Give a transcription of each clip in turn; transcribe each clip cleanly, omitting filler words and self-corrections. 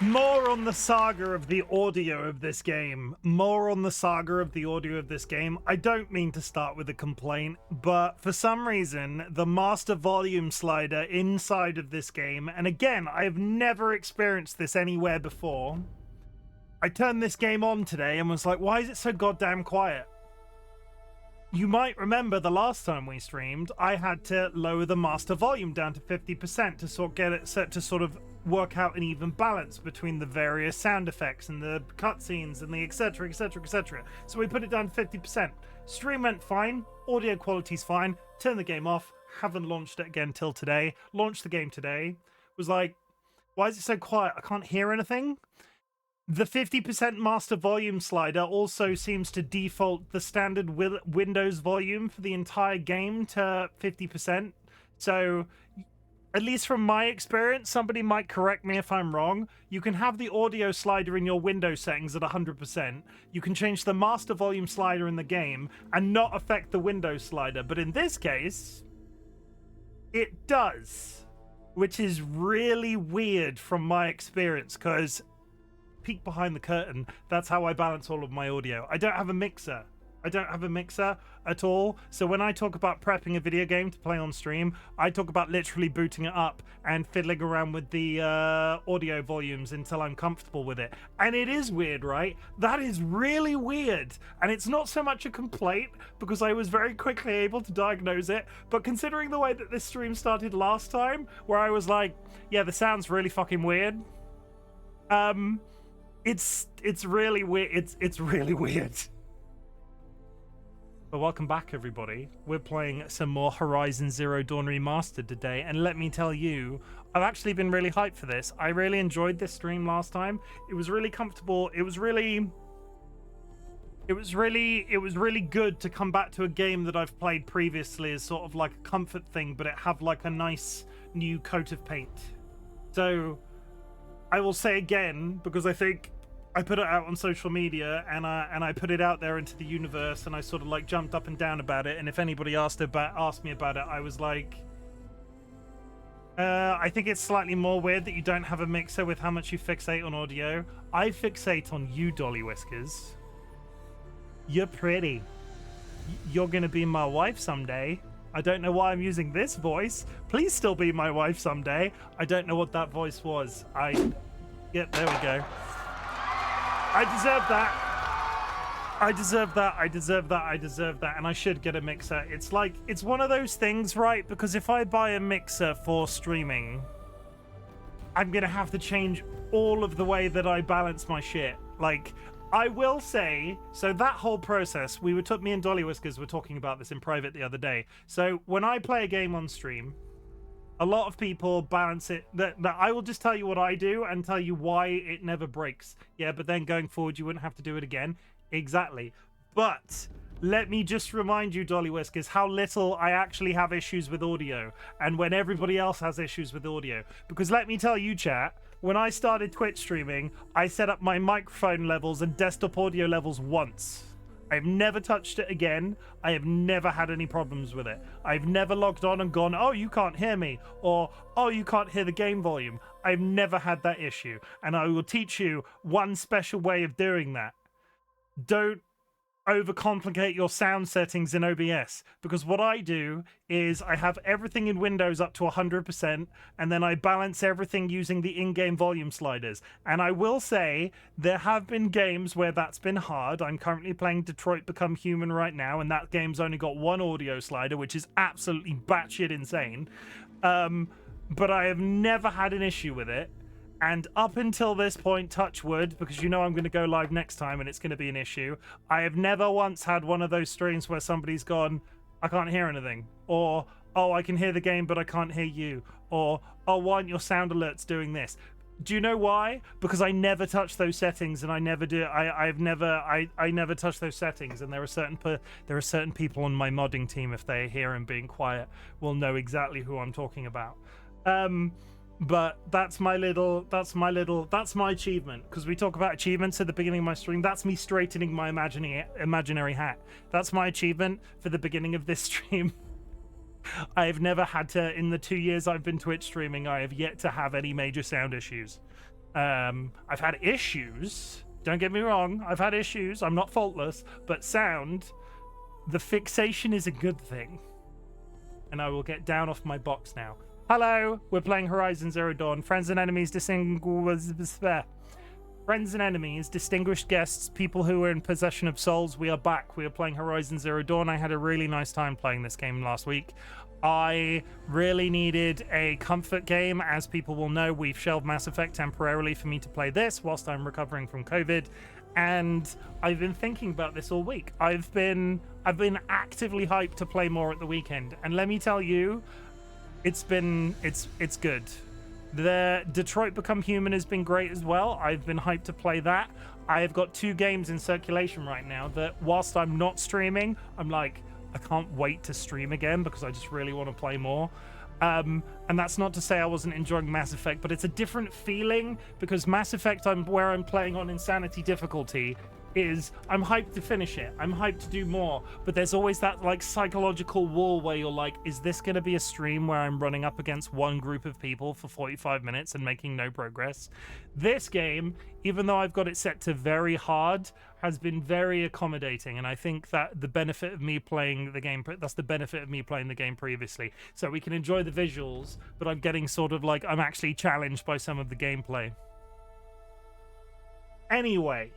More on the saga of the audio of this game. More on the saga of the audio of this game. I don't mean to start with a complaint, but for some reason, the master volume slider inside of this game, and again, I've never experienced this anywhere before. I turned this game on today and was like, why is it so goddamn quiet? You might remember the last time we streamed, I had to lower the master volume down to 50% to sort get it set to sort of work out an even balance between the various sound effects and the cutscenes and the etc, etc, etc. So we put it down to 50%. Stream went fine, audio quality's fine, turned the game off, haven't launched it again till today. Launched the game today, was like, why is it so quiet? I can't hear anything. The 50% master volume slider also seems to default the standard Windows volume for the entire game to 50%. So, at least from my experience, somebody might correct me if I'm wrong, you can have the audio slider in your Windows settings at 100%. You can change the master volume slider in the game and not affect the Windows slider. But in this case, it does. Which is really weird from my experience, because peek behind the curtain, that's how I balance all of my audio. I don't have a mixer. I don't have a mixer at all. So when I talk about prepping a video game to play on stream, I talk about literally booting it up and fiddling around with the audio volumes until I'm comfortable with it. And it is weird, right? That is really weird. And it's not so much a complaint because I was very quickly able to diagnose it. But considering the way that this stream started last time, where I was like, yeah, the sound's really fucking weird. It's really weird. It's really weird. But welcome back, everybody. We're playing some more Horizon Zero Dawn Remastered today, and let me tell you, I've actually been really hyped for this. I really enjoyed this stream last time. It was really comfortable. It was really good to come back to a game that I've played previously as sort of like a comfort thing, but it have like a nice new coat of paint. So I will say again, because I think I put it out on social media and I put it out there into the universe, and I sort of like jumped up and down about it. And if anybody asked me about it, I was like, I think it's slightly more weird that you don't have a mixer with how much you fixate on audio. I fixate on you, DollyWhiskers. You're pretty. You're gonna be my wife someday. I don't know why I'm using this voice. Please still be my wife someday. I don't know what that voice was. Yeah, there we go. I deserve that. I deserve that. I deserve that. I deserve that. And I should get a mixer. It's like, it's one of those things, right? Because if I buy a mixer for streaming, I'm going to have to change all of the way that I balance my shit. Like, I will say, so that whole process, me and DollyWhiskers were talking about this in private the other day. So when I play a game on stream, a lot of people balance it. That I will just tell you what I do and tell you why it never breaks. Yeah, but then going forward, you wouldn't have to do it again. Exactly. But let me just remind you, DollyWhiskers, how little I actually have issues with audio, and when everybody else has issues with audio. Because let me tell you, chat, when I started Twitch streaming, I set up my microphone levels and desktop audio levels once. I've never touched it again. I have never had any problems with it. I've never logged on and gone, oh, you can't hear me, or oh, you can't hear the game volume. I've never had that issue. And I will teach you one special way of doing that. Don't overcomplicate your sound settings in OBS, because what I do is I have everything in Windows up to 100%, and then I balance everything using the in-game volume sliders. And I will say there have been games where that's been hard. I'm currently playing Detroit Become Human right now, and that game's only got one audio slider, which is absolutely batshit insane. But I have never had an issue with it. And up until this point, touch wood, because you know I'm going to go live next time and it's going to be an issue, I have never once had one of those streams where somebody's gone, I can't hear anything. Or, oh, I can hear the game, but I can't hear you. Or, oh, why aren't your sound alerts doing this? Do you know why? Because I never touch those settings, and I never do. I never touch those settings, and there are certain people on my modding team, if they hear him being quiet, will know exactly who I'm talking about. But that's my achievement, because we talk about achievements at the beginning of my stream. That's me straightening my imaginary hat. That's my achievement for the beginning of this stream. I have never had to, in the 2 years I've been Twitch streaming, I have yet to have any major sound issues. I've had issues. Don't get me wrong. I've had issues. I'm not faultless, but sound, the fixation is a good thing. And I will get down off my box now. Hello, we're playing Horizon Zero Dawn. Friends and enemies, friends and enemies, distinguished guests, people who are in possession of souls. We are back. We are playing Horizon Zero Dawn. I had a really nice time playing this game last week. I really needed a comfort game. As people will know, we've shelved Mass Effect temporarily for me to play this whilst I'm recovering from COVID. And I've been thinking about this all week. I've been actively hyped to play more at the weekend. And let me tell you, it's good. The Detroit Become Human has been great as well. I've been hyped to play that. I've got 2 games in circulation right now that whilst I'm not streaming, I'm like, I can't wait to stream again because I just really want to play more. And that's not to say I wasn't enjoying Mass Effect, but it's a different feeling because Mass Effect, where I'm playing on Insanity difficulty, is I'm hyped to finish it. I'm hyped to do more, but there's always that like psychological wall where you're like, is this going to be a stream where I'm running up against one group of people for 45 minutes and making no progress? This game, even though I've got it set to very hard, has been very accommodating, and I think that the benefit of me playing the game, that's the benefit of me playing the game previously. So we can enjoy the visuals, but I'm getting sort of like, I'm actually challenged by some of the gameplay. Anyway,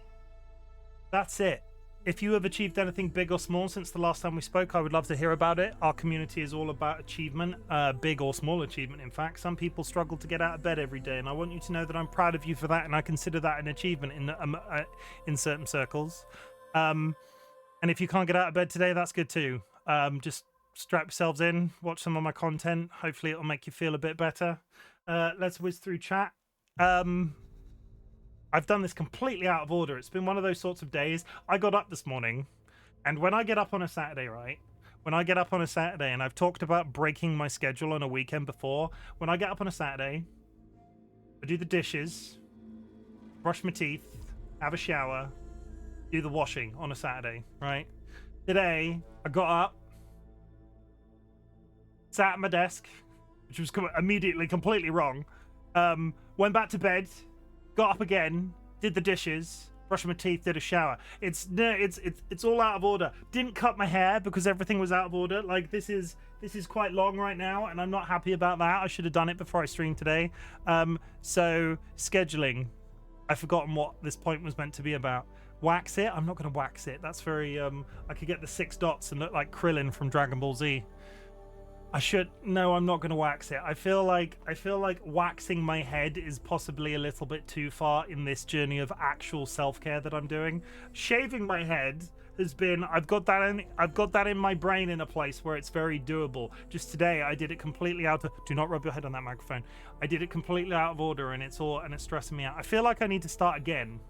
that's it. If you have achieved anything big or small since the last time we spoke, I would love to hear about it. Our community is all about achievement, big or small achievement, in fact. Some people struggle to get out of bed every day, and I want you to know that I'm proud of you for that, and I consider that an achievement in certain circles. And if you can't get out of bed today, that's good too. Just strap yourselves in, watch some of my content. Hopefully it'll make you feel a bit better. Let's whiz through chat. I've done this completely out of order. It's been one of those sorts of days. I got up this morning, and when I get up on a Saturday, right? When I get up on a Saturday, and I've talked about breaking my schedule on a weekend before, when I get up on a Saturday, I do the dishes, brush my teeth, have a shower, do the washing on a Saturday, right? Today, I got up, sat at my desk, which was immediately completely wrong, went back to bed, got up again, did the dishes, brushed my teeth, did a shower. It's all out of order. Didn't cut my hair because everything was out of order. Like this is quite long right now, and I'm not happy about that. I should have done it before I streamed today. So scheduling. I've forgotten what this point was meant to be about. Wax it? I'm not going to wax it. That's very I could get the 6 dots and look like Krillin from Dragon Ball Z. No, I'm not going to wax it. I feel like waxing my head is possibly a little bit too far in this journey of actual self-care that I'm doing. Shaving my head has been, I've got that in my brain in a place where it's very doable. Just today I did it completely out of, do not rub your head on that microphone. I did it completely out of order, and it's stressing me out. I feel like I need to start again.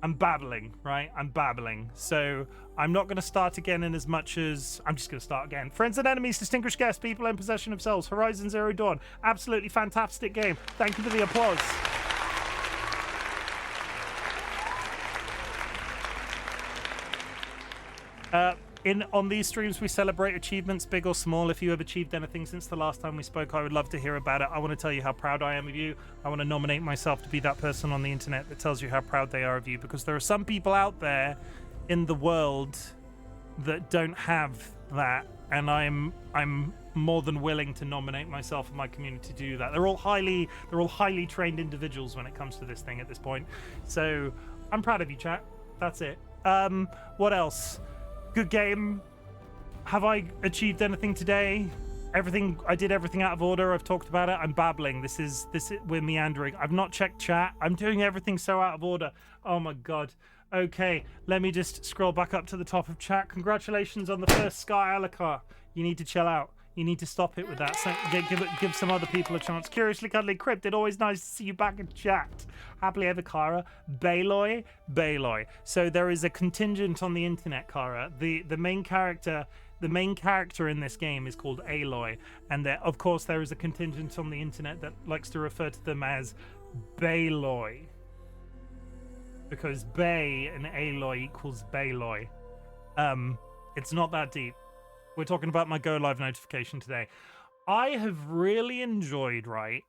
I'm babbling, right? I'm babbling. So I'm not going to start again in as much as I'm just going to start again. Friends and enemies, distinguished guests, people in possession of souls, Horizon Zero Dawn. Absolutely fantastic game. Thank you for the applause. On these streams, we celebrate achievements, big or small. If you have achieved anything since the last time we spoke, I would love to hear about it. I want to tell you how proud I am of you. I want to nominate myself to be that person on the internet that tells you how proud they are of you, because there are some people out there in the world that don't have that, and I'm more than willing to nominate myself and my community to do that. They're all highly trained individuals when it comes to this thing at this point. So I'm proud of you, chat. That's it. What else? Good game. Have I achieved anything today? I did everything out of order. I've talked about it. I'm babbling. We're meandering. I've not checked chat. I'm doing everything so out of order. Oh my god. Okay, let me just scroll back up to the top of chat. Congratulations on the first Sky Alucard. You need to chill out. You need to stop it with that. So give some other people a chance. Curiously Cuddly Cryptid, always nice to see you back in chat. Happily ever, Kara. Baloy. So there is a contingent on the internet, Kara. The main character in this game is called Aloy, and of course there is a contingent on the internet that likes to refer to them as Baloy, because Bay and Aloy equals Baloy. It's not that deep. We're talking about my Go Live notification today. I have really enjoyed, right,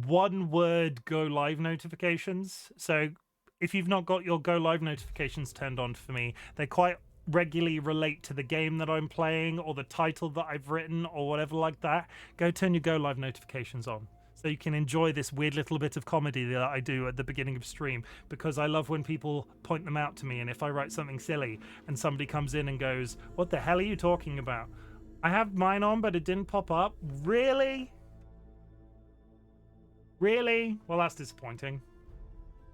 one word go live notifications. So if you've not got your go live notifications turned on for me, they quite regularly relate to the game that I'm playing or the title that I've written or whatever like that. Go turn your go live notifications on so you can enjoy this weird little bit of comedy that I do at the beginning of stream, because I love when people point them out to me. And if I write something silly and somebody comes in and goes, "What the hell are you talking about? I have mine on, but it didn't pop up." Really? Really? Well, that's disappointing.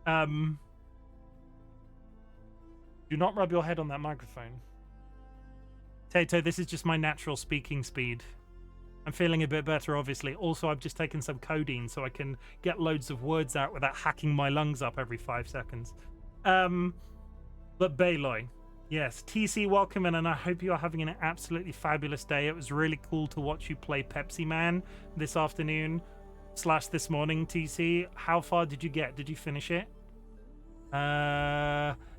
Do not rub your head on that microphone. Tato, this is just my natural speaking speed. I'm feeling a bit better, obviously. Also, I've just taken some codeine so I can get loads of words out without hacking my lungs up every 5 seconds. But Baloy, yes, TC, welcome in, and I hope you are having an absolutely fabulous day. It was really cool to watch you play Pepsi Man this afternoon / this morning, TC. How far did you get? Did you finish it?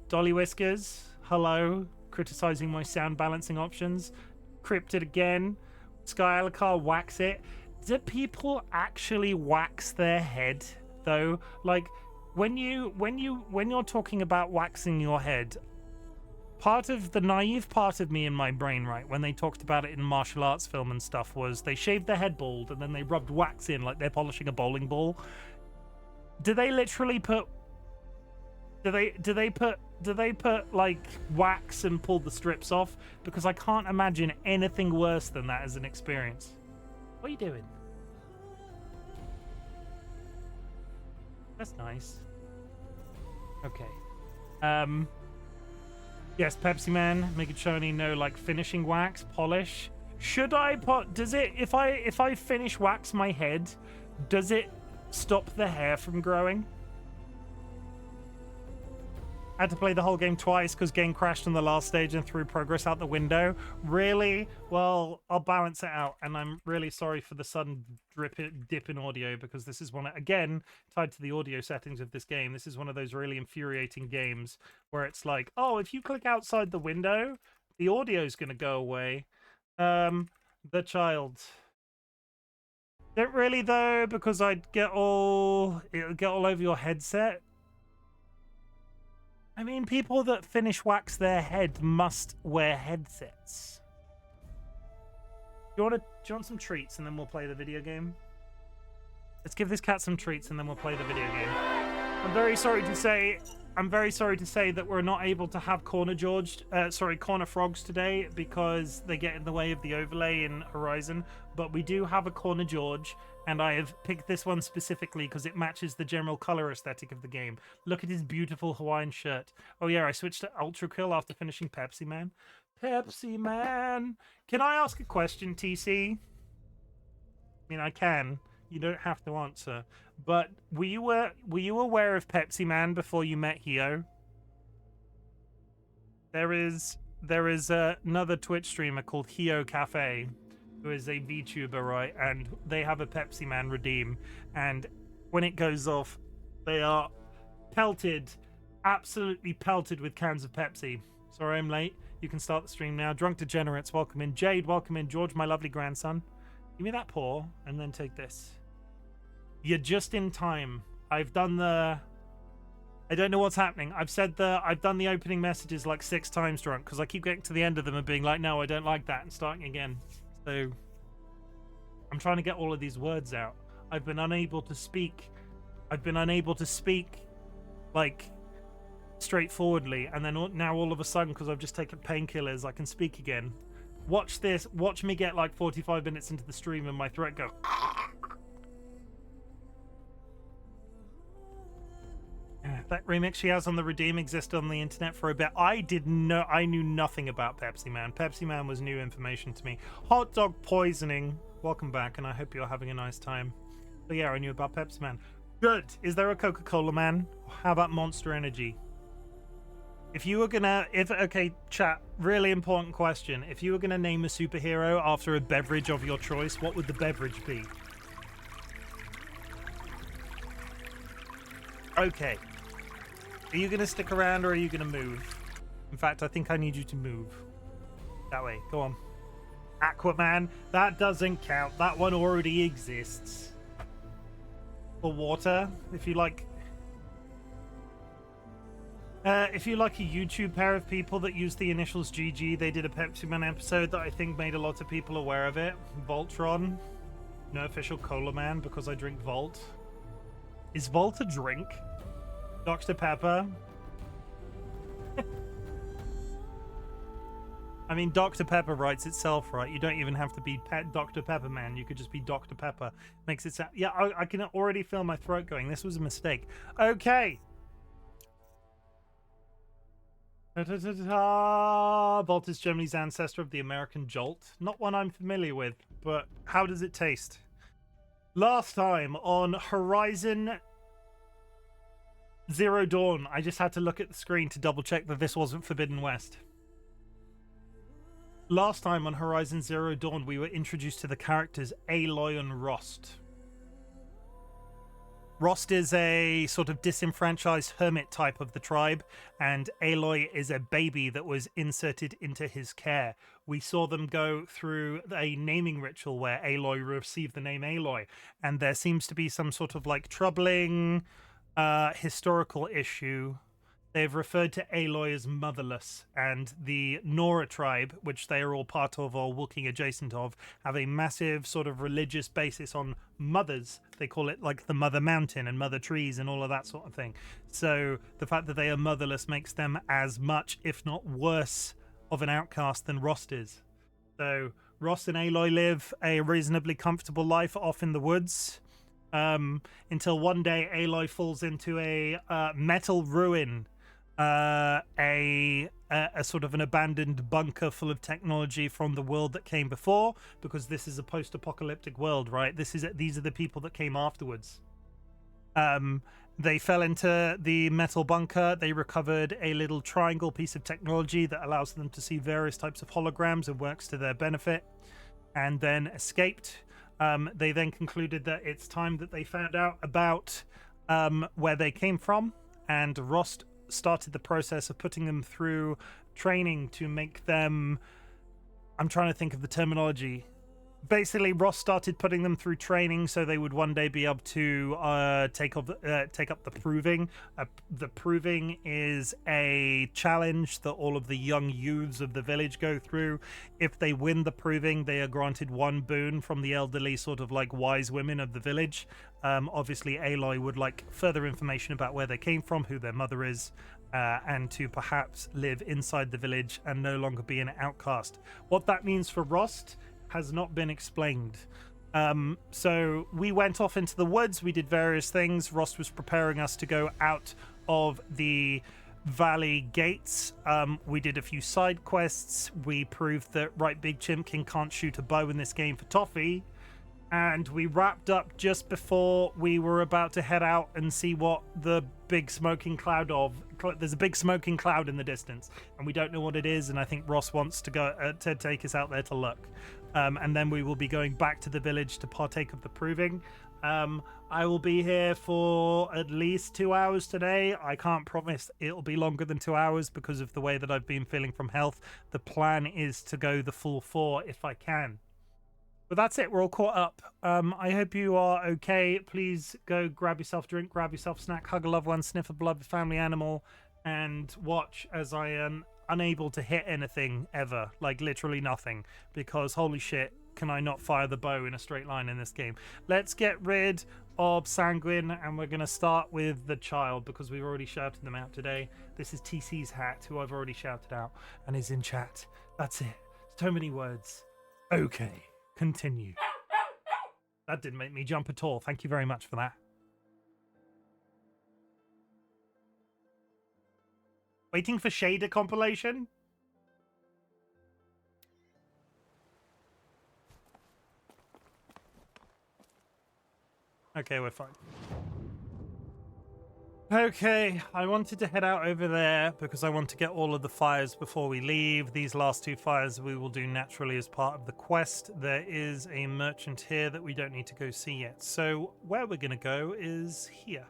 DollyWhiskers, hello, criticizing my sound balancing options. Cryptid again. Sky Alacar, wax it. Do people actually wax their head though? Like when you're talking about waxing your head, part of the naive part of me in my brain, right, when they talked about it in martial arts film and stuff, was they shaved their head bald and then they rubbed wax in like they're polishing a bowling ball. Do they literally put do they put like wax and pull the strips off? Because I can't imagine anything worse than that as an experience. What are you doing? That's nice. Okay. Yes, Pepsi Man, making sure I know like finishing wax, polish. Should I put, does it, if I finish wax my head, does it stop the hair from growing? I had to play the whole game twice because game crashed on the last stage and threw progress out the window. Really? Well, I'll balance it out, and I'm really sorry for the sudden dip in audio, because this is one, again, tied to the audio settings of this game. This is one of those really infuriating games where it's like, oh, if you click outside the window, the audio's going to go away. The child. Don't really, though, because it'll get all over your headset. I mean, people that finish wax their head must wear headsets. Do you want some treats and then we'll play the video game? Let's give this cat some treats and then we'll play the video game. I'm very sorry to say that we're not able to have Corner Frogs today because they get in the way of the overlay in Horizon. But we do have a Corner George, and I have picked this one specifically because it matches the general color aesthetic of the game. Look at his beautiful Hawaiian shirt. Oh yeah, I switched to Ultra Kill after finishing Pepsi Man. Pepsi Man. Can I ask a question, TC? I mean, I can. You don't have to answer. But were you aware of Pepsi Man before you met Hio? There is another Twitch streamer called Hio Cafe, who is a VTuber, right? And they have a Pepsi Man redeem, and when it goes off, they are pelted, absolutely pelted with cans of Pepsi. Sorry I'm late. You can start the stream now. Drunk Degenerates, welcome in. Jade, welcome in. George, my lovely grandson. Give me that paw, and then take this. You're just in time. I've done the... I don't know what's happening. I've done the opening messages like 6 times, Drunk, because I keep getting to the end of them and being like, no, I don't like that, and starting again. So I'm trying to get all of these words out. I've been unable to speak like straightforwardly, and then now all of a sudden, because I've just taken painkillers, I can speak again. Watch this. Watch me get like 45 minutes into the stream and my throat go... That remix she has on the Redeem existed on the internet for a bit. I knew nothing about Pepsi Man. Pepsi Man was new information to me. Hot dog poisoning. Welcome back, and I hope you're having a nice time. But yeah, I knew about Pepsi Man. Good. Is there a Coca-Cola Man? How about Monster Energy? Okay, chat, really important question. If you were gonna name a superhero after a beverage of your choice, what would the beverage be? Okay. Are you gonna stick around or are you gonna move? In fact, I think I need you to move. That way, go on. Aquaman, that doesn't count. That one already exists. for water. If you like a YouTube pair of people that use the initials GG, they did a Pepsi Man episode that I think made a lot of people aware of it. Voltron. No official Cola Man because I drink Volt. Is Volt a drink? Dr. Pepper. I mean, Dr. Pepper writes itself, right? You don't even have to be Dr. Pepper Man. You could just be Dr. Pepper. Makes it sound... Yeah, I can already feel my throat going. This was a mistake. Okay. Volt is Germany's ancestor of the American Jolt. Not one I'm familiar with, but how does it taste? Last time on Horizon Zero Dawn, I just had to look at the screen to double check that this wasn't Forbidden West. Last time on Horizon Zero Dawn, we were introduced to the characters Aloy and Rost. Rost is a sort of disenfranchised hermit type of the tribe, and Aloy is a baby that was inserted into his care. We saw them go through a naming ritual where Aloy received the name Aloy, and there seems to be some sort of like troubling historical issue. They've referred to Aloy as motherless, and the Nora tribe, which they are all part of or walking adjacent of, have a massive sort of religious basis on mothers. They call it like the Mother Mountain and Mother Trees and all of that sort of thing. So the fact that they are motherless makes them as much, if not worse, of an outcast than Rost is. So Rost and Aloy live a reasonably comfortable life off in the woods. Until one day Aloy falls into a metal ruin. A sort of an abandoned bunker full of technology from the world that came before, because this is a post-apocalyptic world, right? These are the people that came afterwards. They fell into the metal bunker. They recovered a little triangle piece of technology that allows them to see various types of holograms and works to their benefit, and then escaped. They then concluded that it's time that they found out about where they came from, and Rost started the process of putting them through training to make them... I'm trying to think of the terminology. Basically, Ross started putting them through training so they would one day be able to take up the proving. The proving is a challenge that all of the young youths of the village go through. If they win the proving, they are granted one boon from the elderly sort of like wise women of the village. Obviously, Aloy would like further information about where they came from, who their mother is, and to perhaps live inside the village and no longer be an outcast. What that means for Rost has not been explained. So we went off into the woods. We did various things. Rost was preparing us to go out of the valley gates. We did a few side quests. We proved that RightBigChimken can't shoot a bow in this game for toffee. And we wrapped up just before we were about to head out and see what the big smoking cloud of... There's a big smoking cloud in the distance, and we don't know what it is, and I think Ross wants to go to take us out there to look. And then we will be going back to the village to partake of the proving. I will be here for at least 2 hours today. I can't promise it'll be longer than 2 hours because of the way that I've been feeling from health. The plan is to go the full 4 if I can. But that's it. We're all caught up. I hope you are okay. Please go grab yourself a drink, grab yourself a snack, hug a loved one, sniff a beloved family animal, and watch as I am unable to hit anything ever. Like, literally nothing. Because, holy shit, can I not fire the bow in a straight line in this game. Let's get rid of Sanguine, and we're going to start with the child, because we've already shouted them out today. This is TC's hat, who I've already shouted out, and is in chat. That's it. So many words. Okay. Continue. That didn't make me jump at all. Thank you very much for that. Waiting for shader compilation? Okay, we're fine. Okay, I wanted to head out over there because I want to get all of the fires before we leave. These last 2 fires we will do naturally as part of the quest. There is a merchant here that we don't need to go see yet. So where we're going to go is here.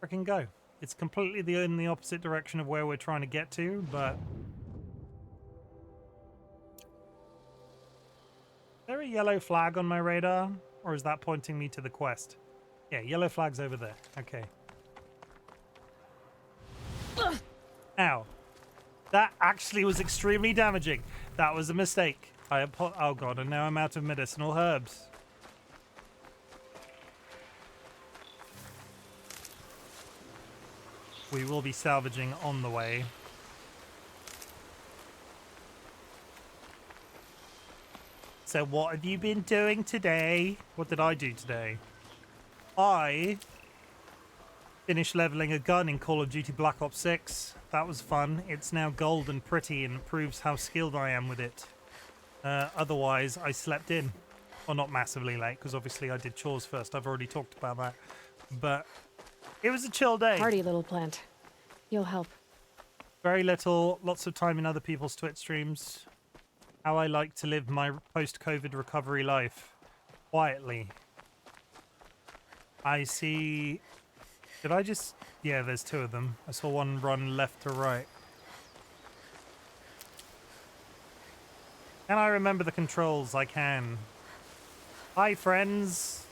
Frickin' go. It's completely in the opposite direction of where we're trying to get to, but... Is there a yellow flag on my radar? Or is that pointing me to the quest? Yeah, yellow flag's over there. Okay. Ow. That actually was extremely damaging. That was a mistake. Oh god, and now I'm out of medicinal herbs. We will be salvaging on the way. So what have you been doing today? What did I do today? I finished leveling a gun in Call of Duty Black Ops 6. That was fun. It's now gold and pretty and proves how skilled I am with it. Otherwise, I slept in. Well, not massively late, because obviously I did chores first. I've already talked about that. But it was a chill day. Party, little plant. You'll help. Very little, lots of time in other people's Twitch streams. How I like to live my post-COVID recovery life. Quietly. I see... Did I just... Yeah, there's two of them. I saw one run left to right. Can I remember the controls? I can. Hi, friends.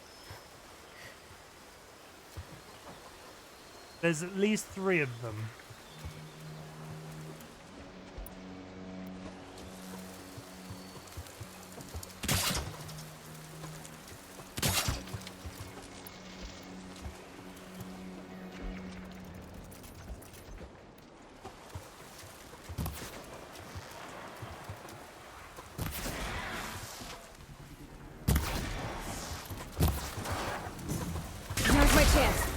There's at least 3 of them. Now's my chance.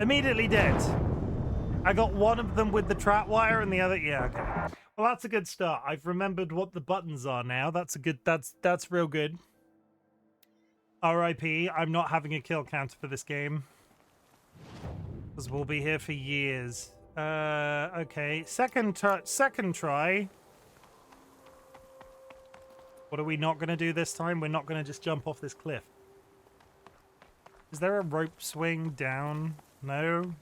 Immediately dead. I got one of them with the trap wire and the other... Yeah, okay. Well, that's a good start. I've remembered what the buttons are now. That's a good... That's real good. RIP. I'm not having a kill counter for this game. Because we'll be here for years. Okay. Second try. What are we not going to do this time? We're not going to just jump off this cliff. Is there a rope swing down? No.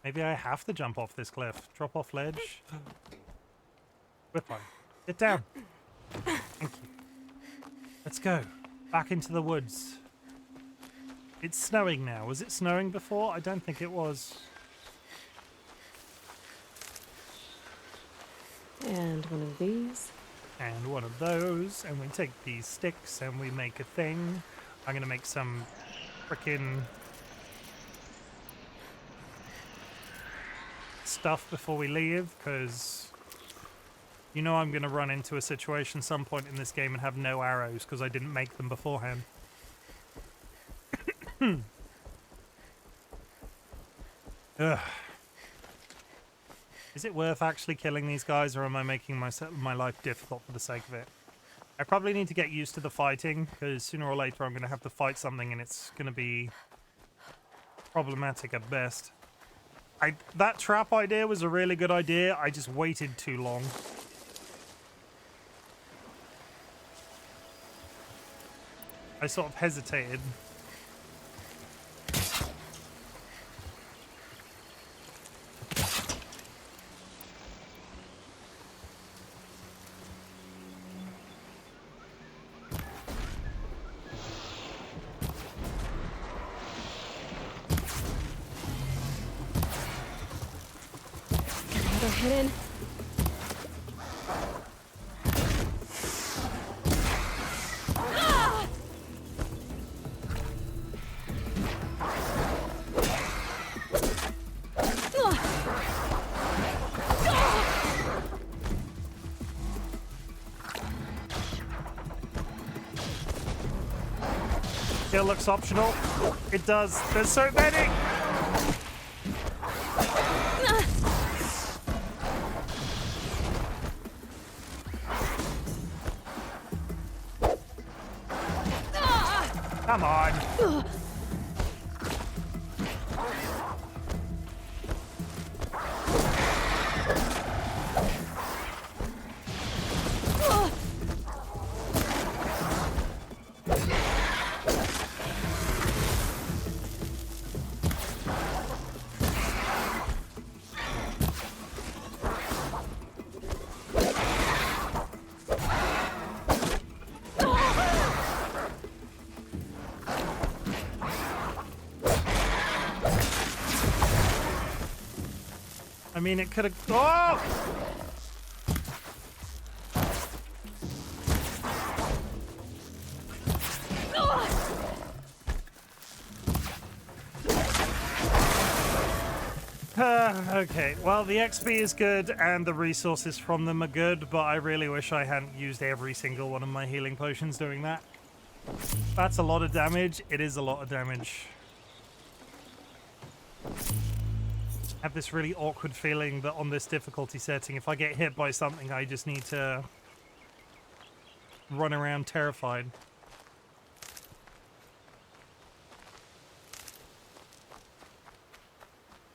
Maybe I have to jump off this cliff. Drop off ledge. Whip on. Get down. Thank you. Let's go. Back into the woods. It's snowing now. Was it snowing before? I don't think it was. And one of these. And one of those. And we take these sticks and we make a thing. I'm going to make some frickin' stuff before we leave, because you know I'm going to run into a situation some point in this game and have no arrows because I didn't make them beforehand. Ugh. Is it worth actually killing these guys, or am I making my life difficult for the sake of it? I probably need to get used to the fighting, because sooner or later I'm going to have to fight something and it's going to be problematic at best. That trap idea was a really good idea. I just waited too long. I sort of hesitated. Hidden. Kill looks optional. It does. There's so many. Come on. mean, it could have... Oh! Okay, well, the XP is good and the resources from them are good, but I really wish I hadn't used every single one of my healing potions doing that. That's a lot of damage. It is a lot of damage. I have this really awkward feeling that on this difficulty setting, if I get hit by something, I just need to run around terrified.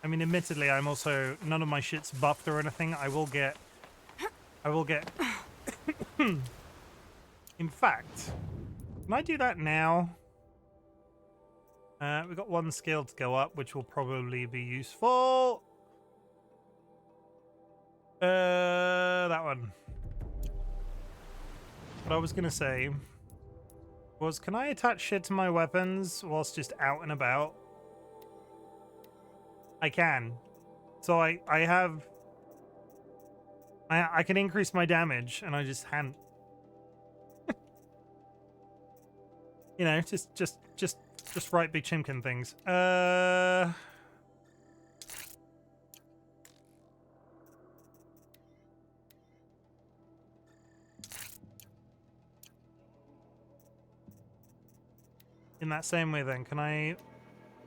I mean, admittedly, I'm also... None of my shit's buffed or anything. I will get... In fact, can I do that now? We've got one skill to go up, which will probably be useful. That one. What I was going to say was, can I attach shit to my weapons whilst just out and about? I can. So I can increase my damage, and I just hadn't. You know, just RightBigChimken things. In that same way, then, can I?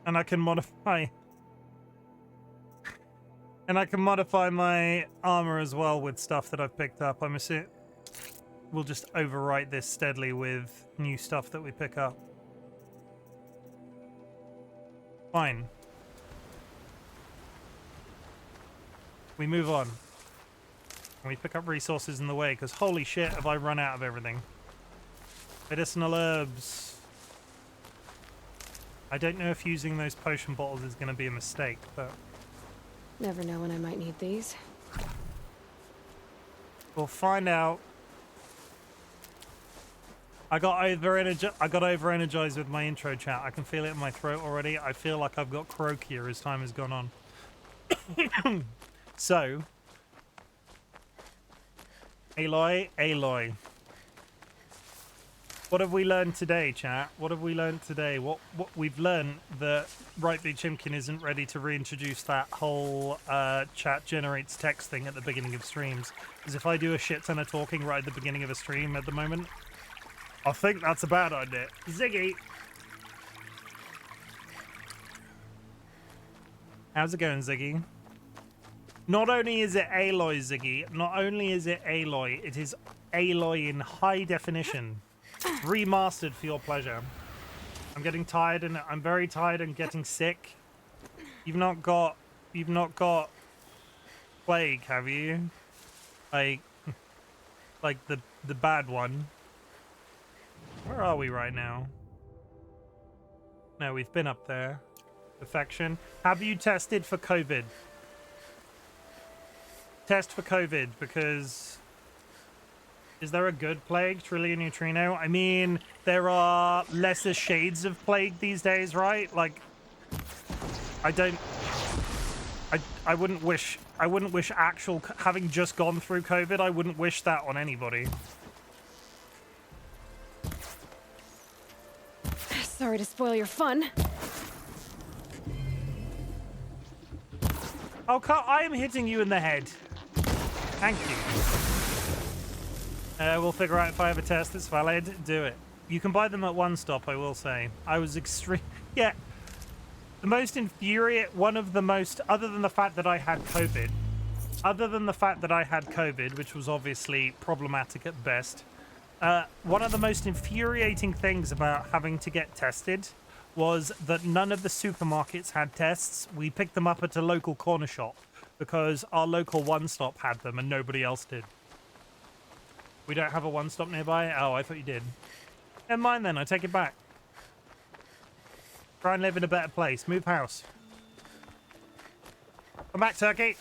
And I can modify. And I can modify my armor as well with stuff that I've picked up. I'm assuming we'll just overwrite this steadily with new stuff that we pick up. Fine. We move on. And we pick up resources in the way, because holy shit, have I run out of everything. Medicinal herbs. I don't know if using those potion bottles is going to be a mistake, but... Never know when I might need these. We'll find out. I got over-energized with my intro chat. I can feel it in my throat already. I feel like I've got croakier as time has gone on. So, Aloy. What have we learned today, chat? What have we learned today? What we've learned that RightBigChimken isn't ready to reintroduce that whole chat generates text thing at the beginning of streams. Because if I do a shit ton of talking right at the beginning of a stream at the moment, I think that's a bad idea. Ziggy! How's it going, Ziggy? Not only is it Aloy, Ziggy, not only is it Aloy, it is Aloy in high definition. Remastered for your pleasure. I'm getting tired and I'm very tired and getting sick. You've not got plague, have you? Like the bad one. Where are we right now? No, we've been up there. Perfection. Have you tested for COVID? Test for COVID, because... Is there a good plague, Trillion Neutrino? I mean, there are lesser shades of plague these days, right? Like, I wouldn't wish actual, having just gone through COVID, I wouldn't wish that on anybody. Sorry to spoil your fun. Oh, I am hitting you in the head. Thank you. We'll figure out if I have a test that's valid. Do it. You can buy them at One Stop, I will say. I was extreme. Yeah. The most infuriate, one of the most, other than the fact that I had COVID, which was obviously problematic at best, one of the most infuriating things about having to get tested was that none of the supermarkets had tests. We picked them up at a local corner shop because our local One Stop had them and nobody else did. We don't have a One Stop nearby? Oh, I thought you did. Never mind then, I take it back. Try and live in a better place. Move house. Come back, Turkey.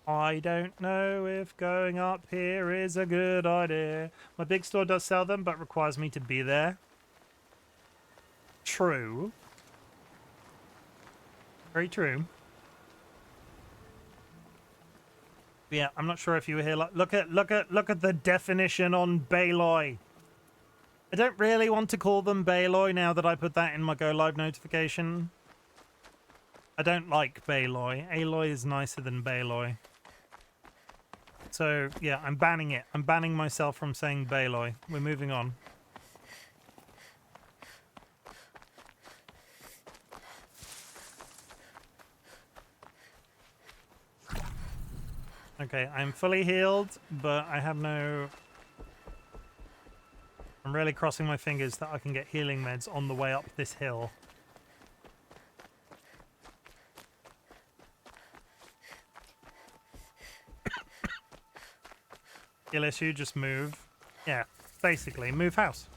I don't know if going up here is a good idea. My big store does sell them, but requires me to be there. true. Very true. Yeah, I'm not sure if you were here. Look at the definition on Baloy. I don't really want to call them Baloy now that I put that in my go live notification. I don't like Baloy. Aloy is nicer than Baloy. So yeah, I'm banning it. I'm banning myself from saying Baloy. We're moving on. Okay, I'm fully healed, but I have no... I'm really crossing my fingers that I can get healing meds on the way up this hill. Skill issue, just move. Yeah, basically, move house.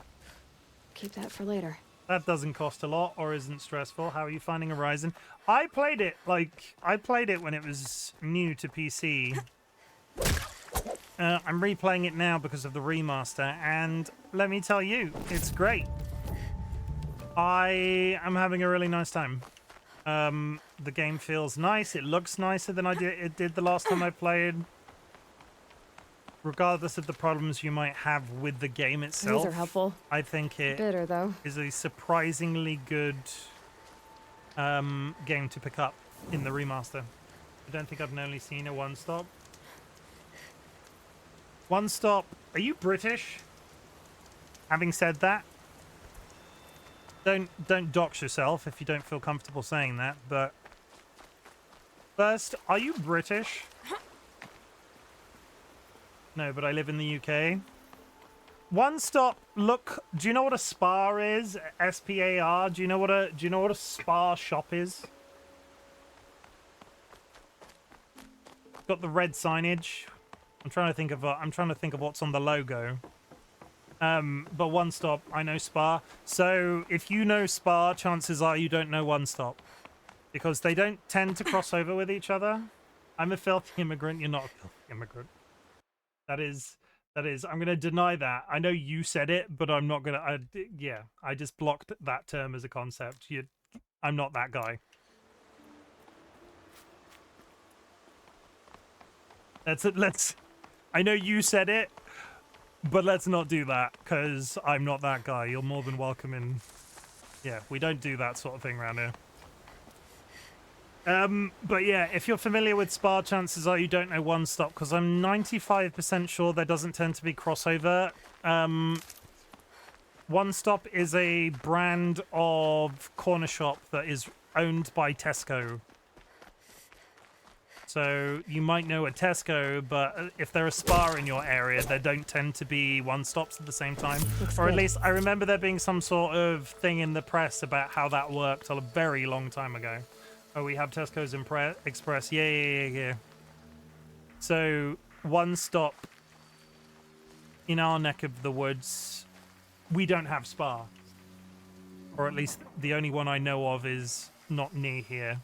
Keep that for later. That doesn't cost a lot or isn't stressful. How are you finding Horizon? I played it when it was new to PC. I'm replaying it now because of the remaster, and let me tell you, it's great. I am having a really nice time. The game feels nice. It looks nicer than it did the last time I played. Regardless of the problems you might have with the game itself, These are helpful. I think it Bitter, though. is a surprisingly good game to pick up in the remaster. I don't think I've only seen a one-stop. One-stop. Are you British? Having said that, don't dox yourself if you don't feel comfortable saying that. But first, are you British? No, but I live in the UK. One stop. Look, do you know what a spa is? SPAR. Do you know what a spa shop is? Got the red signage. I'm trying to think of what's on the logo. But One Stop, I know Spa. So if you know Spa, chances are you don't know One Stop, because they don't tend to cross over with each other. I'm a filthy immigrant. You're not a filthy immigrant. That is. I'm going to deny that. I know you said it, but I'm not going to. Yeah, I just blocked that term as a concept. I'm not that guy. Let's. I know you said it, but let's not do that, because I'm not that guy. You're more than welcome in. Yeah, we don't do that sort of thing around here. But yeah, if you're familiar with Spa, chances are you don't know One Stop, because I'm 95% sure there doesn't tend to be crossover. One Stop is a brand of corner shop that is owned by Tesco. So you might know a Tesco, but if they're a Spa in your area, there don't tend to be One Stops at the same time. Or at least I remember there being some sort of thing in the press about how that worked a very long time ago. Oh, we have Tesco's Express. Yeah. So, One Stop in our neck of the woods, we don't have Spa. Or at least the only one I know of is not near here.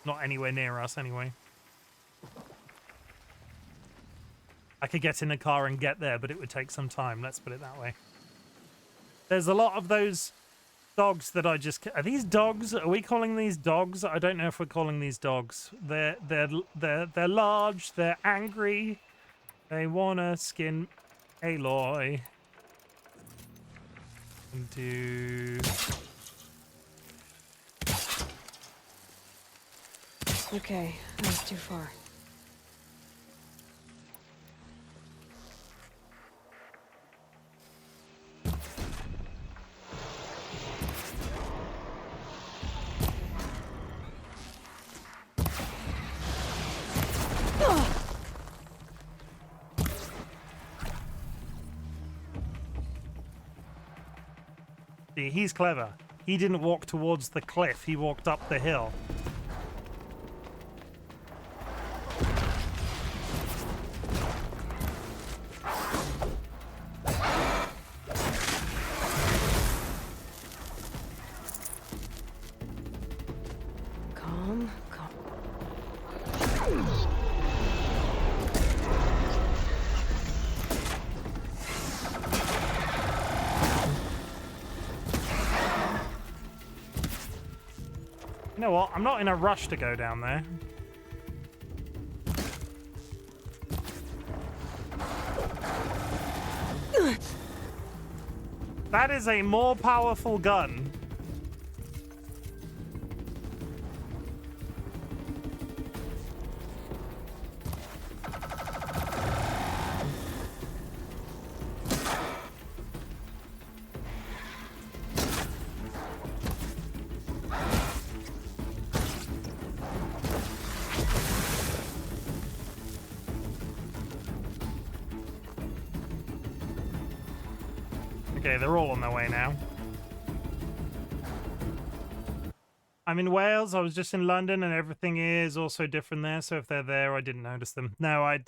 Not anywhere near us, anyway. I could get in a car and get there, but it would take some time. Let's put it that way. There's a lot of those dogs that I just... Are these dogs? Are we calling these dogs? I don't know if we're calling these dogs. They're large. They're angry. They wanna skin Aloy. Okay, that's too far. See, he's clever. He didn't walk towards the cliff. He walked up the hill. Calm. You know what? I'm not in a rush to go down there. That is a more powerful gun. Okay, they're all on their way now. I'm in Wales. I was just in London, and everything is also different there. So if they're there, I didn't notice them. No, I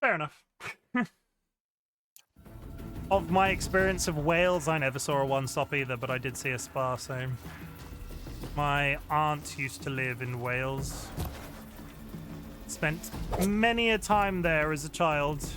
fair enough. Of my experience of Wales, I never saw a one-stop either, but I did see a spa, so... My aunt used to live in Wales. Spent many a time there as a child.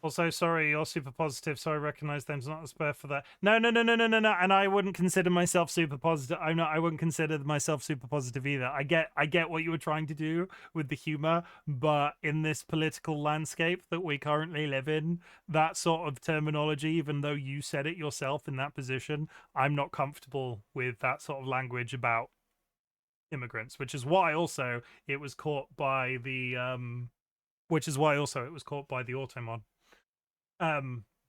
Also, sorry, you're super positive, so I recognize them's not a spur for that. No. And I wouldn't consider myself super positive. I wouldn't consider myself super positive either. I get what you were trying to do with the humor, but in this political landscape that we currently live in, that sort of terminology, even though you said it yourself in that position, I'm not comfortable with that sort of language about immigrants, which is why also it was caught by the auto mod.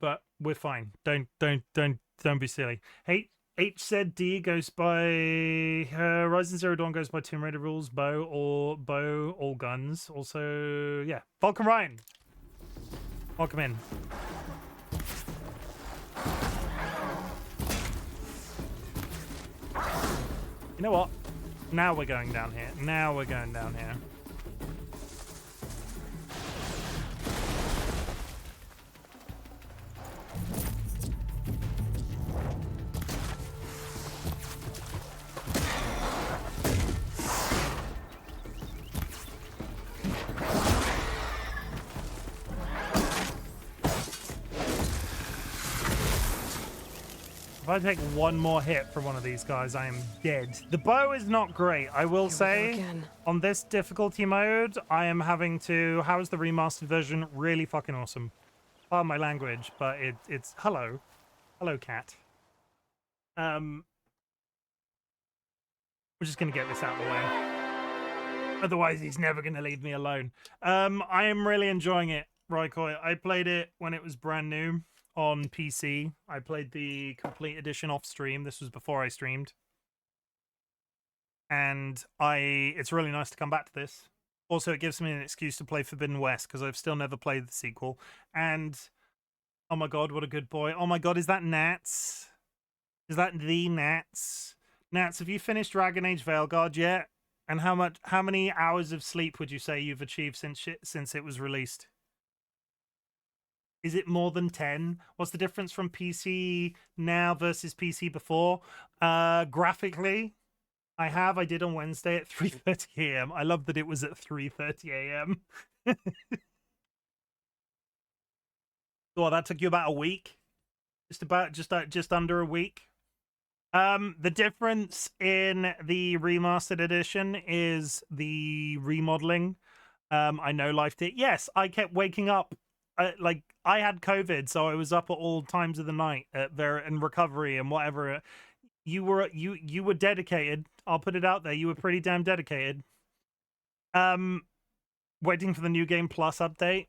But we're fine. Don't be silly. H said D goes by Horizon Zero Dawn goes by Tomb Raider rules, bow, all guns. Also, yeah. Vulcan Ryan. Welcome in. You know what? Now we're going down here. If I take one more hit from one of these guys, I am dead. The bow is not great, I will say. On this difficulty mode, I am having to... How is the remastered version? Really fucking awesome. Pardon my language, but it's... Hello. Hello, cat. We're just going to get this out of the way. Otherwise, he's never going to leave me alone. I am really enjoying it, Raikoi. I played it when it was brand new on PC. I played the complete edition off stream. This was before I streamed. And it's really nice to come back to this. Also, it gives me an excuse to play Forbidden West, because I've still never played the sequel. And, oh my god, what a good boy. Oh my god, is that Nats? Is that the Nats? Nats, have you finished Dragon Age Veilguard yet? And how many hours of sleep would you say you've achieved since it was released? Is it more than 10? What's the difference from PC now versus PC before? Graphically, I did on Wednesday at 3:30 a.m. I love that it was at 3:30 a.m. Well, that took you about a week. Just under a week. The difference in the remastered edition is the remodeling. I know life did. Yes, I kept waking up. Like, I had COVID, so I was up at all times of the night in recovery and whatever. You were dedicated. I'll put it out there. You were pretty damn dedicated. Waiting for the New Game Plus update.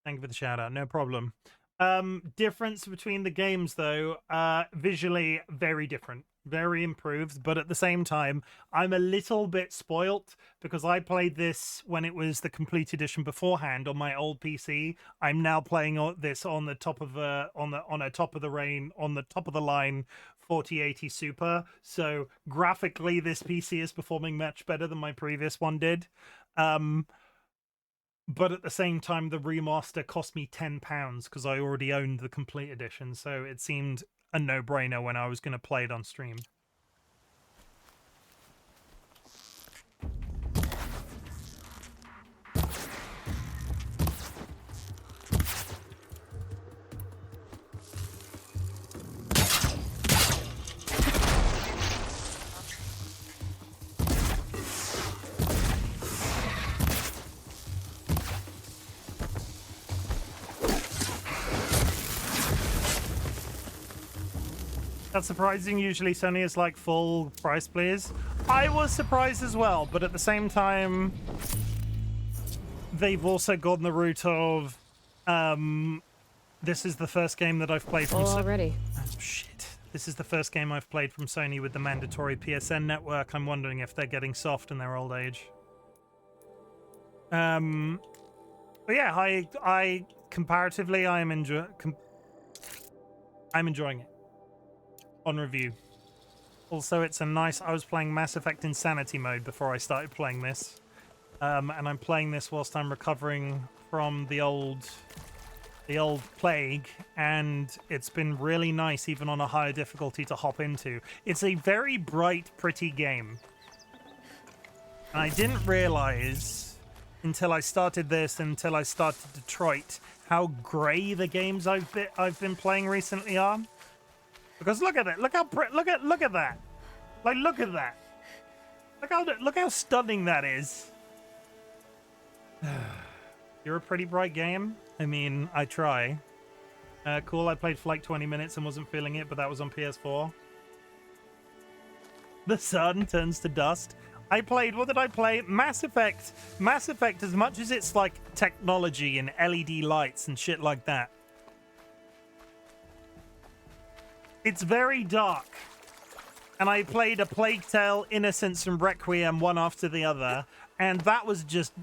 Thank you for the shout out. No problem. Difference between the games, though, visually very different. Very improved, but at the same time, I'm a little bit spoilt because I played this when it was the complete edition beforehand on my old PC. I'm now playing this on the top of the line 4080 Super. So graphically, this PC is performing much better than my previous one did. But at the same time, the remaster cost me £10 because I already owned the complete edition, so it seemed a no-brainer when I was going to play it on stream. That's surprising. Usually Sony is like full price, please. I was surprised as well, but at the same time, they've also gone the route of, this is the first game that I've played from already. Oh, shit. This is the first game I've played from Sony with the mandatory PSN network. I'm wondering if they're getting soft in their old age. But yeah, I comparatively, I'm enjoying it on review. Also, it's a nice... I was playing Mass Effect Insanity mode before I started playing this. And I'm playing this whilst I'm recovering from the old plague, and it's been really nice, even on a higher difficulty, to hop into. It's a very bright, pretty game. And I didn't realize until I started this, until I started Detroit, how grey the games I've been playing recently are. Because look at it, look at that, like look at that, look how stunning that is. You're a pretty bright game. I mean, I try. Cool, I played for like 20 minutes and wasn't feeling it, but that was on PS4. The sun turns to dust. I played, what did I play? Mass Effect. Mass Effect, as much as it's like technology and LED lights and shit like that, it's very dark. And I played A Plague Tale, Innocence, and Requiem one after the other, and that was just...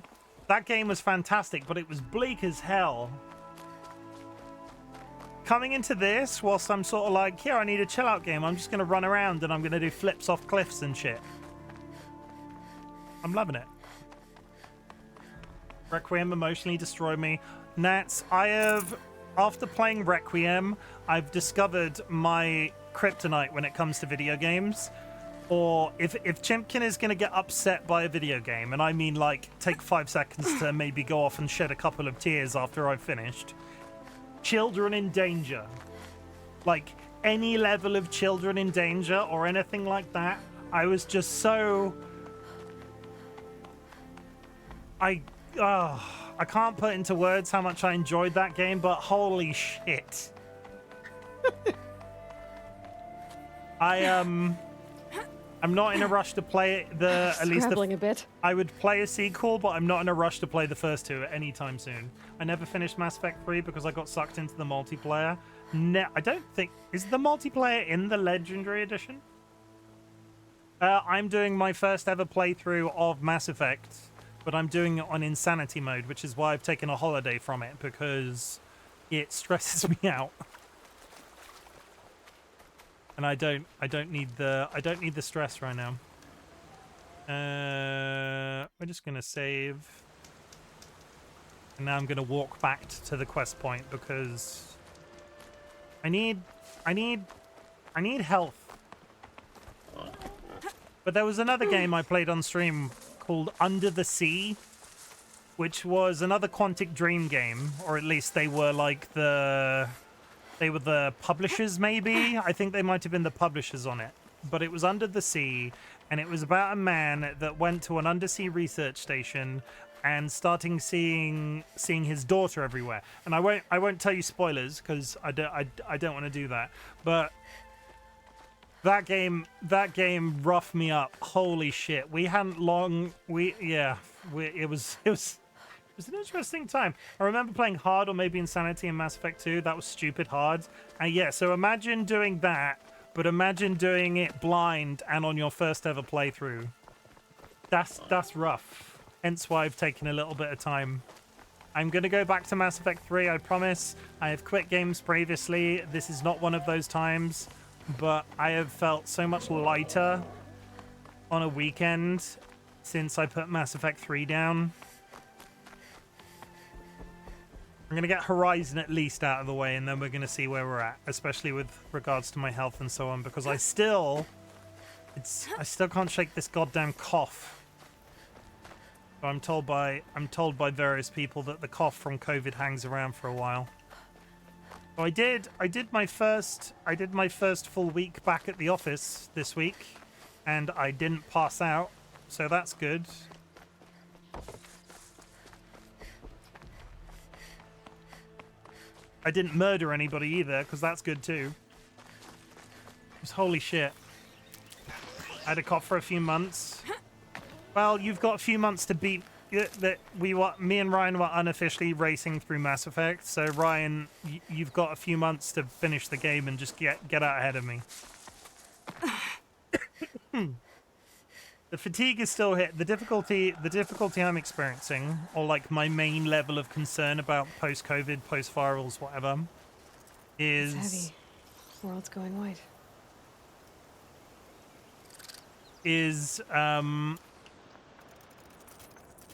That game was fantastic, but it was bleak as hell. Coming into this, whilst I'm sort of like, here, I need a chill-out game. I'm just going to run around and I'm going to do flips off cliffs and shit. I'm loving it. Requiem emotionally destroyed me. Nats, after playing Requiem, I've discovered my kryptonite when it comes to video games. Or if Chimken is going to get upset by a video game, and I mean like take 5 seconds to maybe go off and shed a couple of tears after I've finished. Children in danger. Like any level of children in danger or anything like that, I was just so... I can't put into words how much I enjoyed that game, but holy shit. I'm not in a rush to play it. Scrabbling a bit. I would play a sequel, but I'm not in a rush to play the first two anytime soon. I never finished Mass Effect 3 because I got sucked into the multiplayer. No, I don't think... Is the multiplayer in the Legendary Edition? I'm doing my first ever playthrough of Mass Effect, but I'm doing it on Insanity mode, which is why I've taken a holiday from it, because it stresses me out. And I don't need the stress right now. We're just gonna save. And now I'm gonna walk back to the quest point because I need health. But there was another game I played on stream called Under the Sea, which was another Quantic Dream game, or at least they were like they were the publishers, maybe? I think they might have been the publishers on it. But it was Under the Sea, and it was about a man that went to an undersea research station and starting seeing his daughter everywhere. And I won't tell you spoilers because I don't want to do that. But that game roughed me up. Holy shit! We hadn't long. It was an interesting time. I remember playing hard, or maybe Insanity and Mass Effect 2. That was stupid hard. And yeah, so imagine doing that, but imagine doing it blind and on your first ever playthrough. That's rough. Hence why I've taken a little bit of time. I'm going to go back to Mass Effect 3, I promise. I have quit games previously. This is not one of those times, but I have felt so much lighter on a weekend since I put Mass Effect 3 down. I'm going to get Horizon at least out of the way, and then we're going to see where we're at, especially with regards to my health and so on, because I still can't shake this goddamn cough. I'm told by various people that the cough from COVID hangs around for a while. So I did my first full week back at the office this week, and I didn't pass out, so that's good. I didn't murder anybody either, because that's good too. Just holy shit. I had a cop for a few months. Well, you've got a few months to beat that. Me and Ryan were unofficially racing through Mass Effect. So Ryan, you've got a few months to finish the game and just get out ahead of me. The fatigue is still hit. The difficulty I'm experiencing, or like my main level of concern about post-COVID, post-virals, whatever, is It's heavy. World's going white. Is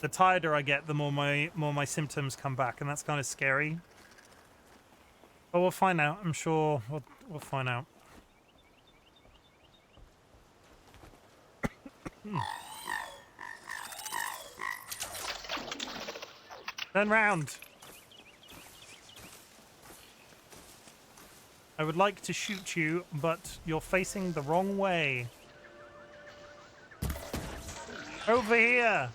the tireder I get, the more my symptoms come back, and that's kind of scary. But we'll find out. I'm sure we'll find out. Turn round. I would like to shoot you, but you're facing the wrong way. Over here.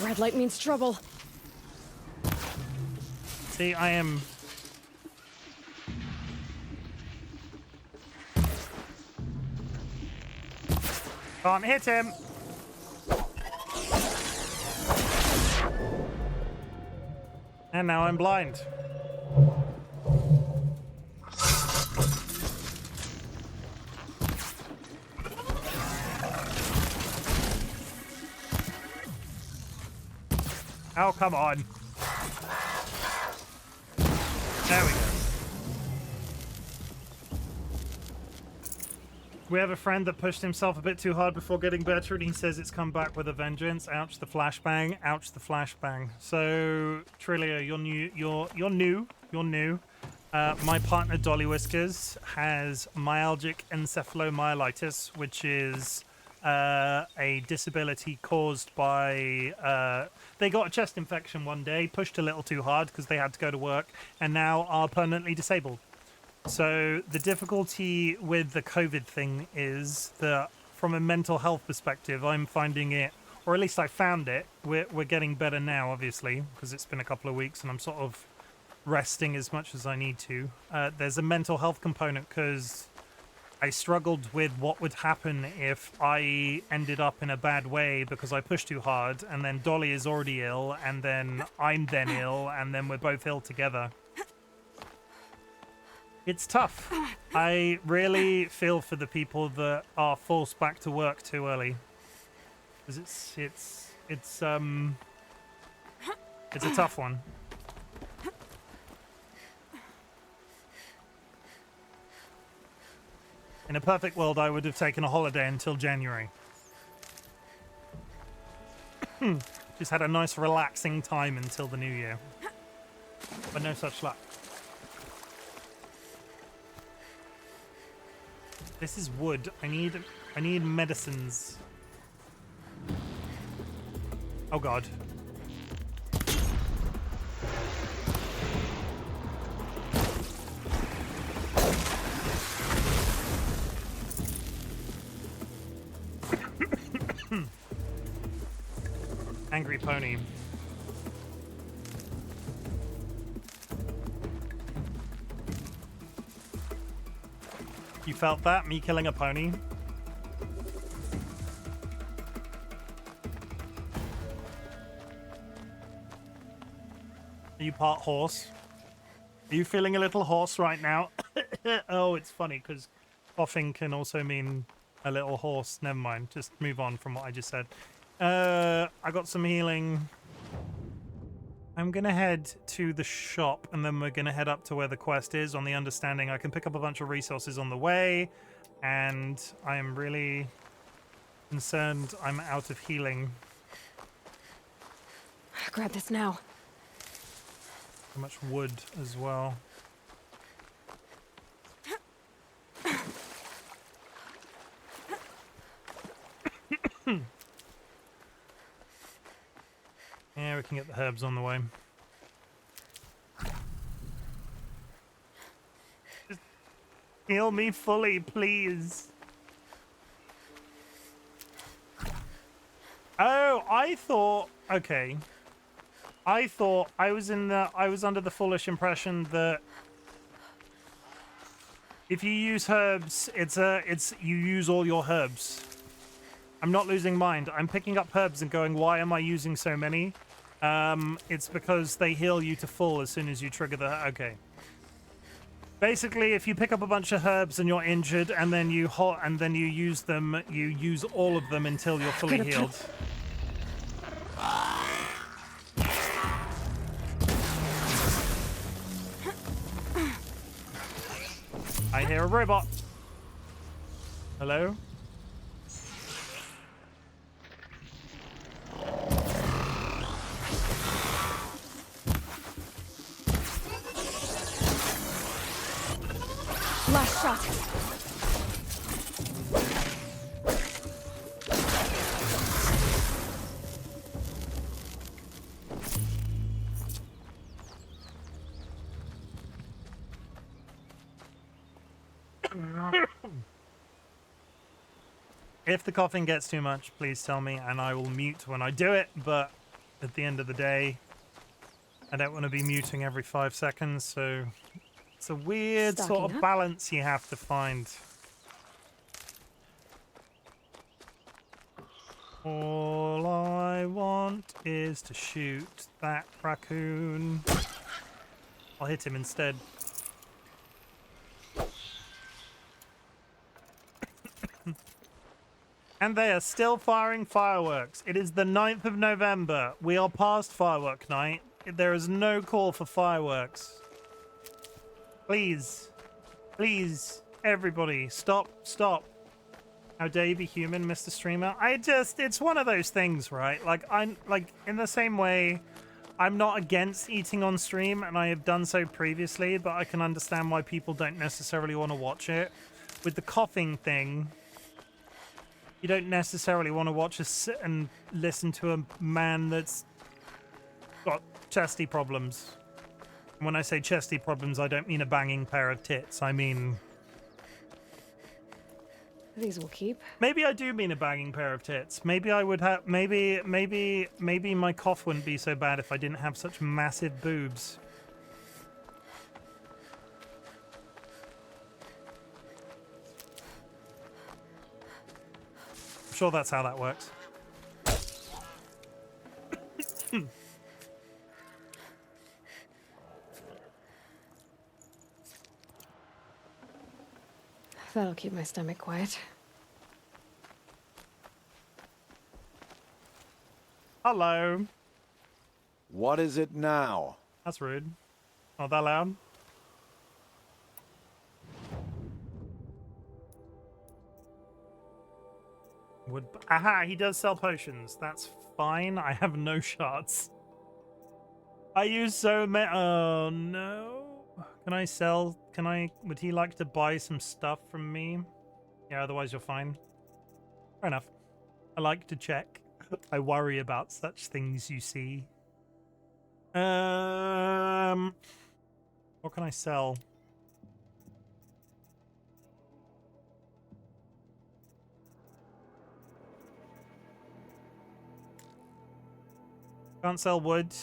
Red light means trouble. See, I am... Can't hit him. And now I'm blind. Oh, come on. There we go. We have a friend that pushed himself a bit too hard before getting better, and he says it's come back with a vengeance. Ouch, the flashbang. Ouch, the flashbang. So, Trillia, you're new. My partner, DollyWhiskers, has myalgic encephalomyelitis, which is a disability caused by... they got a chest infection one day, pushed a little too hard because they had to go to work, and now are permanently disabled. So the difficulty with the COVID thing is that from a mental health perspective, I'm finding it, or at least I found it, we're getting better now, obviously, because it's been a couple of weeks and I'm sort of resting as much as I need to. There's a mental health component because I struggled with what would happen if I ended up in a bad way because I pushed too hard, and then Dolly is already ill, and then I'm then ill, and then we're both ill together. It's tough. I really feel for the people that are forced back to work too early, because it's a tough one. In a perfect world, I would have taken a holiday until January. Just had a nice relaxing time until the new year, but no such luck. This is wood. I need medicines. Oh god. Angry pony. You felt that? Me killing a pony? Are you part horse? Are you feeling a little hoarse right now? Oh, it's funny because coughing can also mean a little hoarse. Never mind. Just move on from what I just said. I got some healing. I'm gonna head to the shop and then we're gonna head up to where the quest is, on the understanding I can pick up a bunch of resources on the way, and I am really concerned I'm out of healing. Grab this now. So much wood as well. Yeah, we can get the herbs on the way. Just heal me fully, please. Oh, I thought... Okay. I thought I was under the foolish impression that If you use herbs, you use all your herbs. I'm not losing mind. I'm picking up herbs and going, why am I using so many? It's because they heal you to full as soon as you trigger the... Okay. Basically, if you pick up a bunch of herbs and you're injured, and then you use them, you use all of them until you're fully healed. I hear a robot. Hello? Last shot. If the coughing gets too much, please tell me, and I will mute when I do it, but at the end of the day, I don't want to be muting every 5 seconds, so it's a weird sort of balance you have to find. All I want is to shoot that raccoon. I'll hit him instead. And they are still firing fireworks. It is the 9th of November. We are past firework night. There is no call for fireworks. Please. Please. Everybody. Stop. Stop. How dare you be human, Mr. Streamer? It's one of those things, right? In the same way, I'm not against eating on stream, and I have done so previously, but I can understand why people don't necessarily want to watch it. With the coughing thing, you don't necessarily want to watch and listen to a man that's got chesty problems. And when I say chesty problems, I don't mean a banging pair of tits. I mean... These will keep. Maybe I do mean a banging pair of tits. Maybe I would have... Maybe my cough wouldn't be so bad if I didn't have such massive boobs. I'm sure that's how that works. That'll keep my stomach quiet. Hello. What is it now? That's rude. Not that loud. Aha, he does sell potions. That's fine. I have no shards. I use so many. Oh no. Can I sell? Would he like to buy some stuff from me? Yeah, otherwise you're fine. Fair enough. I like to check. I worry about such things, you see. What can I sell? Can't sell wood.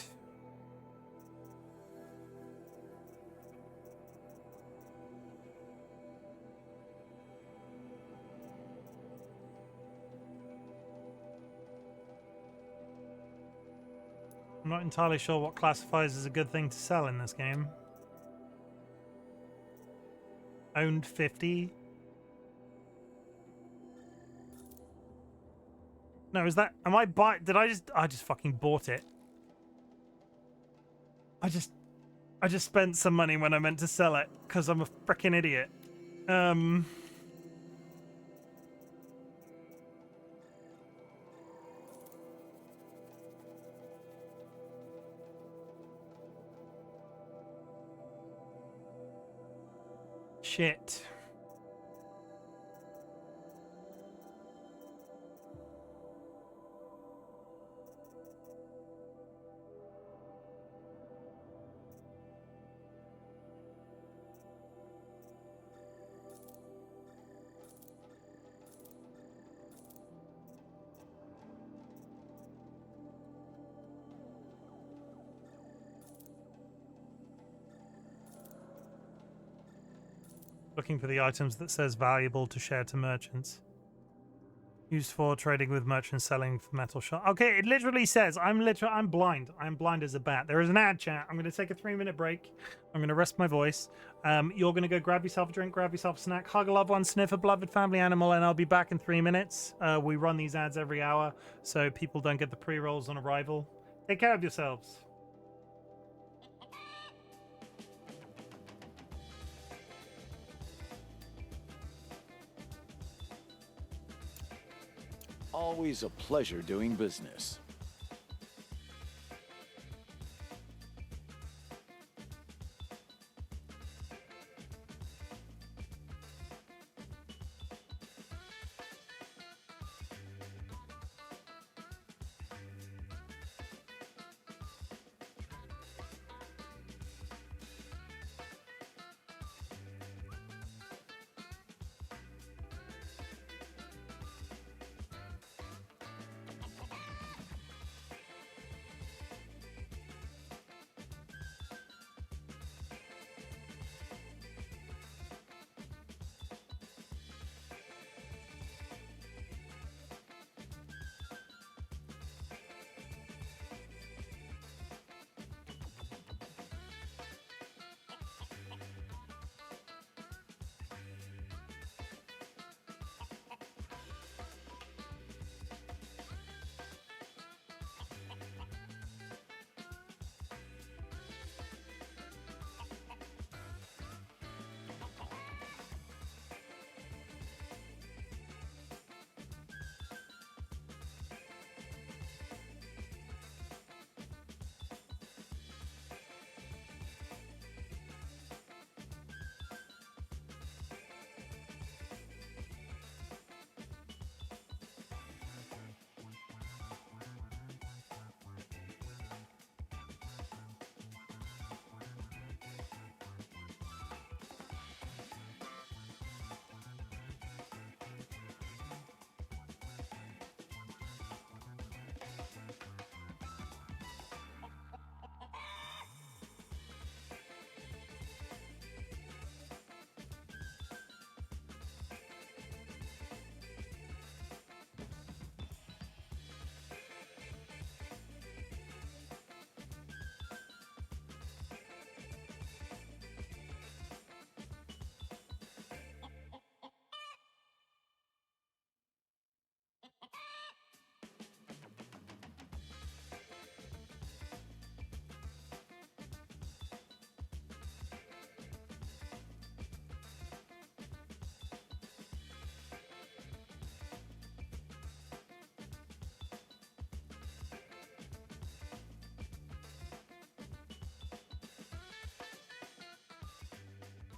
I'm not entirely sure what classifies as a good thing to sell in this game. Owned 50. No, is that... Am I buy... Did I just fucking bought it. I just spent some money when I meant to sell it because I'm a freaking idiot. Shit. Looking for the items that says valuable to share to merchants. Used for trading with merchants selling for metal shop. Okay, it literally says I'm blind. I'm blind as a bat. There is an ad chat. I'm going to take a 3-minute break. I'm going to rest my voice. You're going to go grab yourself a drink, grab yourself a snack, hug a loved one, sniff a beloved family animal, and I'll be back in 3 minutes. We run these ads every hour so people don't get the pre-rolls on arrival. Take care of yourselves. Always a pleasure doing business.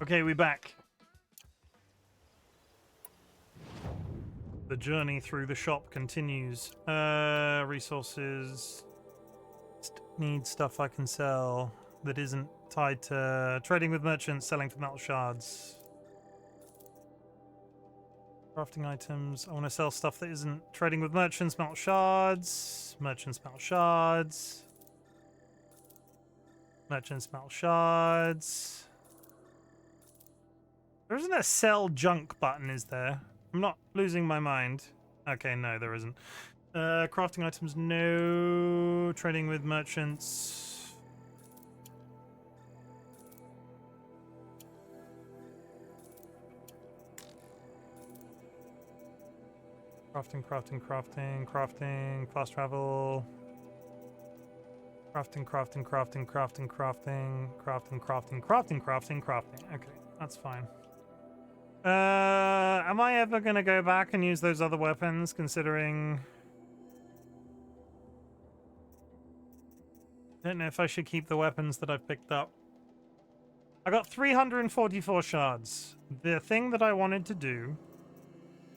Okay, we're back. The journey through the shop continues. Resources. Need stuff I can sell that isn't tied to trading with merchants, selling for metal shards. Crafting items. I want to sell stuff that isn't trading with merchants, metal shards. Merchants, metal shards. Merchants, metal shards. There isn't a sell junk button, is there? I'm not losing my mind. Okay, no, there isn't. Crafting items, no. Trading with merchants. Crafting. Fast travel. Crafting. Okay, that's fine. Am I ever gonna go back and use those other weapons, considering... I don't know if I should keep the weapons that I've picked up. I got 344 shards. The thing that I wanted to do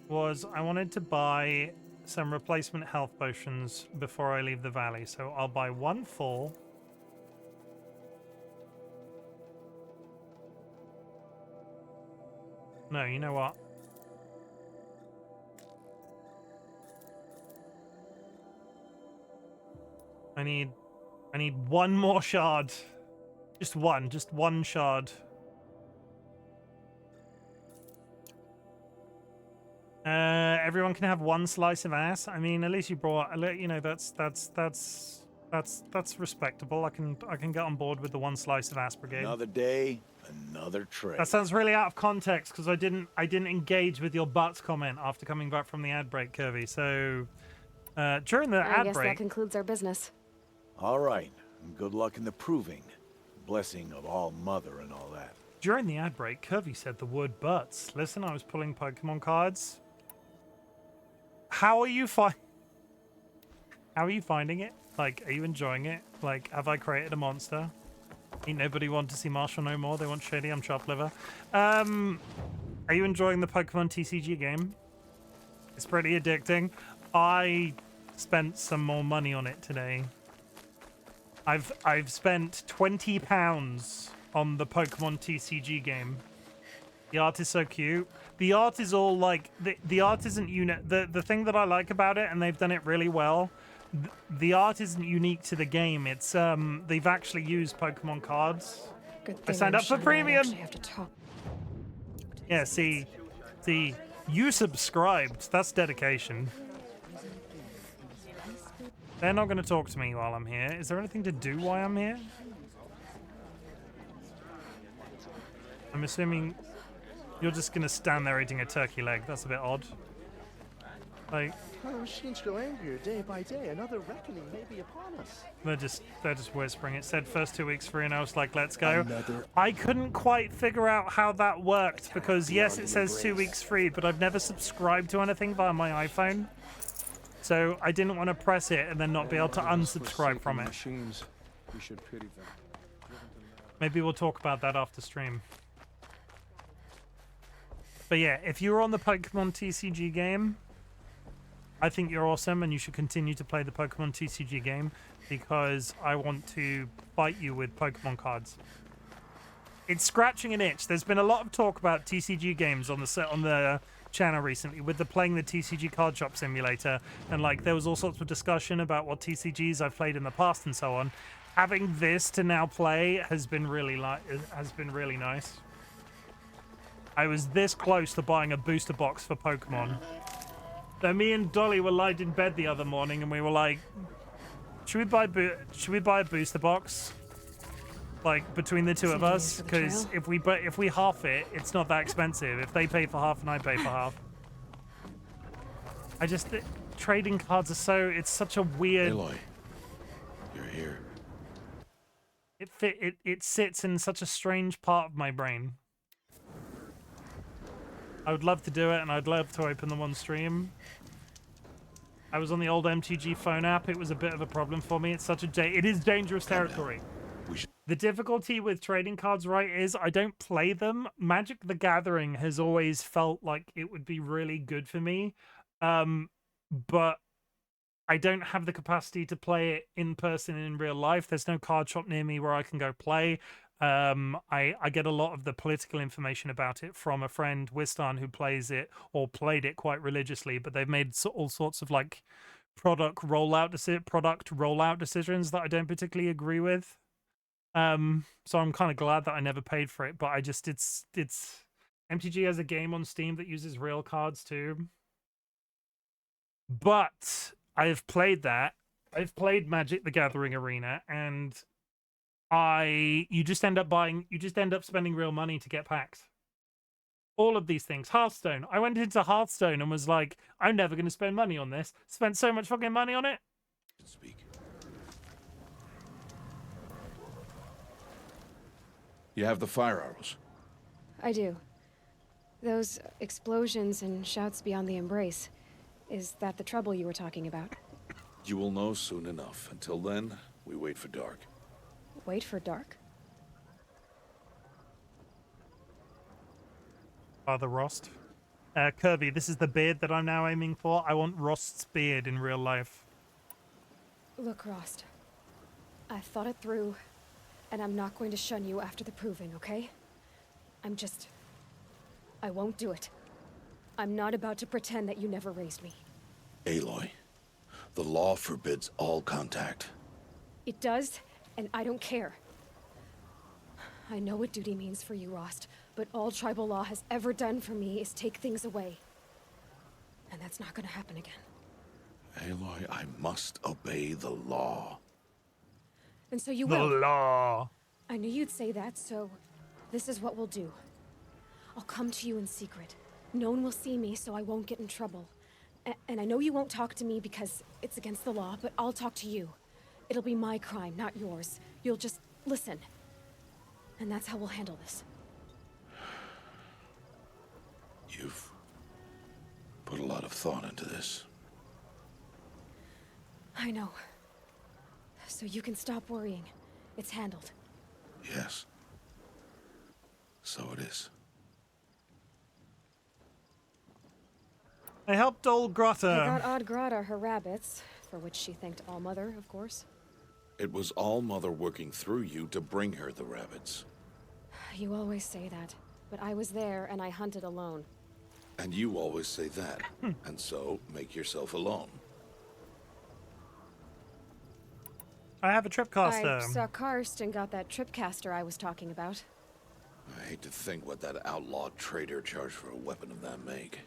was I wanted to buy some replacement health potions before I leave the valley. So I'll buy one full. No, you know what? I need one more shard. Just one shard. Everyone can have one slice of ass. I mean, at least you brought, you know, that's respectable. I can get on board with the one slice of ass brigade. Another day, another trade. That sounds really out of context because I didn't engage with your butts comment after coming back from the ad break, Kirby. So during the I ad guess break, that concludes our business. All right, and good luck in the proving. Blessing of All Mother and all that. during the ad break, Kirby said the word butts. Listen, I was pulling Pokemon cards. How are you finding it? Like, are you enjoying it? Like, have I created a monster? Ain't nobody want to see Marshall no more. They want Shady. I'm chopped liver. Are you enjoying the Pokemon TCG game? It's pretty addicting. I spent some more money on it today. I've spent £20 on the Pokemon TCG game. The art is so cute. The art is all like the art isn't the thing that I like about it, and they've done it really well. The art isn't unique to the game. It's they've actually used Pokemon cards. Good I thing signed I'm up for shy and I premium. actually have to talk. Yeah, see, you subscribed. That's dedication. They're not going to talk to me while I'm here. Is there anything to do while I'm here? I'm assuming you're just going to stand there eating a turkey leg. That's a bit odd. Like, Our machines grow angrier day by day. Another reckoning may be upon us. they're just whispering. It said first 2 weeks free, and I was like, let's go. Another- I couldn't quite figure out how that worked because yes, it says 2 weeks free, but I've never subscribed to anything via my iPhone. So I didn't want to press it and then not be able to unsubscribe from it. Machines, we should pity them. Maybe we'll talk about that after stream. But yeah, if you're on the Pokemon TCG game, I think you're awesome and you should continue to play the Pokemon TCG game because I want to fight you with Pokemon cards. It's scratching an itch. There's been a lot of talk about TCG games on the channel recently with playing the TCG card shop simulator, and like there was all sorts of discussion about what TCGs I've played in the past and so on. Having this to now play has been really nice. I was this close to buying a booster box for Pokemon. Then me and Dolly were lying in bed the other morning and we were like, should we buy a booster box? Like between the two of us, because if we half it, it's not that expensive. If they pay for half and I pay for half. Trading cards are it's such a weird. Aloy, you're here. It sits in such a strange part of my brain. I would love to do it, and I'd love to open them on stream. I was on the old MTG phone app. It was a bit of a problem for me. It's such it is dangerous territory. The difficulty with trading cards, right, is I don't play them. Magic the Gathering has always felt like it would be really good for me. But I don't have the capacity to play it in person in real life. There's no card shop near me where I can go play. I get a lot of the political information about it from a friend, Wistan, who plays it or played it quite religiously, but they've made all sorts of like product rollout decisions that I don't particularly agree with. So I'm kind of glad that I never paid for it, but it's MTG has a game on Steam that uses real cards too. But I've played that. I've played Magic the Gathering Arena, and you just end up spending real money to get packs. All of these things. Hearthstone. I went into Hearthstone and was like, I'm never going to spend money on this. Spent so much fucking money on it. Speak. You have the fire arrows. I do. Those explosions and shouts beyond the embrace. Is that the trouble you were talking about? You will know soon enough. Until then, we wait for dark. Wait for dark? Father Rost. Kirby, this is the beard that I'm now aiming for. I want Rost's beard in real life. Look, Rost. I thought it through, and I'm not going to shun you after the proving, okay? I won't do it. I'm not about to pretend that you never raised me. Aloy, the law forbids all contact. It does, and I don't care. I know what duty means for you, Rost, but all tribal law has ever done for me is take things away. And that's not gonna happen again. Aloy, I must obey the law. And so you The will. law. I knew you'd say that, so this is what we'll do. I'll come to you in secret. No one will see me, so I won't get in trouble. And I know you won't talk to me because it's against the law, but I'll talk to you. It'll be my crime, not yours. You'll just listen. And that's how we'll handle this. You've put a lot of thought into this. I know. So you can stop worrying. It's handled. Yes. So it is. I helped old I Grotta. got Odd Grata her rabbits, for which she thanked Allmother, of course. It was All-Mother working through you to bring her the rabbits. You always say that, but I was there and I hunted alone. And you always say that. And so, make yourself alone. I have a tripcaster. I saw Karst and got that tripcaster I was talking about. I hate to think what that outlaw trader charged for a weapon of that make.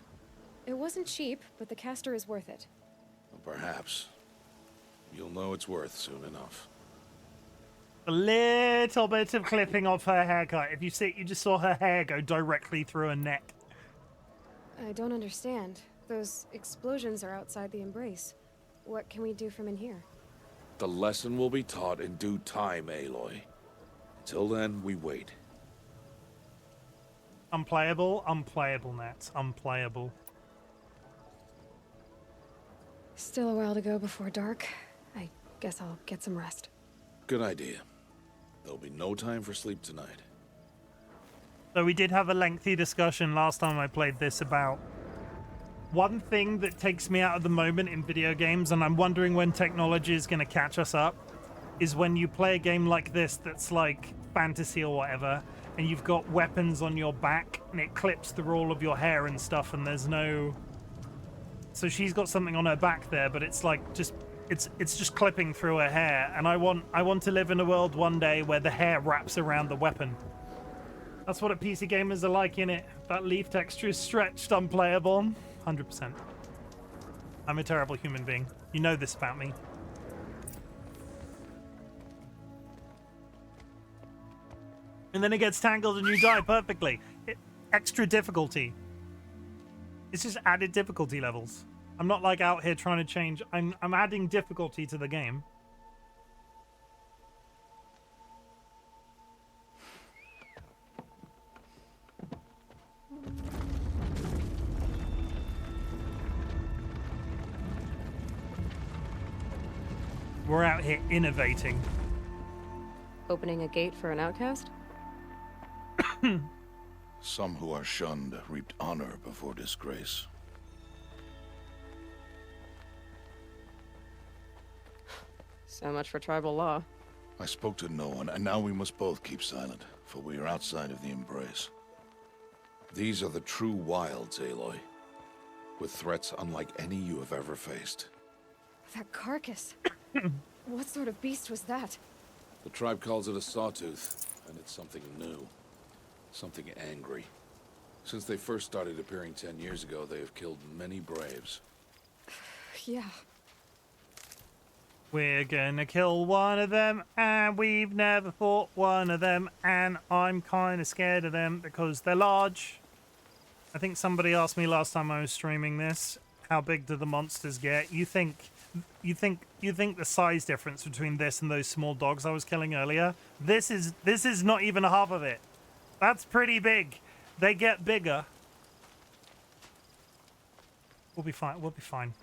It wasn't cheap, but the caster is worth it. Well, perhaps. You'll know it's worth soon enough. A little bit of clipping off her haircut. If you see it, you just saw her hair go directly through her neck. I don't understand. Those explosions are outside the embrace. What can we do from in here? The lesson will be taught in due time, Aloy. Till then, we wait. Unplayable, unplayable, Nat. Unplayable. Still a while to go before dark. I guess I'll get some rest. Good idea. There'll be no time for sleep tonight. So we did have a lengthy discussion last time I played this about one thing that takes me out of the moment in video games, and I'm wondering when technology is going to catch us up, is when you play a game like this that's like fantasy or whatever, and you've got weapons on your back, and it clips through all of your hair and stuff, and there's no... So she's got something on her back there, but it's like just... It's just clipping through her hair, and I want to live in a world one day where the hair wraps around the weapon. That's what PC gamers are like, innit? That leaf texture is stretched, unplayable. 100%. I'm a terrible human being. You know this about me. And then it gets tangled and you die perfectly. Extra difficulty. It's just added difficulty levels. I'm not like out here trying to change. I'm adding difficulty to the game. We're out here innovating. Opening a gate for an outcast? Some who are shunned reaped honor before disgrace. So much for tribal law. I spoke to no one, and now we must both keep silent, for we are outside of the embrace. These are the true wilds, Aloy, with threats unlike any you have ever faced. That carcass. What sort of beast was that? The tribe calls it a sawtooth, and it's something new. Something angry. Since they first started appearing 10 years ago, they have killed many braves. Yeah. We're gonna kill one of them, and we've never fought one of them, and I'm kind of scared of them because they're large. I think somebody asked me last time I was streaming this, how big do the monsters get? You think the size difference between this and those small dogs I was killing earlier? This is not even half of it. That's pretty big. They get bigger. We'll be fine. We'll be fine.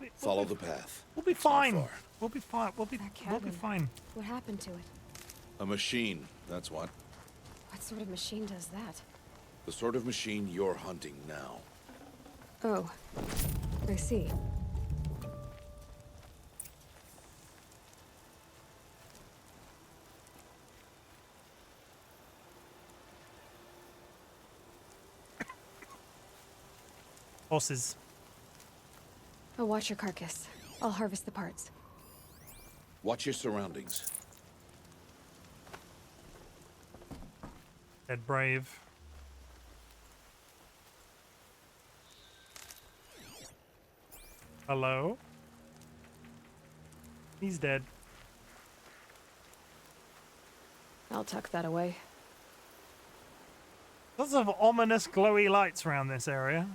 Follow the path. We'll be It's not fine. far. We'll be fine. We'll be cabin. fine. What happened to it? A machine, that's what. What sort of machine does that? The sort of machine you're hunting now. Oh, I see. Horses. I'll watch your carcass. I'll harvest the parts. Watch your surroundings. Dead brave. Hello? He's dead. I'll tuck that away. Lots of ominous glowy lights around this area.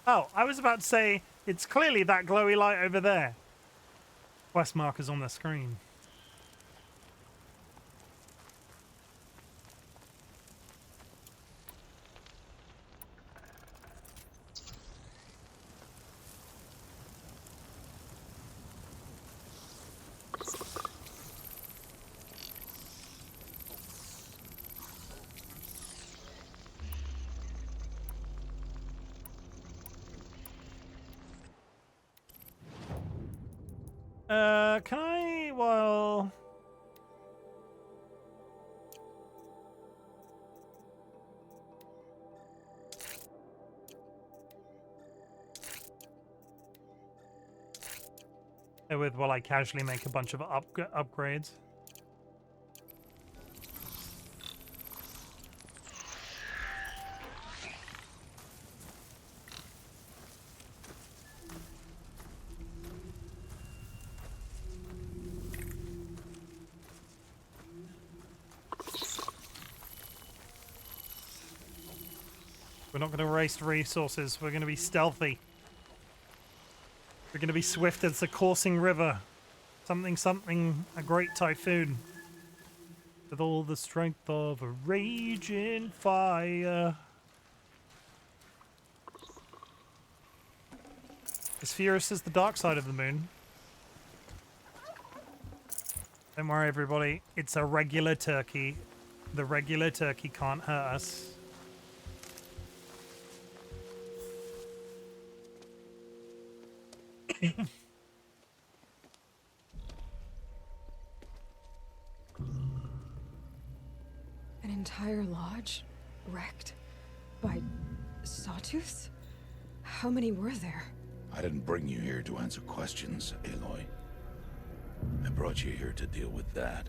Oh, I was about to say, it's clearly that glowy light over there. Quest markers on the screen. Can I, well... With while I casually make a bunch of upgrades. We're not going to waste resources. We're going to be stealthy. We're going to be swift as the coursing river. Something, something, a great typhoon. With all the strength of a raging fire. As furious as the dark side of the moon. Don't worry, everybody. It's a regular turkey. The regular turkey can't hurt us. An entire lodge wrecked by sawtooths? How many were there? I didn't bring you here to answer questions, Aloy. I brought you here to deal with that.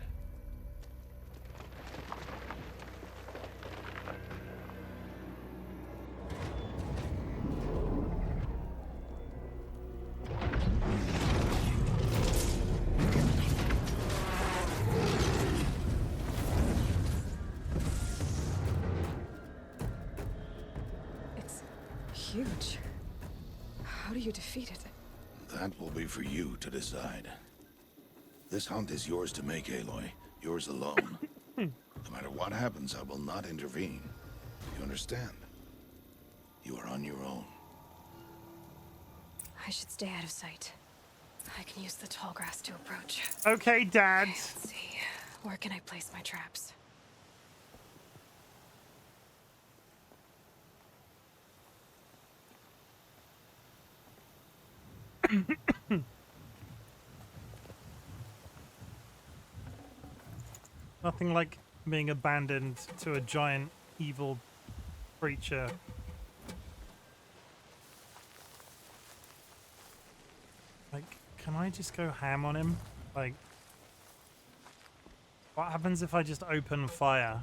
Huge. How do you defeat it? That will be for you to decide. This hunt is yours to make, Aloy. Yours alone. No matter what happens, I will not intervene. You understand? You are on your own. I should stay out of sight. I can use the tall grass to approach. Okay, Dad. Let's see. Where can I place my traps? Nothing like being abandoned to a giant evil creature. Like, can I just go ham on him? Like, what happens if I just open fire?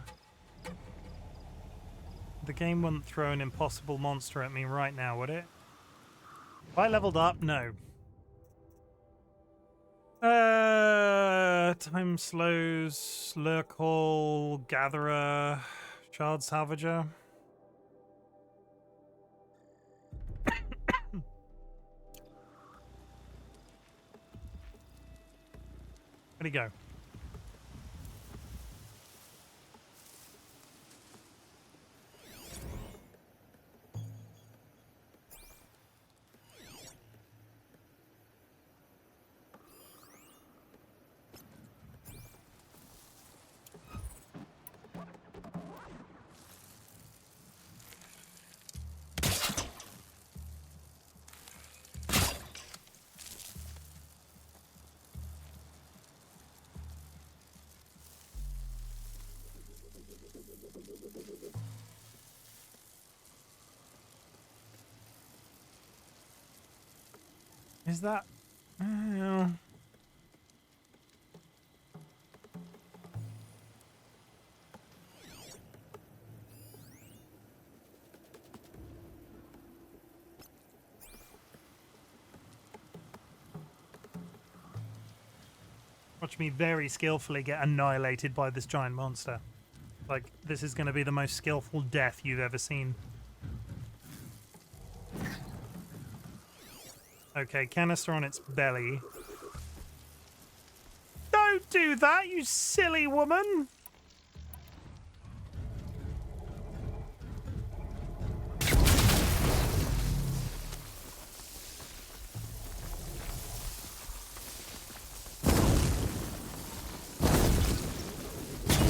The game wouldn't throw an impossible monster at me right now, would it? If I leveled up? No. Time slows, lurk hole, gatherer, shard salvager. Where'd he go? Is that... Watch me very skillfully get annihilated by this giant monster. Like, this is going to be the most skillful death you've ever seen. Okay, canister on its belly. Don't do that, you silly woman!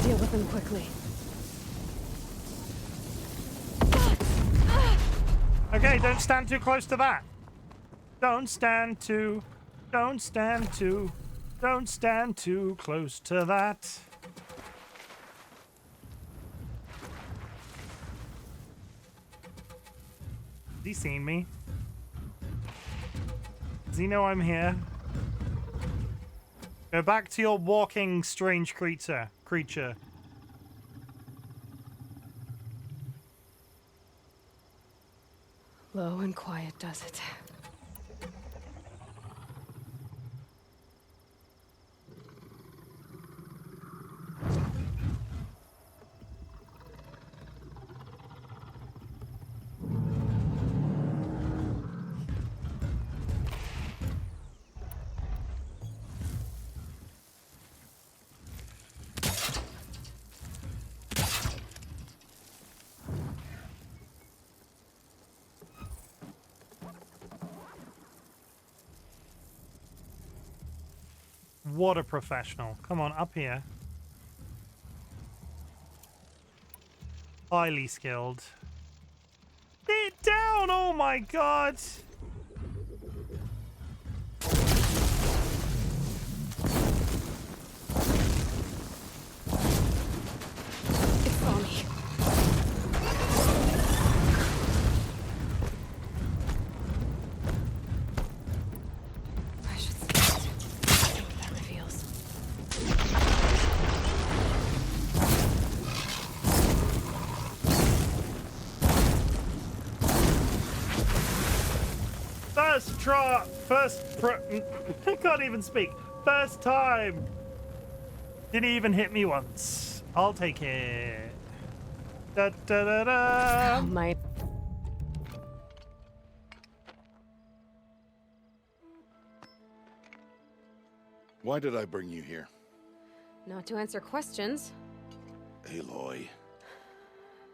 Deal with them quickly. Okay, don't stand too close to that. Don't stand too close to that. Has he seen me? Does he know I'm here? Go back to your walking strange creature. Low and quiet does it. What a professional. Come on, up here. Highly skilled. Get down! Oh my god! It's on me. I should see what that reveals. I can't even speak. First time. Didn't even hit me once. I'll take it. Da da da da. Oh my. Why did I bring you here? Not to answer questions. Aloy.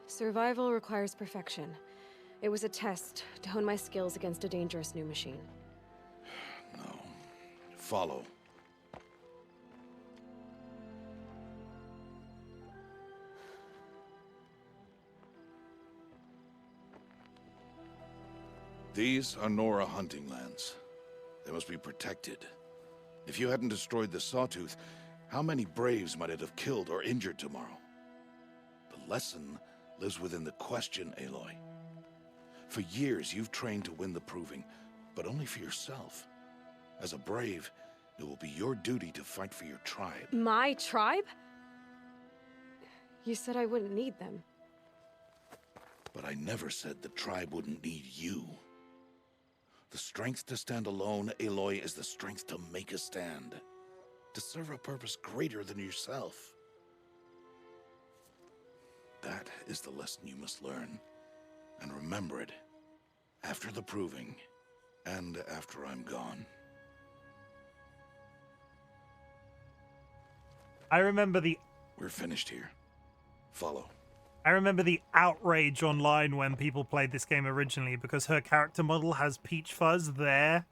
Survival requires perfection. It was a test to hone my skills against a dangerous new machine. No. Follow. These are Nora hunting lands. They must be protected. If you hadn't destroyed the Sawtooth, how many Braves might it have killed or injured tomorrow? The lesson lives within the question, Aloy. For years, you've trained to win the Proving, but only for yourself. As a Brave, it will be your duty to fight for your tribe. My tribe? You said I wouldn't need them. But I never said the tribe wouldn't need you. The strength to stand alone, Aloy, is the strength to make a stand. To serve a purpose greater than yourself. That is the lesson you must learn. And remember it. After the Proving. And after I'm gone. I remember the We're finished here. Follow. I remember the outrage online when people played this game originally because her character model has peach fuzz there.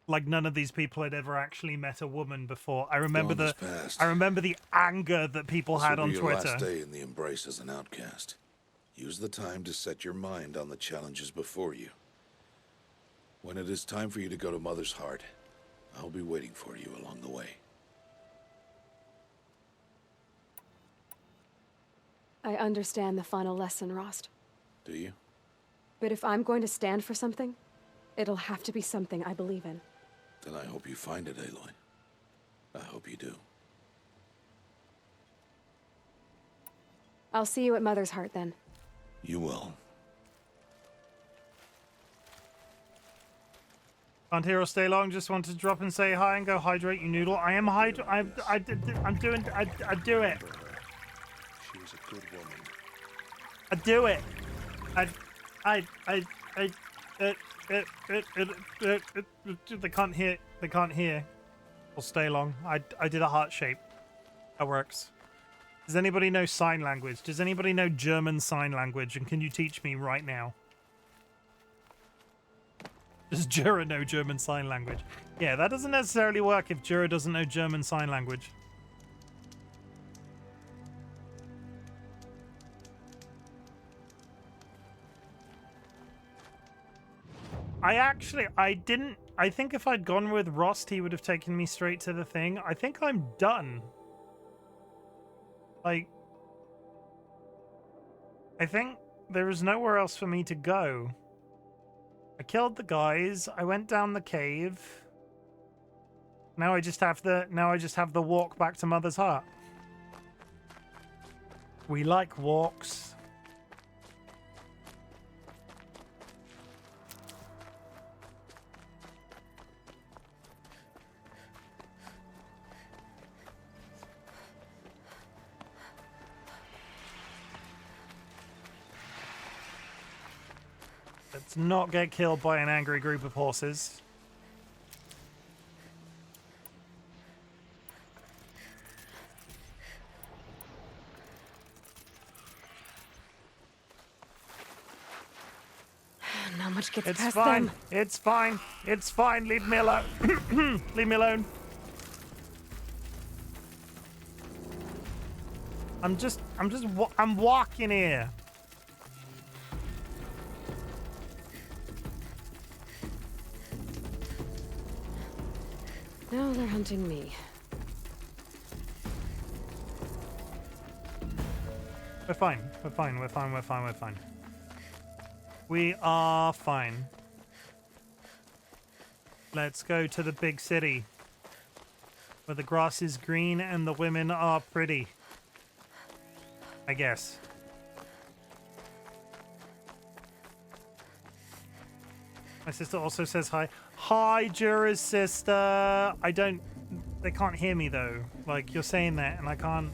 Like none of these people had ever actually met a woman before. I remember Dawn has passed. I remember the anger that people had on This will be your Twitter. last day in the Embrace as an outcast. Use the time to set your mind on the challenges before you. When it is time for you to go to Mother's Heart, I'll be waiting for you along the way. I understand the final lesson, Rost. Do you? But if I'm going to stand for something, it'll have to be something I believe in. Then I hope you find it, Aloy. I hope you do. I'll see you at Mother's Heart then. You will. Can't hear or stay long. Just want to drop and say hi and go hydrate, you noodle. I am I do it. She was a good woman. I do it. They can't hear. They can't hear. Or stay long. I did a heart shape. That works. Does anybody know sign language? Does anybody know German sign language? And can you teach me right now? Does Jura know German sign language? Yeah, that doesn't necessarily work if Jura doesn't know German sign language. I think if I'd gone with Rost, he would have taken me straight to the thing. I think I'm done. Like, I think there is nowhere else for me to go. I killed the guys. I went down the cave. Now I just have the walk back to Mother's Hut. We like walks. Let's not get killed by an angry group of horses. Not much gets It's past fine. them. It's fine. It's fine. Leave me alone. Leave me alone. I'm walking here. Now they're hunting me. We're fine. We're fine. We're fine. We're fine. We're fine. We are fine. Let's go to the big city, where the grass is green and the women are pretty. I guess. My sister also says hi. Hi, Jura's sister. They can't hear me though. Like, you're saying that and I can't.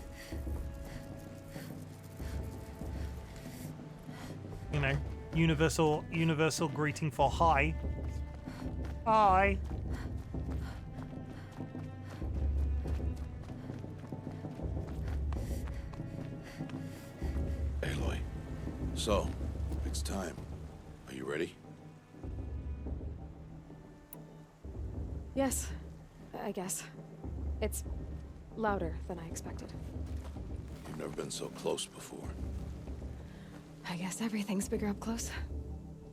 You know, universal greeting for hi. Hi. Aloy. So, it's time. Are you ready? Yes, I guess. It's louder than I expected. You've never been so close before. I guess everything's bigger up close.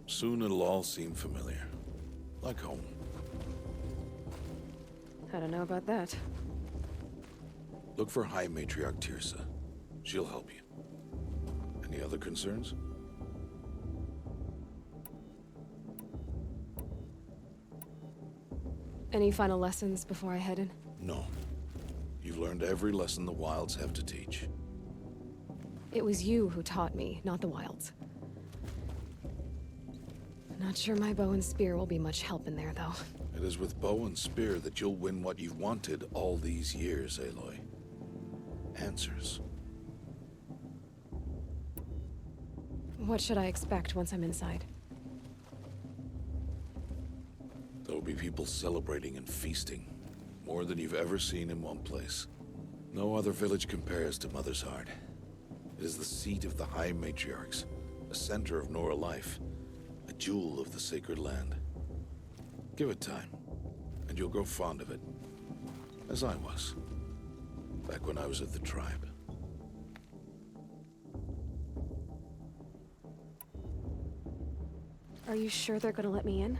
Soon it'll all seem familiar. Like home. I don't know about that. Look for High Matriarch Tirsa. She'll help you. Any other concerns? Any final lessons before I head in? No. You've learned every lesson the Wilds have to teach. It was you who taught me, not the Wilds. Not sure my bow and spear will be much help in there, though. It is with bow and spear that you'll win what you've wanted all these years, Aloy. Answers. What should I expect once I'm inside? There will be people celebrating and feasting. More than you've ever seen in one place. No other village compares to Mother's Heart. It is the seat of the High Matriarchs, a center of Nora life, a jewel of the sacred land. Give it time, and you'll grow fond of it. As I was, back when I was at the tribe. Are you sure they're gonna let me in?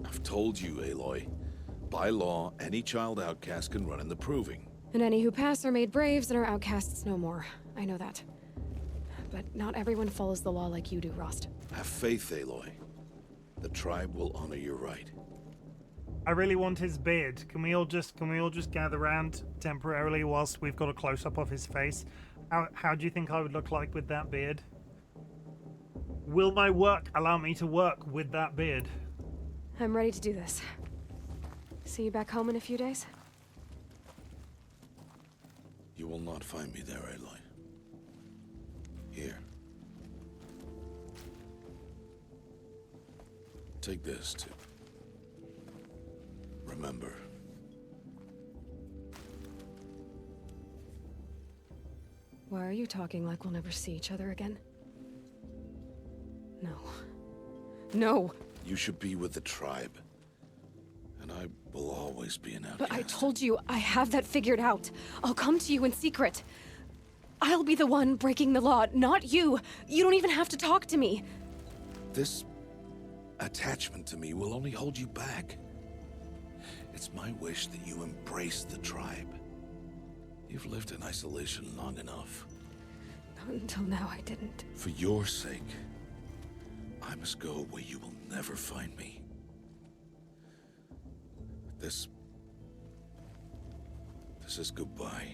I've told you, Aloy. By law, any child outcast can run in the proving. And any who pass are made braves and are outcasts no more. I know that. But not everyone follows the law like you do, Rost. Have faith, Aloy. The tribe will honor your right. I really want his beard. Can we all just gather around temporarily whilst we've got a close-up of his face? How do you think I would look like with that beard? Will my work allow me to work with that beard? I'm ready to do this. See you back home in a few days? You will not find me there, Aloy. Here. Take this, to remember. Why are you talking like we'll never see each other again? No. No! You should be with the tribe. And I will always be an outcast. But I told you, I have that figured out. I'll come to you in secret. I'll be the one breaking the law, not you. You don't even have to talk to me. This attachment to me will only hold you back. It's my wish that you embrace the tribe. You've lived in isolation long enough. Not until now, I didn't. For your sake, I must go where you will never find me. This is goodbye.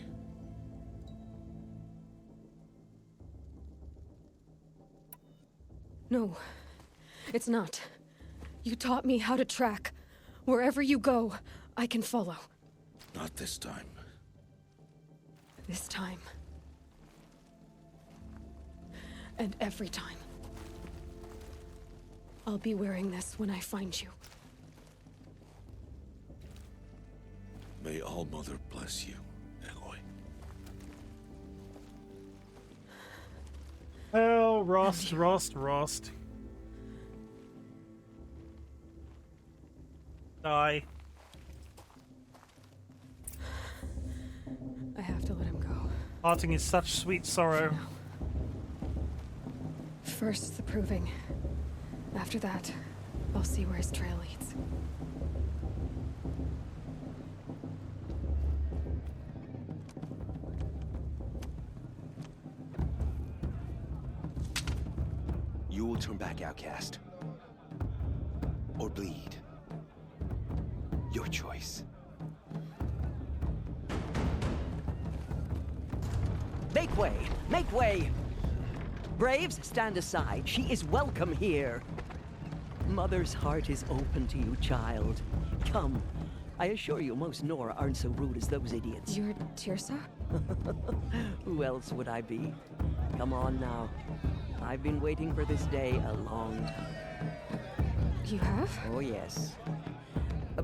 No, it's not. You taught me how to track. Wherever you go, I can follow. Not this time. This time. And every time. I'll be wearing this when I find you. May All Mother bless you, Aloy. Oh, Rost. Die. I have to let him go. Parting is such sweet sorrow. First, the proving. After that, I'll see where his trail leads. You will turn back, outcast. Or bleed. Your choice. Make way! Make way! Braves, stand aside. She is welcome here. Mother's heart is open to you, child. Come. I assure you, most Nora aren't so rude as those idiots. You're Tirsa? Who else would I be? Come on now. I've been waiting for this day a long time. You have? Oh, yes.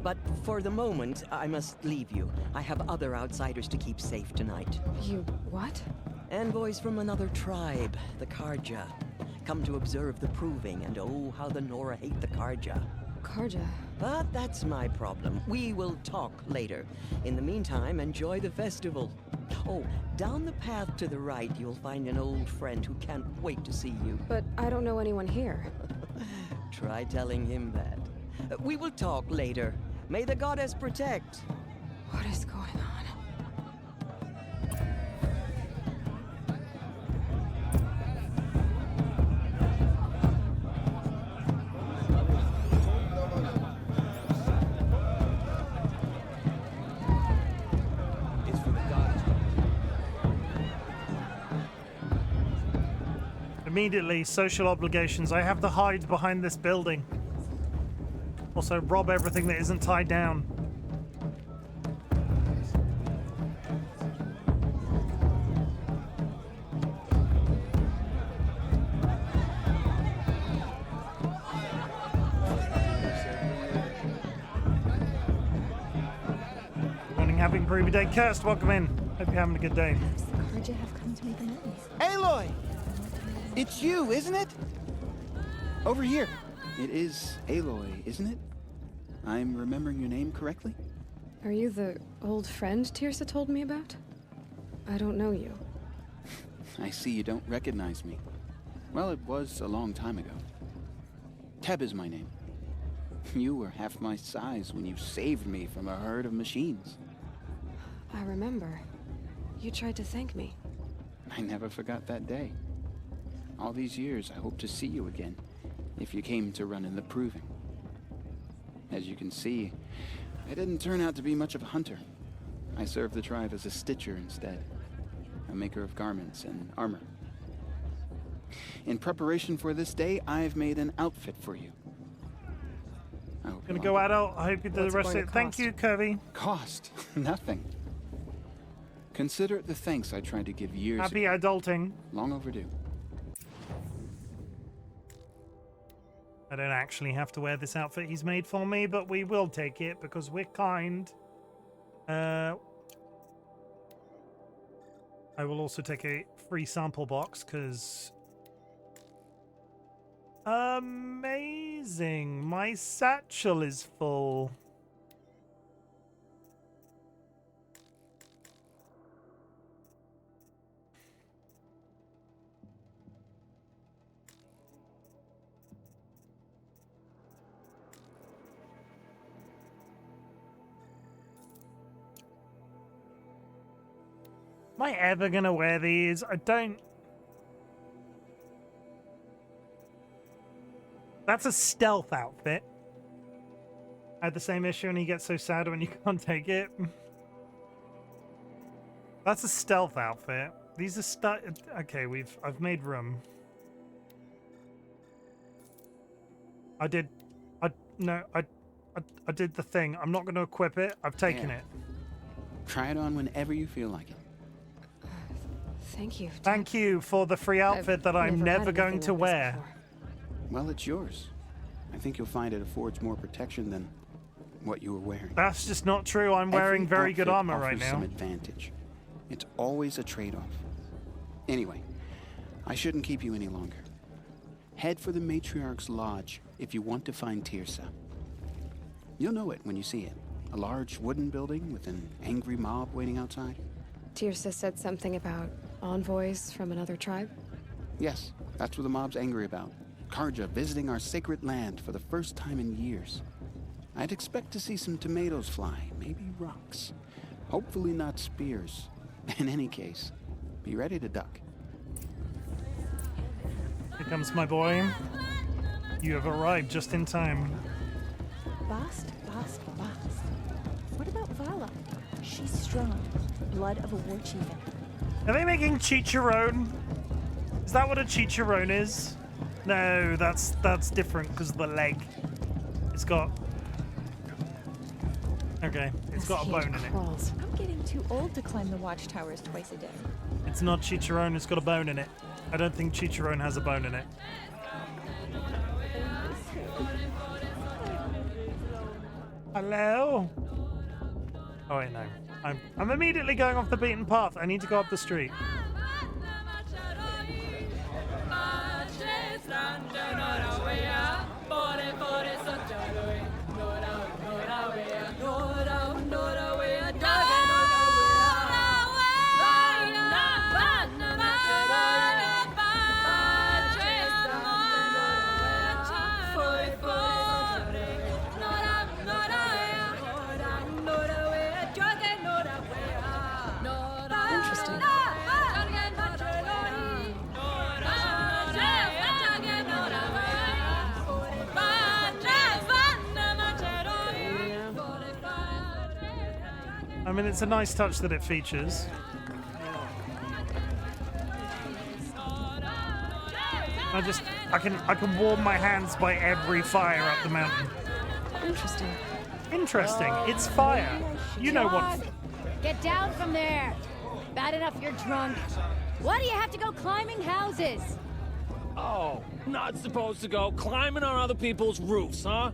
But for the moment, I must leave you. I have other outsiders to keep safe tonight. You what? Envoys from another tribe, the Karja. Come to observe the proving, and oh, how the Nora hate the Karja. Karja? But that's my problem. We will talk later. In the meantime, enjoy the festival. Oh, down the path to the right, you'll find an old friend who can't wait to see you. But I don't know anyone here. Try telling him that. We will talk later. May the goddess protect. What is going on? It's for the gods. Immediately, social obligations. I have to hide behind this building. Also, rob everything that isn't tied down. Morning, happy Groovy Day. Cursed, welcome in. Hope you're having a good day. Perhaps the Karja have come to make amends. Aloy! It's you, isn't it? Over here. It is Aloy, isn't it? I'm remembering your name correctly? Are you the old friend Tirsa told me about? I don't know you. I see you don't recognize me. Well, it was a long time ago. Teb is my name. You were half my size when you saved me from a herd of machines. I remember. You tried to thank me. I never forgot that day. All these years, I hope to see you again, if you came to run in the proving. As you can see, I didn't turn out to be much of a hunter. I served the tribe as a stitcher instead, a maker of garments and armor. In preparation for this day, I've made an outfit for you. I hope Gonna you go like adult. I hope you do the What's it rest of going it. to Thank cost? you, Kirby. it. Cost? Nothing. Consider it the thanks I tried to give years Happy ago. adulting. Long overdue. I don't actually have to wear this outfit he's made for me, but we will take it because we're kind. I will also take a free sample box because... Amazing! My satchel is full. Am I ever gonna wear these? I don't... That's a stealth outfit. I had the same issue and he gets so sad when you can't take it. That's a stealth outfit. These are okay, I've made room. I did the thing. I'm not gonna equip it. I've taken Yeah. it. Try it on whenever you feel like it. Thank you. Thank you for the free outfit that I'm never had never going anything to like this wear. before. Well, it's yours. I think you'll find it affords more protection than what you were wearing. That's just not true. I'm wearing Every very good outfit armor right offers now. some advantage. It's always a trade-off. Anyway, I shouldn't keep you any longer. Head for the Matriarch's Lodge if you want to find Tirsa. You'll know it when you see it. A large wooden building with an angry mob waiting outside. Tirsa said something about envoys from another tribe. Yes, that's what the mob's angry about. Karja visiting our sacred land for the first time in years. I'd expect to see some tomatoes fly, maybe rocks. Hopefully not spears. In any case, be ready to duck. Here comes my boy. You have arrived just in time. Bast. What about Vala? She's strong. Blood of a war chief in her. Are they making chicharron? Is that what a chicharron is? No, that's different because the leg. It's got... Okay, it's got a bone in it. Crawls. I'm getting too old to climb the watchtowers twice a day. It's not chicharron, it's got a bone in it. I don't think chicharron has a bone in it. Hello? Oh wait, no. I'm immediately going off the beaten path. I need to go up the street. Interesting. I mean, it's a nice touch that it features. I can warm my hands by every fire up the mountain. Interesting. Interesting. It's fire. You know what? Get down from there! Bad enough you're drunk. Why do you have to go climbing houses? Oh, not supposed to go climbing on other people's roofs, huh?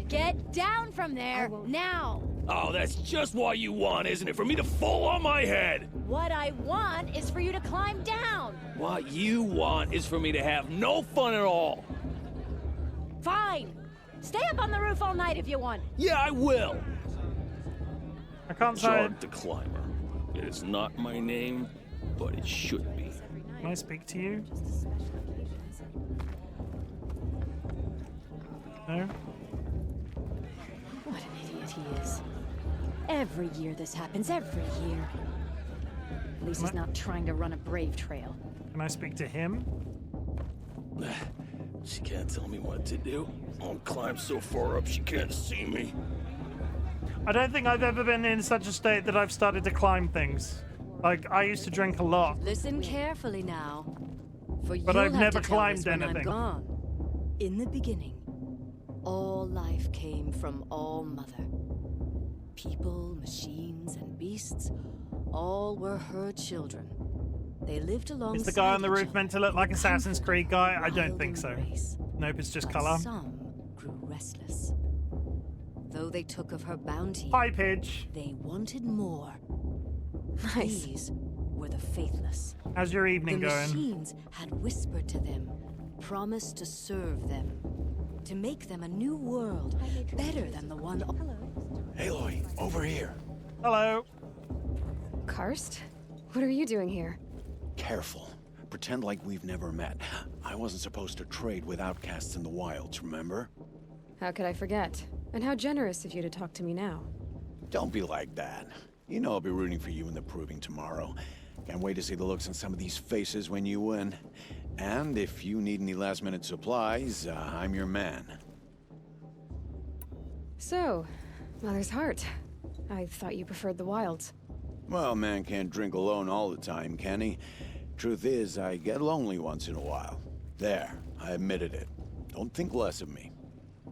Get down from there, now! Oh, that's just what you want, isn't it? For me to fall on my head! What I want is for you to climb down! What you want is for me to have no fun at all! Fine! Stay up on the roof all night if you want. Yeah, I will! I can't say. Jog the Climber. It is not my name, but it should be. Can I speak to you? No? What an idiot he is. Every year this happens, every year. At least he's not trying to run a brave trail. Can I speak to him? She can't tell me what to do. I'll climb so far up she can't see me. I don't think I've ever been in such a state that I've started to climb things. Like, I used to drink a lot. Listen carefully now. For But you'll I've have never to tell climbed us when anything. I'm gone. In the beginning, all life came from All Mother. People, machines, and beasts, all were her children. They lived alongside Is the guy on the each roof other meant to look in like the Assassin's comfort Creed of guy? I wild don't think so. embrace. Nope, it's just But color. some grew restless. Though they took of her bounty, Hi, Pidge. they wanted more. Nice. These were the faithless. How's your evening The going? machines had whispered to them, promised to serve them, to make them a new world, better than the one. Aloy, over here. Hello. Karst? What are you doing here? Careful. Pretend like we've never met. I wasn't supposed to trade with outcasts in the wilds, remember? How could I forget? And how generous of you to talk to me now. Don't be like that. You know I'll be rooting for you in the proving tomorrow. Can't wait to see the looks on some of these faces when you win. And if you need any last-minute supplies, I'm your man. So, Mother's Heart. I thought you preferred the wilds. Well, man can't drink alone all the time, can he? Truth is, I get lonely once in a while. There, I admitted it. Don't think less of me.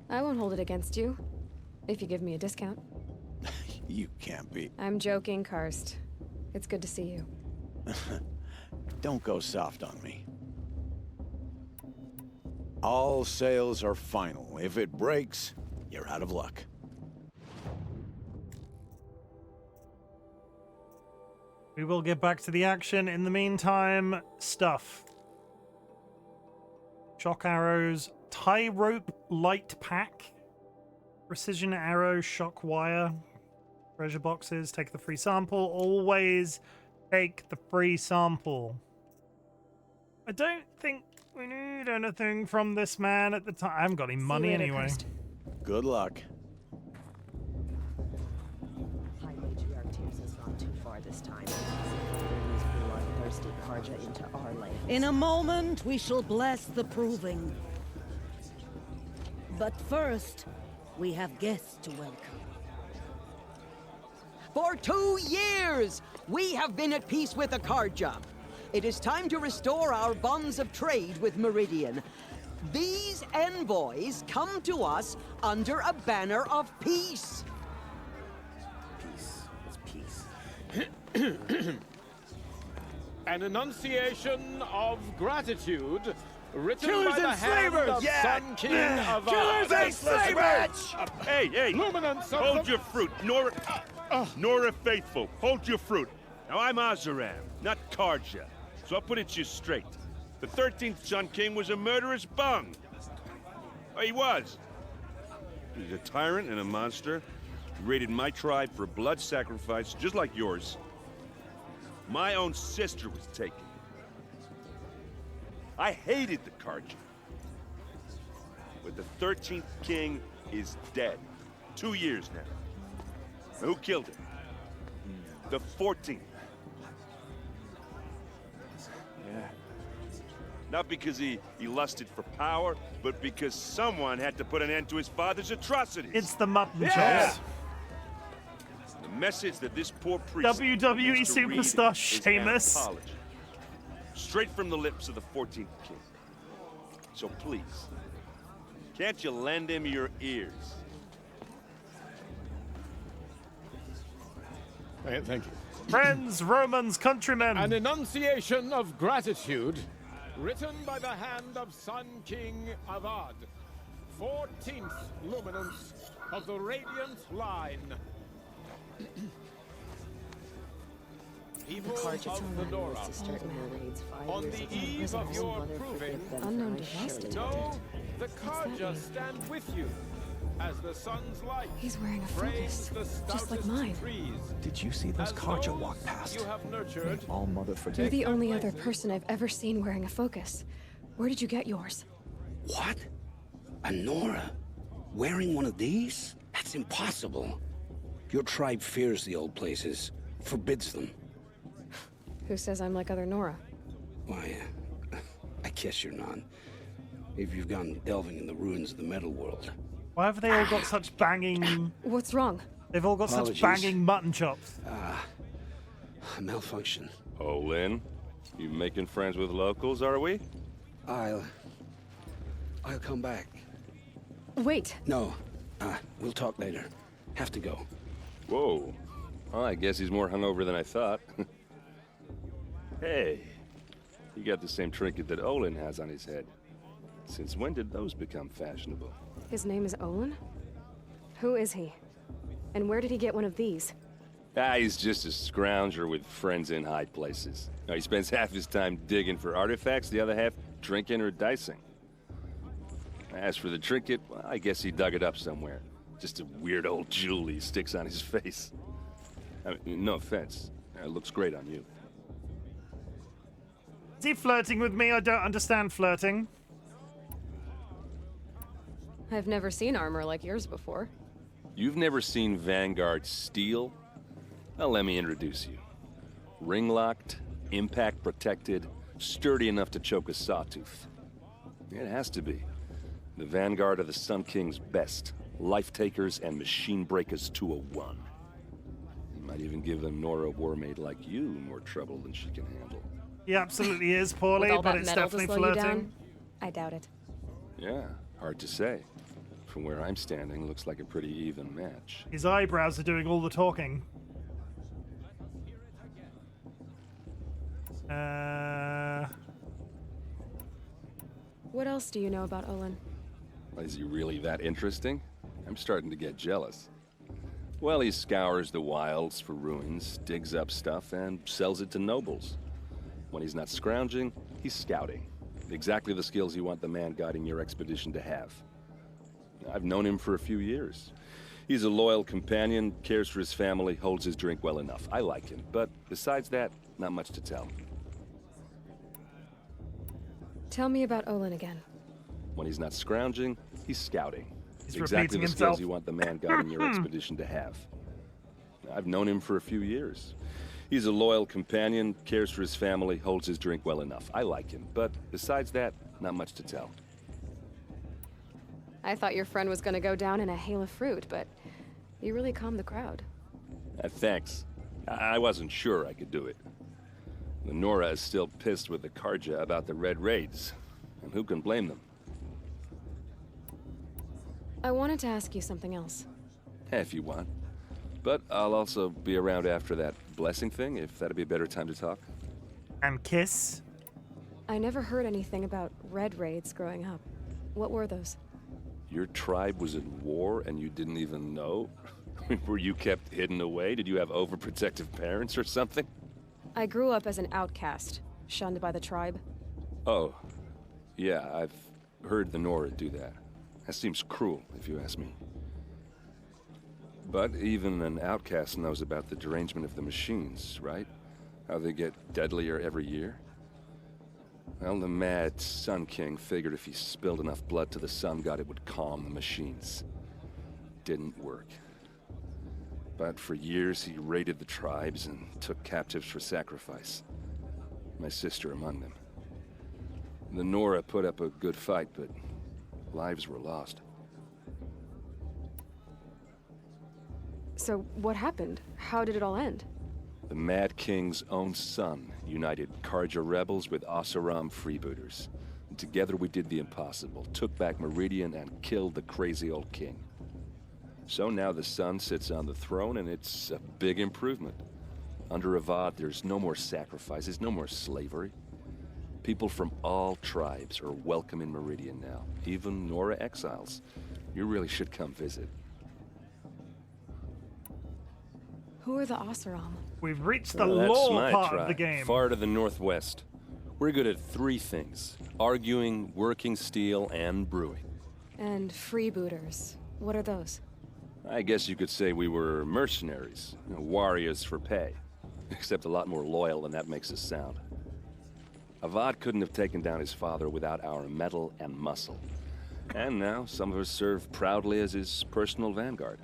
I won't hold it against you. If you give me a discount. You can't be. I'm joking, Karst. It's good to see you. Don't go soft on me. All sales are final. If it breaks, you're out of luck. We will get back to the action. In the meantime, stuff. Shock arrows, tie rope light pack, precision arrow, shock wire, treasure boxes, take the free sample. Always take the free sample. I don't think we need anything from this man at the time. I haven't got any money anyway. Good luck. High matriarch Tim's has gone too far this time. These bloodthirsty Karja into our land. In a moment, we shall bless the proving. But first, we have guests to welcome. For 2 years, we have been at peace with the Karja. It is time to restore our bonds of trade with Meridian. These envoys come to us under a banner of peace. Peace. It's peace. An enunciation of gratitude written by the hand of Sun King of Killers and slavers! Hey, Luminance of hold the... your fruit, Nora Faithful, hold your fruit. Now I'm Azaram, not Karja, so I'll put it to you straight. The 13th Sun King was a murderous bung. Oh, he was. He was a tyrant and a monster. He raided my tribe for a blood sacrifice, just like yours. My own sister was taken. I hated the Karja. But the 13th king is dead. 2 years now. Who killed him? The 14th. Yeah. Not because he lusted for power, but because someone had to put an end to his father's atrocities. It's the mutton chops. The message that this poor priest WWE needs to read superstar is Sheamus. an apology. Straight from the lips of the 14th king. So please, can't you lend him your ears? Thank you. Friends, Romans, countrymen. An enunciation of gratitude written by the hand of Sun King Avad, 14th luminance of the Radiant Line. People of the Nora, on the eve of your proving, Unknown device detected. know the Karja stand with you as the sun's light. He's wearing a frames focus, the just like stoutest mine. trees. Did you see those As Karja those walk past? you have nurtured, All Mother forget. You're the only other person I've ever seen wearing a focus. Where did you get yours? What? A Nora? Wearing one of these? That's impossible. Your tribe fears the old places, forbids them. Who says I'm like other Nora? Why, I guess you're not. If you've gone delving in the ruins of the metal world. Why have they all got such banging... What's wrong? They've all got Apologies. such banging mutton chops. A malfunction. Oh, Lynn, you making friends with locals, are we? I'll I'll come back. Wait. No. We'll talk later. Have to go. Whoa. Well, I guess he's more hungover than I thought. Hey, you got the same trinket that Olin has on his head. Since when did those become fashionable? His name is Olin? Who is he? And where did he get one of these? He's just a scrounger with friends in high places. He spends half his time digging for artifacts, the other half drinking or dicing. As for the trinket, well, I guess he dug it up somewhere. Just a weird old jewel he sticks on his face. I mean, no offense. It looks great on you. Is he flirting with me? I don't understand flirting. I've never seen armor like yours before. You've never seen Vanguard steel? Well, let me introduce you. Ring-locked, impact-protected, sturdy enough to choke a sawtooth. It has to be. The Vanguard of the Sun King's best. Life-takers and machine breakers to a one. You might even give a Nora warmaid like you more trouble than she can handle. He absolutely is, Paulie, but it's definitely flirting. I doubt it. Yeah, hard to say. From where I'm standing, looks like a pretty even match. His eyebrows are doing all the talking. What else do you know about Olin? Is he really that interesting? I'm starting to get jealous. Well, he scours the wilds for ruins, digs up stuff, and sells it to nobles. When he's not scrounging, he's scouting. Exactly the skills you want the man guiding your expedition to have. I've known him for a few years. He's a loyal companion, cares for his family, holds his drink well enough. I like him, but besides that, not much to tell. Tell me about Olin again. When he's not scrounging, he's scouting. He's exactly repeating the himself. skills you want the man guiding your expedition to have. I've known him for a few years. He's a loyal companion, cares for his family, holds his drink well enough. I like him, but besides that, not much to tell. I thought your friend was gonna go down in a hail of fruit, but you really calmed the crowd. Thanks. I wasn't sure I could do it. The Nora is still pissed with the Karja about the Red Raids, and who can blame them? I wanted to ask you something else. If you want. But I'll also be around after that blessing thing, if that'd be a better time to talk. And kiss? I never heard anything about Red Raids growing up. What were those? Your tribe was in war and you didn't even know? Were you kept hidden away? Did you have overprotective parents or something? I grew up as an outcast, shunned by the tribe. Oh, yeah, I've heard the Nora do that. That seems cruel, if you ask me. But even an outcast knows about the derangement of the machines, right? How they get deadlier every year? Well, the mad Sun King figured if he spilled enough blood to the Sun God, it would calm the machines. Didn't work. But for years, he raided the tribes and took captives for sacrifice. My sister among them. The Nora put up a good fight, but lives were lost. So what happened? How did it all end? The Mad King's own son united Karja rebels with Oseram freebooters. And together we did the impossible, took back Meridian and killed the crazy old king. So now the son sits on the throne and it's a big improvement. Under Avad, there's no more sacrifices, no more slavery. People from all tribes are welcome in Meridian now, even Nora exiles. You really should come visit. Who are the Oseram? We've reached the That's lore my part tribe, of the game. far to the northwest. We're good at three things: arguing, working steel, and brewing. And freebooters. What are those? I guess you could say we were mercenaries, warriors for pay. Except a lot more loyal than that makes us sound. Avad couldn't have taken down his father without our metal and muscle. And now some of us serve proudly as his personal vanguard.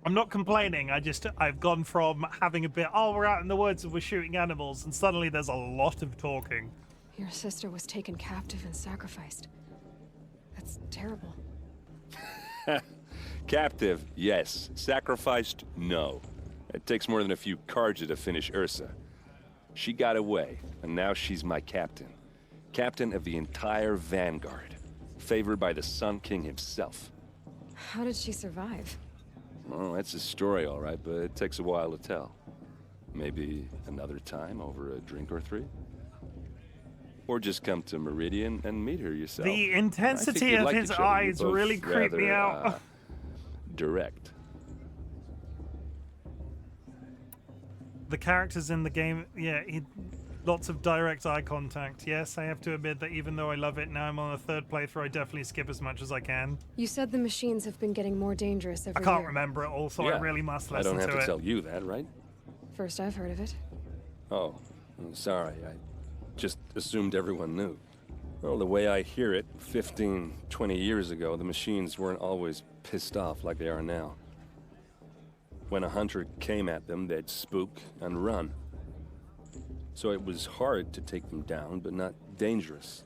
I'm not complaining, I've gone from having a bit, oh, we're out in the woods and we're shooting animals, and suddenly there's a lot of talking. Your sister was taken captive and sacrificed. That's terrible. Captive, yes. Sacrificed, no. It takes more than a few Karja to finish Ursa. She got away, and now she's my captain. Captain of the entire Vanguard. Favored by the Sun King himself. How did she survive? Well, that's a story, all right, but it takes a while to tell. Maybe another time over a drink or three? Or just come to Meridian and meet her yourself. The intensity of his eyes really creeped me out. Direct. The characters in the game, yeah, lots of direct eye contact. Yes, I have to admit that even though I love it, now I'm on a third playthrough, I definitely skip as much as I can. You said the machines have been getting more dangerous every I can't year. remember it all, so Yeah, I really must I listen don't have to to it. tell you that, right? First I've heard of it. Oh, I'm sorry. I just assumed everyone knew. Well, the way I hear it, 15, 20 years ago, the machines weren't always pissed off like they are now. When a hunter came at them, they'd spook and run. So it was hard to take them down, but not dangerous,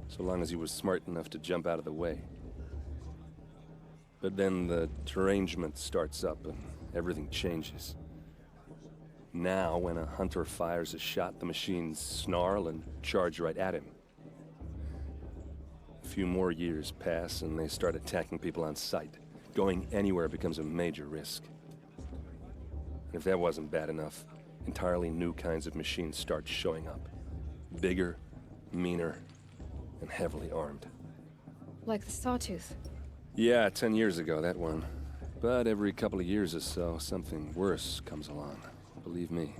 so long as he was smart enough to jump out of the way. But then the derangement starts up and everything changes. Now, when a hunter fires a shot, the machines snarl and charge right at him. A few more years pass and they start attacking people on sight. Going anywhere becomes a major risk. And if that wasn't bad enough, entirely new kinds of machines start showing up. Bigger, meaner, and heavily armed. Like the Sawtooth. Yeah, 10 years ago, that one. But every couple of years or so, something worse comes along. Believe me.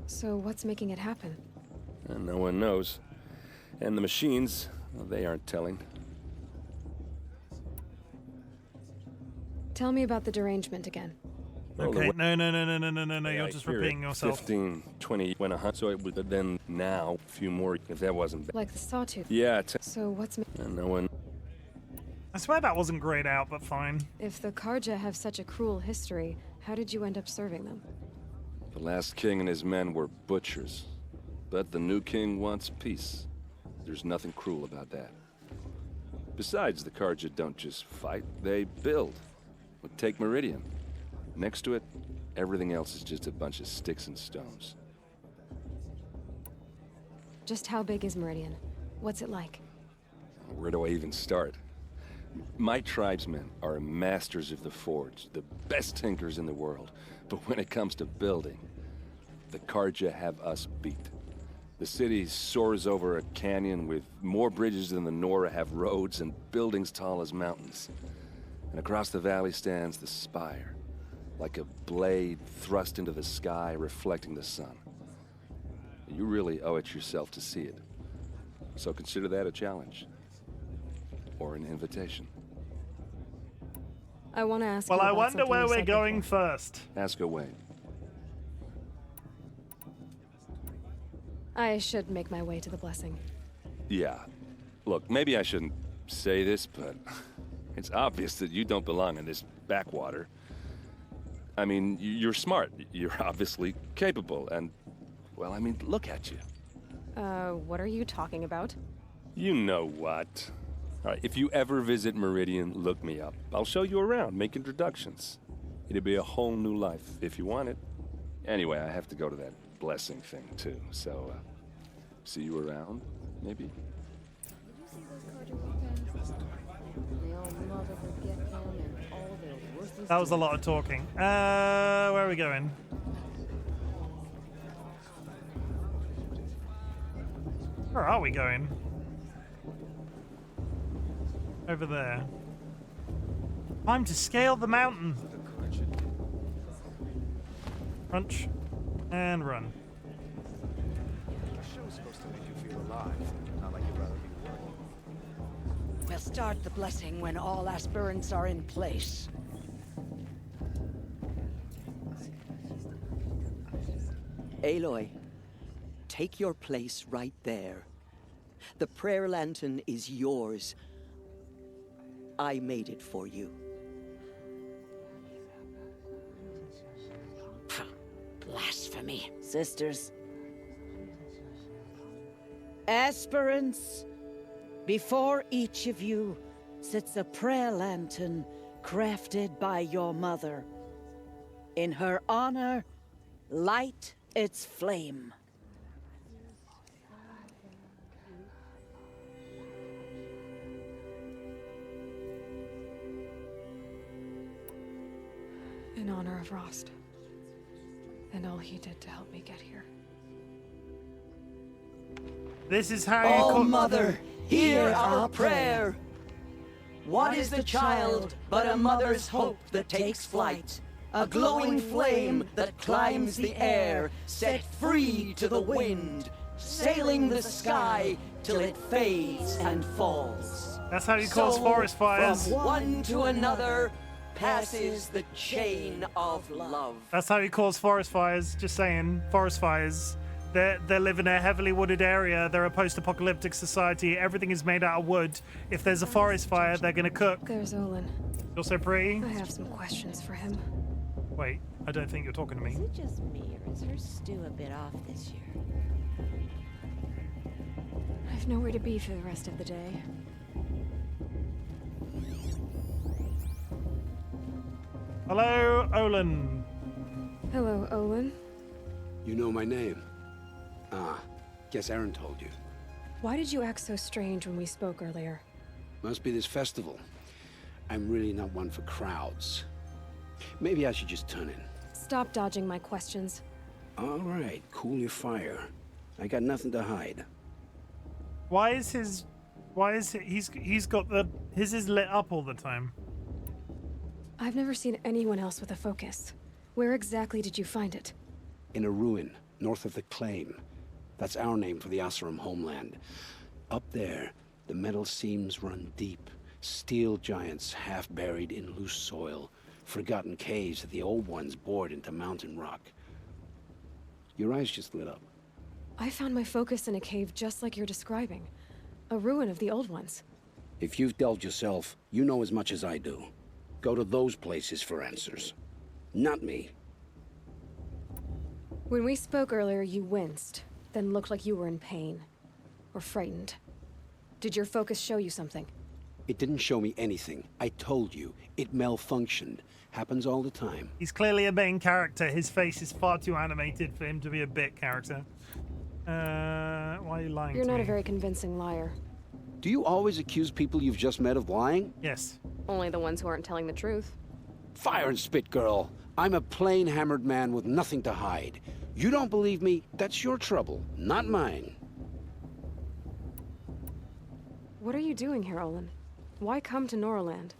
So what's making it happen? And no one knows. And the machines, well, they aren't telling. Tell me about the derangement again. Okay, no, you're just repeating yourself. 15, 20, when a hunt, so it would, but then now, a few more, if that wasn't bad. Like the Sawtooth. Yeah, so what's... and no one... I swear that wasn't grayed out, but fine. If the Karja have such a cruel history, how did you end up serving them? The last king and his men were butchers. But the new king wants peace. There's nothing cruel about that. Besides, the Karja don't just fight, they build. Take Meridian. Next to it, everything else is just a bunch of sticks and stones. Just how big is Meridian? What's it like? Where do I even start? My tribesmen are masters of the forge, the best tinkers in the world. But when it comes to building, the Karja have us beat. The city soars over a canyon with more bridges than the Nora have roads and buildings tall as mountains. And across the valley stands the spire, like a blade thrust into the sky reflecting the sun. You really owe it yourself to see it. So consider that a challenge. Or an invitation. I want to ask Well, you I about wonder something where you we're said going before. first. Ask away. I should make my way to the blessing. Yeah. Look, maybe I shouldn't say this, but it's obvious that you don't belong in this backwater. I mean, you're smart. You're obviously capable, and, well, I mean, look at you. What are you talking about? You know what. All right, if you ever visit Meridian, look me up. I'll show you around, make introductions. It'll be a whole new life, if you want it. Anyway, I have to go to that blessing thing, too, so, see you around, maybe? That was a lot of talking. Where are we going? Where are we going? Over there. Time to scale the mountain. Crunch and run. The show's supposed to make you feel alive, not like you'd rather be working. We'll start the blessing when all aspirants are in place. Aloy, take your place right there. The prayer lantern is yours. I made it for you. Blasphemy. Sisters. Aspirants, before each of you sits a prayer lantern crafted by your mother. In her honor, light its flame. In honor of Rost. And all he did to help me get here. This is how you Oh, call... Mother, hear our prayer. What is the child but a mother's hope that takes flight? A glowing flame that climbs the air, set free to the wind, sailing the sky till it fades and falls. That's how you cause forest fires. From one to another passes the chain of love. That's how you cause forest fires. Just saying, forest fires. They live in a heavily wooded area. They're a post-apocalyptic society. Everything is made out of wood. If there's a forest fire, they're gonna cook. There's Olin. You're so pretty. I have some questions for him. Wait, I don't think you're talking to me. Is it just me, or is her stew a bit off this year? I've nowhere to be for the rest of the day. Hello, Olin. Hello, Olin. You know my name? Ah, guess Aaron told you. Why did you act so strange when we spoke earlier? Must be this festival. I'm really not one for crowds. Maybe I should just turn in. Stop dodging my questions. All right, cool your fire. I got nothing to hide. Why is he's got the... His is lit up all the time. I've never seen anyone else with a focus. Where exactly did you find it? In a ruin, north of the Claim. That's our name for the Asuram homeland. Up there, the metal seams run deep. Steel giants half buried in loose soil. Forgotten caves that the old ones bored into mountain rock. Your eyes just lit up. I found my focus in a cave just like you're describing. A ruin of the old ones. If you've delved yourself, you know as much as I do. Go to those places for answers. Not me. When we spoke earlier, you winced, then looked like you were in pain. Or frightened. Did your focus show you something? It didn't show me anything. I told you. It malfunctioned. Happens all the time. He's clearly a main character. His face is far too animated for him to be a bit character. Why are you lying You're to not me? a very convincing liar. Do you always accuse people you've just met of lying? Yes. Only the ones who aren't telling the truth. Fire and spit, girl. I'm a plain hammered man with nothing to hide. You don't believe me? That's your trouble, not mine. What are you doing here, Olin? Why come to Norland?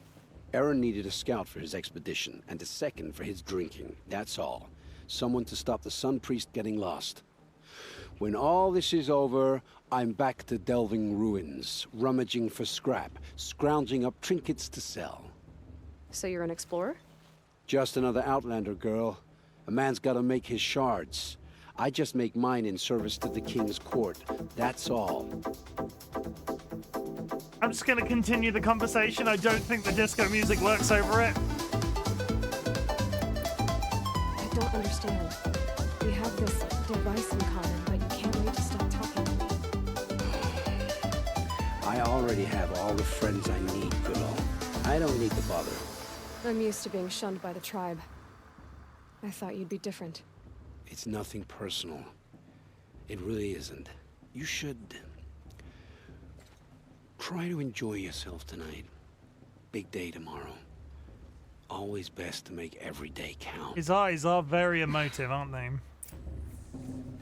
Aaron needed a scout for his expedition, and a second for his drinking. That's all. Someone to stop the Sun Priest getting lost. When all this is over, I'm back to delving ruins, rummaging for scrap, scrounging up trinkets to sell. So you're an explorer? Just another Outlander, girl. A man's gotta make his shards. I just make mine in service to the King's court. That's all. I'm just going to continue the conversation. I don't think the disco music works over it. I don't understand. We have this device in common, but you can't wait to stop talking. I already have all the friends I need, girl. I don't need to bother. I'm used to being shunned by the tribe. I thought you'd be different. It's nothing personal. It really isn't. You should... try to enjoy yourself tonight. Big day tomorrow. Always best to make every day count. His eyes are very emotive, aren't they?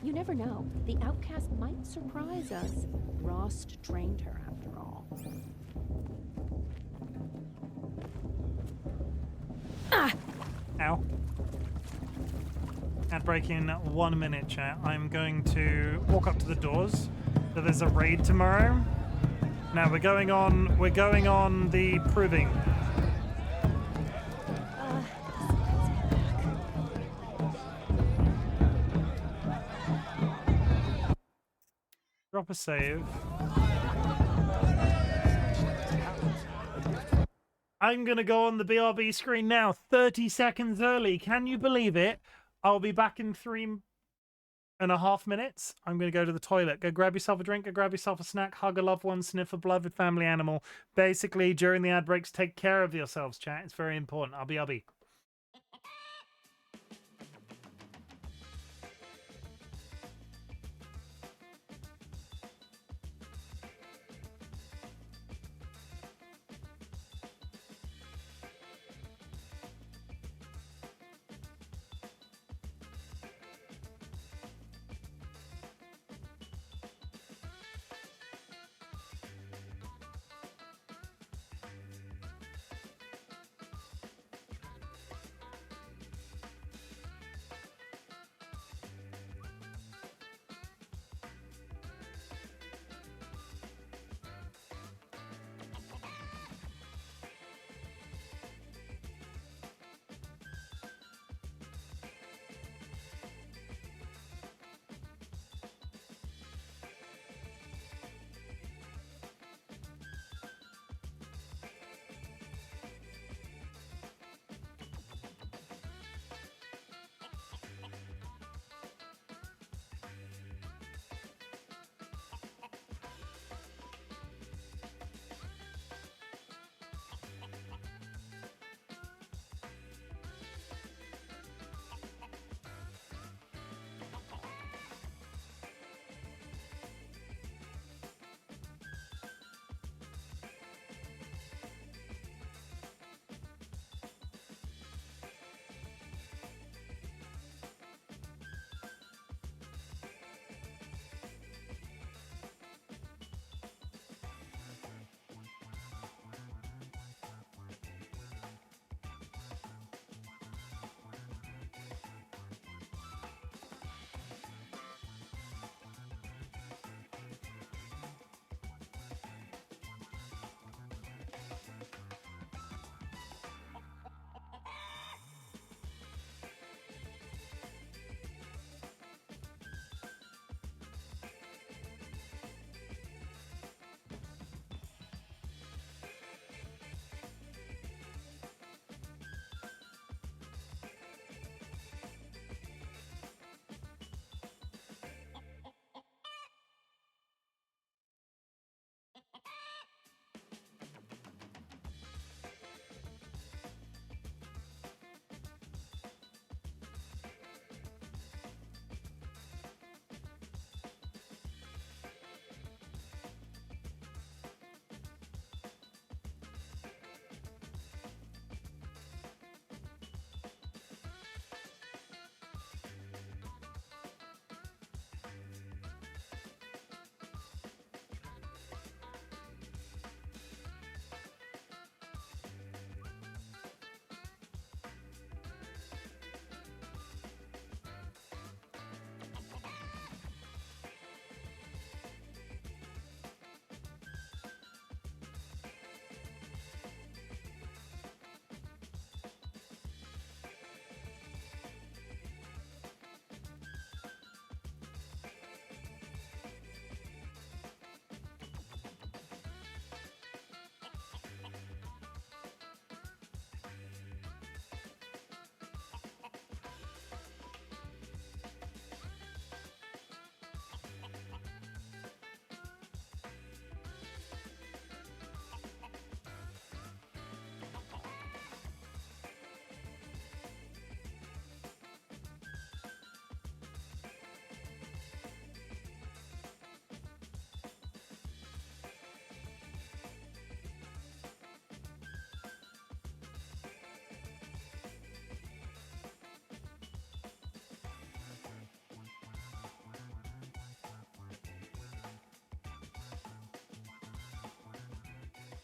You never know. The outcast might surprise us. Rost trained her, after all. Ah! Ow. Ad break in 1 minute, chat. I'm going to walk up to the doors. So there's a raid tomorrow. Now we're going on the proving. Drop a save. I'm gonna go on the BRB screen now, 30 seconds early. Can you believe it? I'll be back in 3.5 minutes. I'm going to go to the toilet. Go grab yourself a drink, go grab yourself a snack, hug a loved one, sniff a beloved family animal. Basically, during the ad breaks, take care of yourselves, chat. It's very important. I'll be.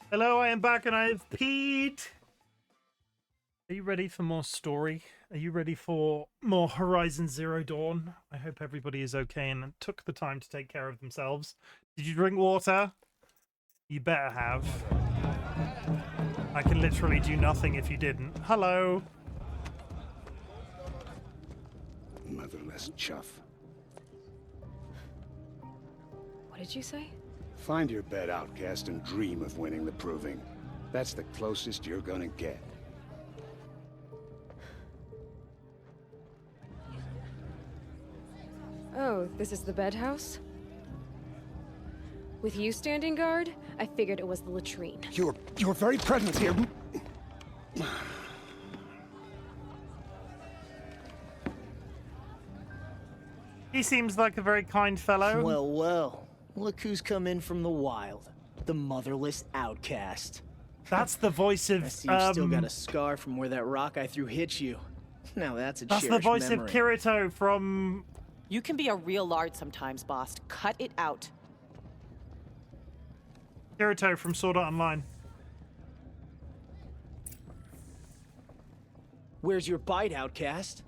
Hello, I am back and I have peed. Are you ready for more story? Are you ready for more Horizon Zero Dawn? I hope everybody is okay and took the time to take care of themselves. Did you drink water? You better have. I can literally do nothing if you didn't. Hello. Motherless chuff. What did you say? Find your bed, outcast, and dream of winning the proving. That's the closest you're gonna get. Oh, this is the bed house? With you standing guard, I figured it was the latrine. Your very presence here. He seems like a very kind fellow. Well, well. Look who's come in from the wild. The motherless outcast. That's the voice of... I see you've still got a scar from where that rock I threw hit you. Now that's a That's cherished the voice memory. of Kirito from... You can be a real lard sometimes, boss. Cut it out. Kirito from Sword Art Online. Where's your bite, outcast?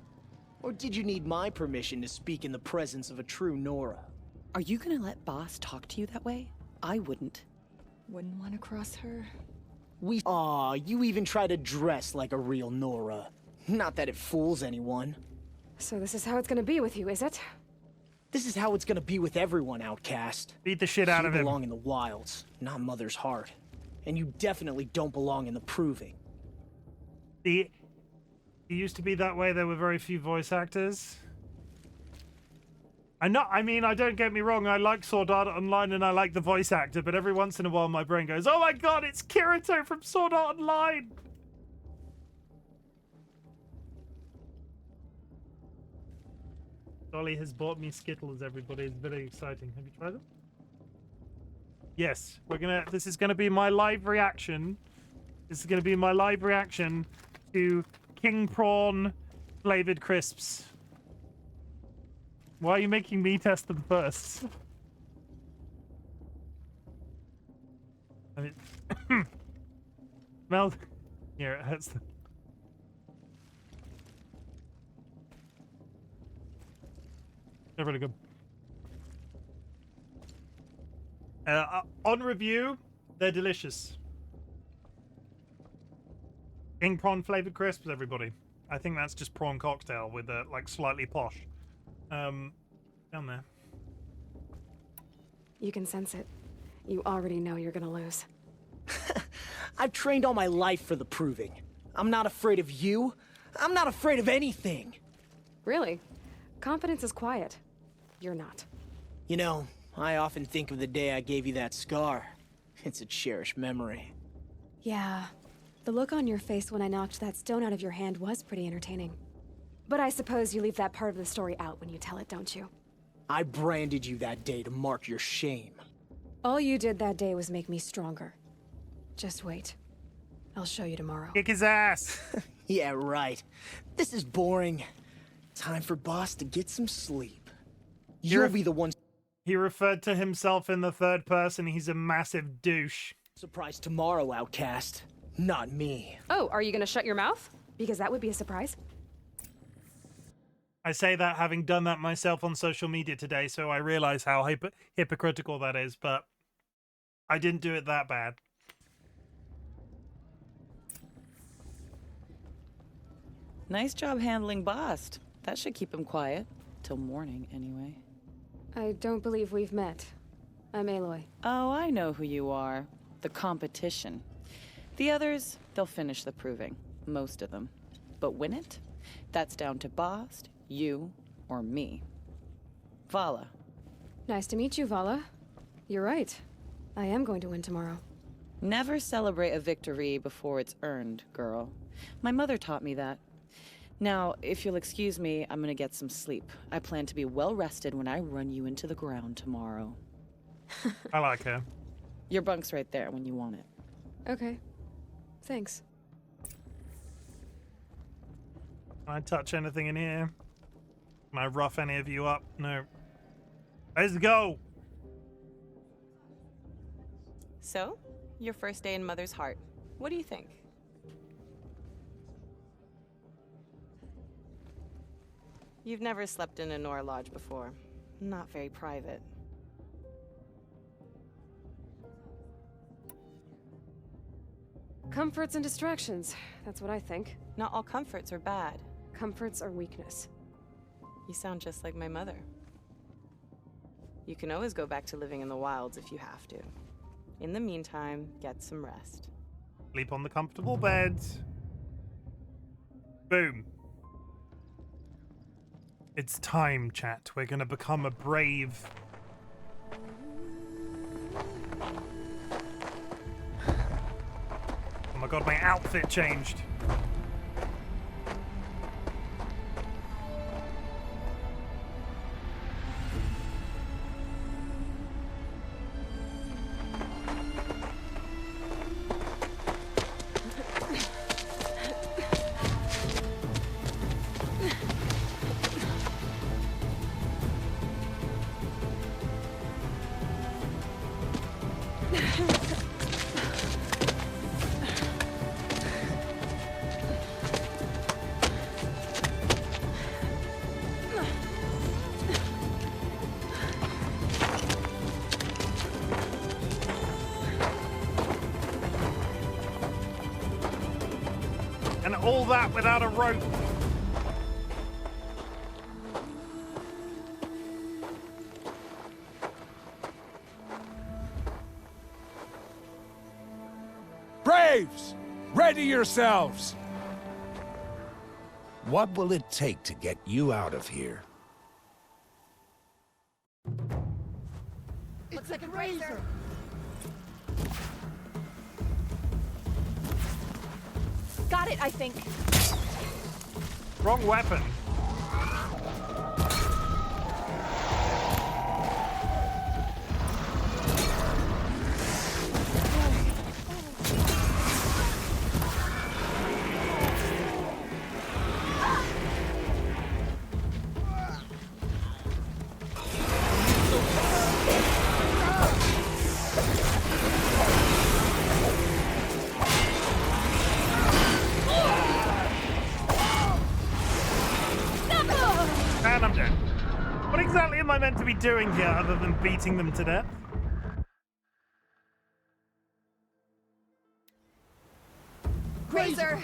Or did you need my permission to speak in the presence of a true Nora? Are you gonna let boss talk to you that way? I wouldn't. Wouldn't want to cross her. Aw, you even try to dress like a real Nora. Not that it fools anyone. So this is how it's gonna be with you, is it? This is how it's gonna be with everyone, outcast. Beat the shit out of him. You belong in the wilds, not Mother's heart. And you definitely don't belong in the proving. It used to be that way. There were very few voice actors. I mean, don't get me wrong. I like Sword Art Online and I like the voice actor, but every once in a while my brain goes, "Oh my god, it's Kirito from Sword Art Online!" Dolly has bought me Skittles, everybody. It's very exciting. Have you tried them? Yes, this is gonna be my live reaction. This is gonna be my live reaction to King Prawn flavored crisps. Why are you making me test them first? I mean, smell. Here, it hurts them. They're really good. On review, they're delicious. King prawn flavored crisps, everybody. I think that's just prawn cocktail with like slightly posh. Down there. You can sense it. You already know you're gonna lose. I've trained all my life for the proving. I'm not afraid of you. I'm not afraid of anything. Really? Confidence is quiet. You're not. You know, I often think of the day I gave you that scar. It's a cherished memory. Yeah. The look on your face when I knocked that stone out of your hand was pretty entertaining. But I suppose you leave that part of the story out when you tell it, don't you? I branded you that day to mark your shame. All you did that day was make me stronger. Just wait. I'll show you tomorrow. Kick his ass! Yeah, right. This is boring. Time for boss to get some sleep. You'll be the one... He referred to himself in the third person. He's a massive douche. Surprise tomorrow, outcast. Not me. Oh, are you gonna shut your mouth? Because that would be a surprise. I say that having done that myself on social media today, so I realize how hypocritical that is, but I didn't do it that bad. Nice job handling Bast. That should keep him quiet. Till morning, anyway. I don't believe we've met. I'm Aloy. Oh, I know who you are. The competition. The others, they'll finish the proving. Most of them. But win it? That's down to Bast, you, or me. Vala. Nice to meet you, Vala. You're right. I am going to win tomorrow. Never celebrate a victory before it's earned, girl. My mother taught me that. Now, if you'll excuse me, I'm gonna get some sleep. I plan to be well rested when I run you into the ground tomorrow. I like her. Your bunk's right there when you want it. Okay. Thanks. Can I touch anything in here? Can I rough any of you up? No. Let's go! So, your first day in Mother's heart. What do you think? You've never slept in a Nora lodge before. Not very private. Comforts and distractions. That's what I think. Not all comforts are bad. Comforts are weakness. You sound just like my mother. You can always go back to living in the wilds if you have to. In the meantime, get some rest. Sleep on the comfortable beds. Boom. It's time, chat. We're gonna become a brave... Oh my god, my outfit changed. And all that without a rope. Braves! Ready yourselves! What will it take to get you out of here? Looks like a razor. Got it, I think. Wrong weapon. And I'm dead. What exactly am I meant to be doing here other than beating them to death? Razor!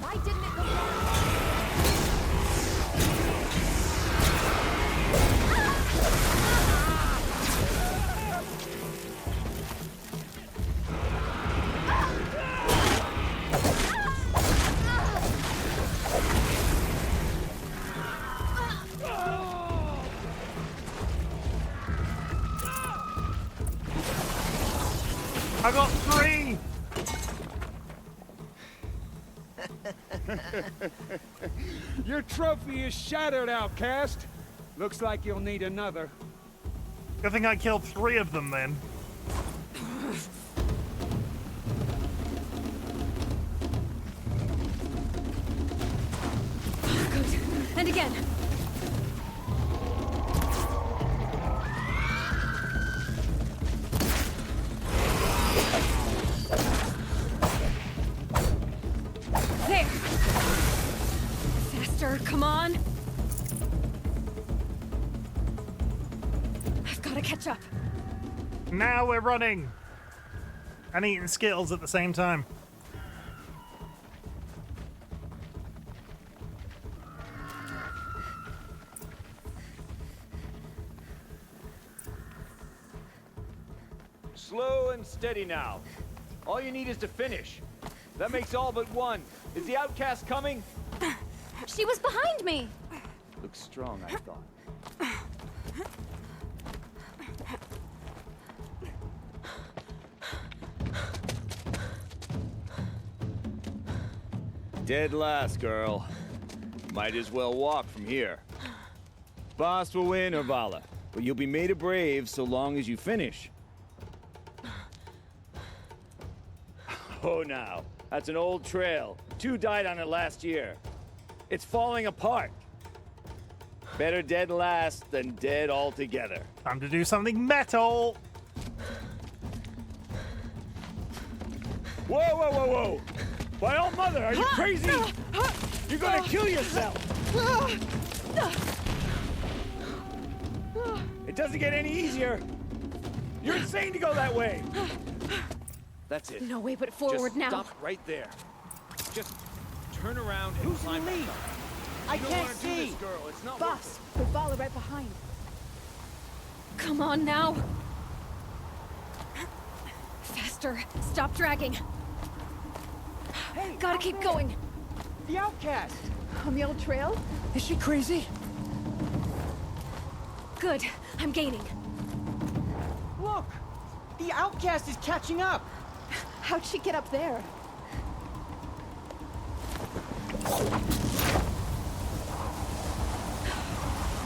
Why didn't it go I got 3! Your trophy is shattered, outcast. Looks like you'll need another. Good thing I killed 3 of them then. Good. And again. There. Faster, come on. I've got to catch up. Now we're running. And eating Skittles at the same time. Slow and steady now. All you need is to finish. That makes all but one. Is the outcast coming? She was behind me. Looks strong, I thought. Dead last, girl. Might as well walk from here. Boss will win, or Vala, but you'll be made a brave so long as you finish. Oh, now. That's an old trail. 2 died on it last year. It's falling apart. Better dead last than dead altogether. Time to do something metal. Whoa, whoa, whoa, whoa! By all mother, are you crazy? You're gonna kill yourself! It doesn't get any easier. You're insane to go that way. That's it. No way but forward Just now. Stop right there. Just turn around and climb back up. I You don't can't wanna do see. this, girl. It's not Boss, with Vala right behind. Come on now. Faster. Stop dragging. Hey, Gotta keep going. The outcast! On the old trail? Is she crazy? Good. I'm gaining. Look! The outcast is catching up! How'd she get up there?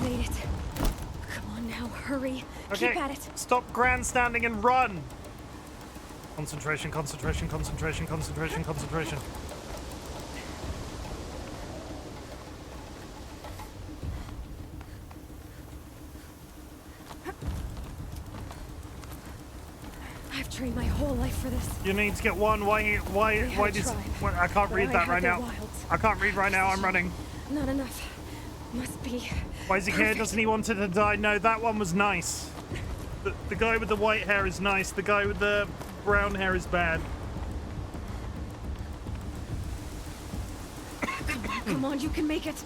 Made it. Come on now, hurry. Okay, Keep at it. stop grandstanding and run. Concentration, concentration, concentration, concentration, concentration. I've trained my whole life for this. You need to get one. Why does... tribe, I can't but read I that had right their now. wilds. I can't read right now. I'm running. Not enough. Must be. Why is he here? perfect. Doesn't he want it to die? No, that one was nice. The guy with the white hair is nice. The guy with the brown hair is bad. Come on, you can make it.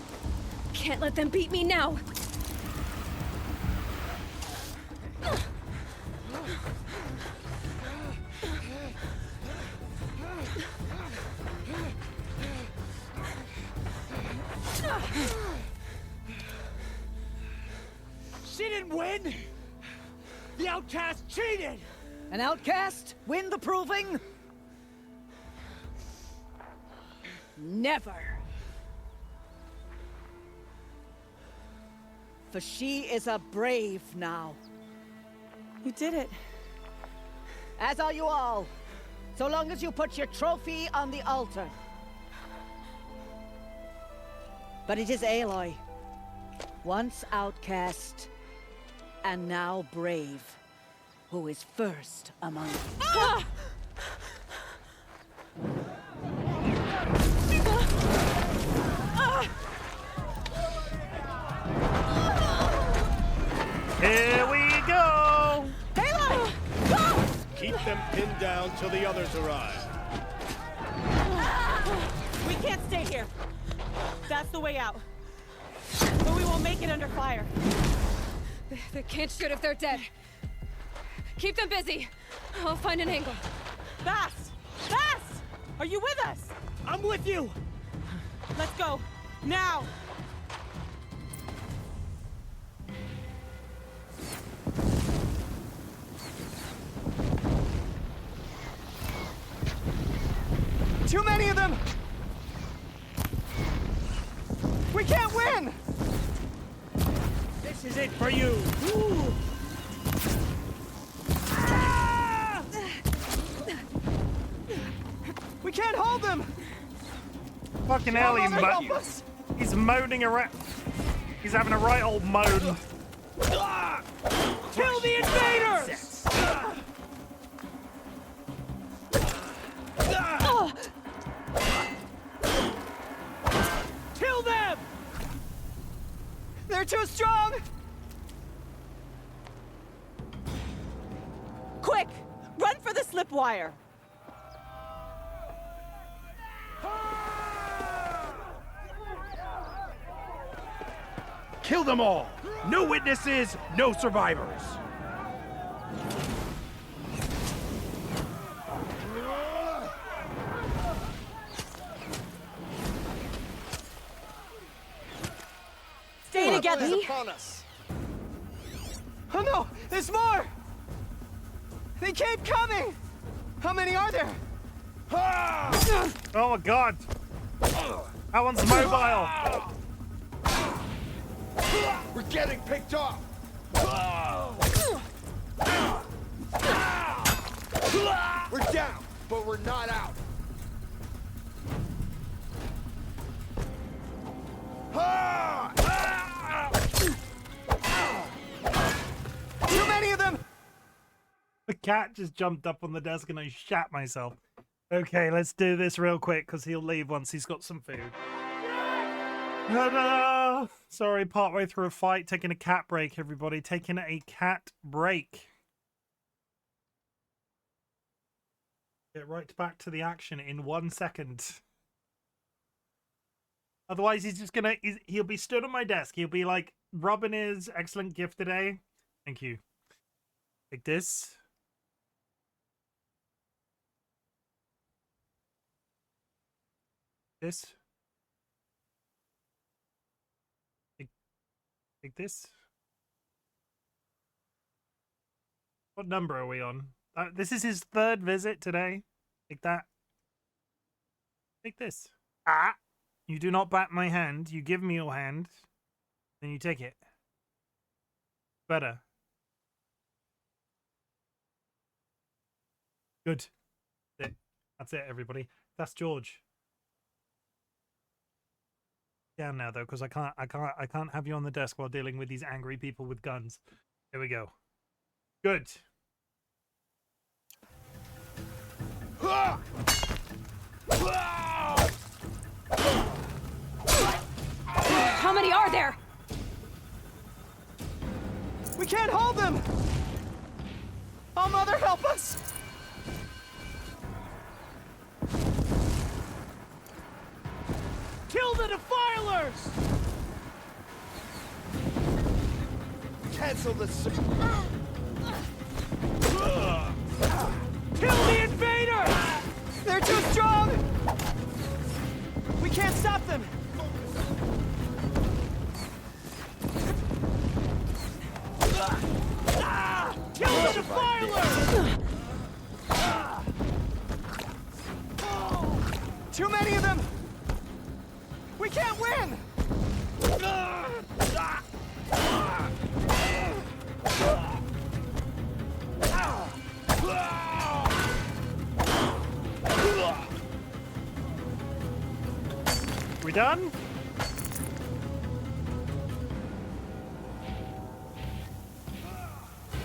Can't let them beat me now. She didn't win! The outcast cheated! An outcast? Win the proving? Never. For she is a brave now. You did it. As are you all. So long as you put your trophy on the altar. But it is Aloy. Once outcast, and now brave, who is first among you. Ah! Here we go! Aloy! Go! Keep them pinned down till the others arrive. We can't stay here. That's the way out. But we won't make it under fire. They can't shoot if they're dead. Keep them busy. I'll find an angle. Bast! Bast! Are you with us? I'm with you! Let's go. Now! Too many of them! We can't win! This is it for you! Ooh. Ah! We can't hold them! Fucking hell, Help us! he's moaning around. He's having a right old moan. Kill the invaders! Kill them! They're too strong! Quick! Run for the slipwire! Kill them all! No witnesses, no survivors! Stay together! Upon us. Oh no! There's more! They keep coming! How many are there? Oh my god! That one's mobile! We're getting picked off! We're down, but we're not out. cat just jumped up on the desk and I shat myself. Okay, let's do this real quick because he'll leave once he's got some food. Ta-da! Sorry, partway through a fight, taking a cat break, everybody. Taking a cat break. Get right back to the action in 1 second. Otherwise, he's just gonna... He'll be stood on my desk. He'll be like, rubbing his excellent gift today. Thank you. Like this. This. Like this. What number are we on? This is his 3rd visit today. Like that. Like this. Ah! You do not bat my hand. You give me your hand. Then you take it. Better. Good. That's it, everybody. That's George. Down now though, because I can't have you on the desk while dealing with these angry people with guns. Here we go. Good. How many are there? We can't hold them! Oh, Mother, help us! Kill the defilers! Cancel the... Kill the invader! They're too strong! We can't stop them! Kill the defilers! Too many of them! We can't win! We done?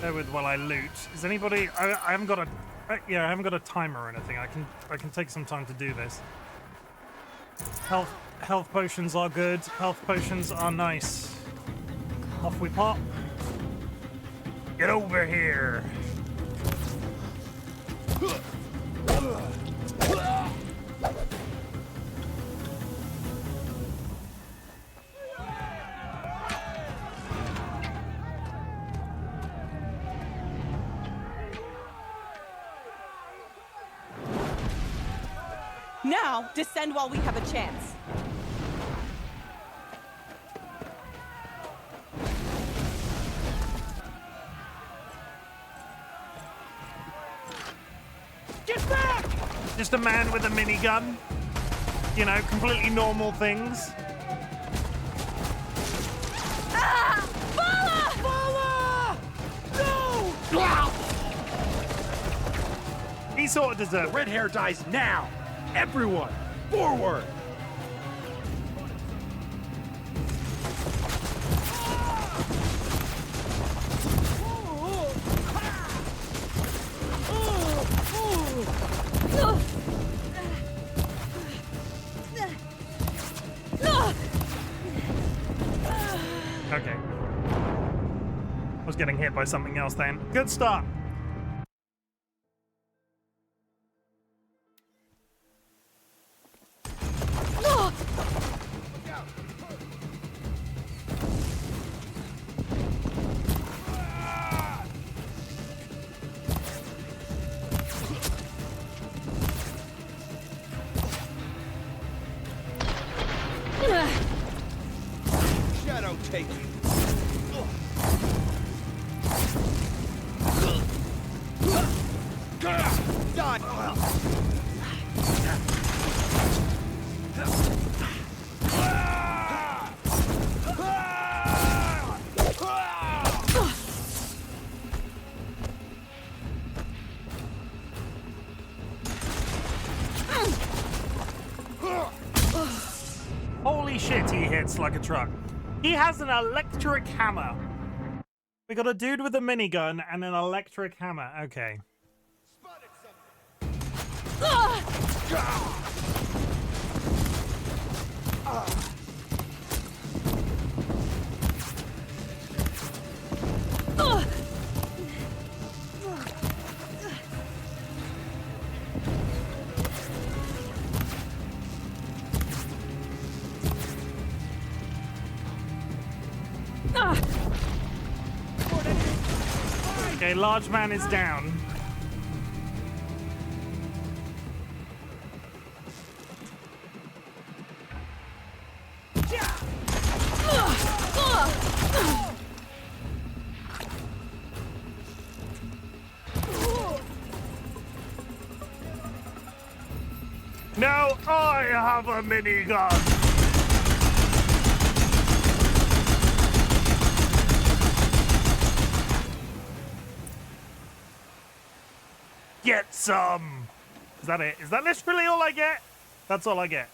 Bear with while I loot. Is anybody? I haven't got a. Yeah, I haven't got a timer or anything. I can take some time to do this. Health potions are good. Health potions are nice. Off we pop. Get over here. Now, descend while we have a chance. Get back! Just a man with a minigun. You know, completely normal things. Ah! Bala! No! He sort of deserved it. Red hair dies now! Everyone, forward! Okay. I was getting hit by something else then. Good start. Shadow take you. Die! Holy shit, he hits like a truck. He has an electric hammer. We got a dude with a minigun and an electric hammer. Okay. Okay, large man is down. Now I have a minigun. Get some. Is that it? Is that literally all I get? That's all I get.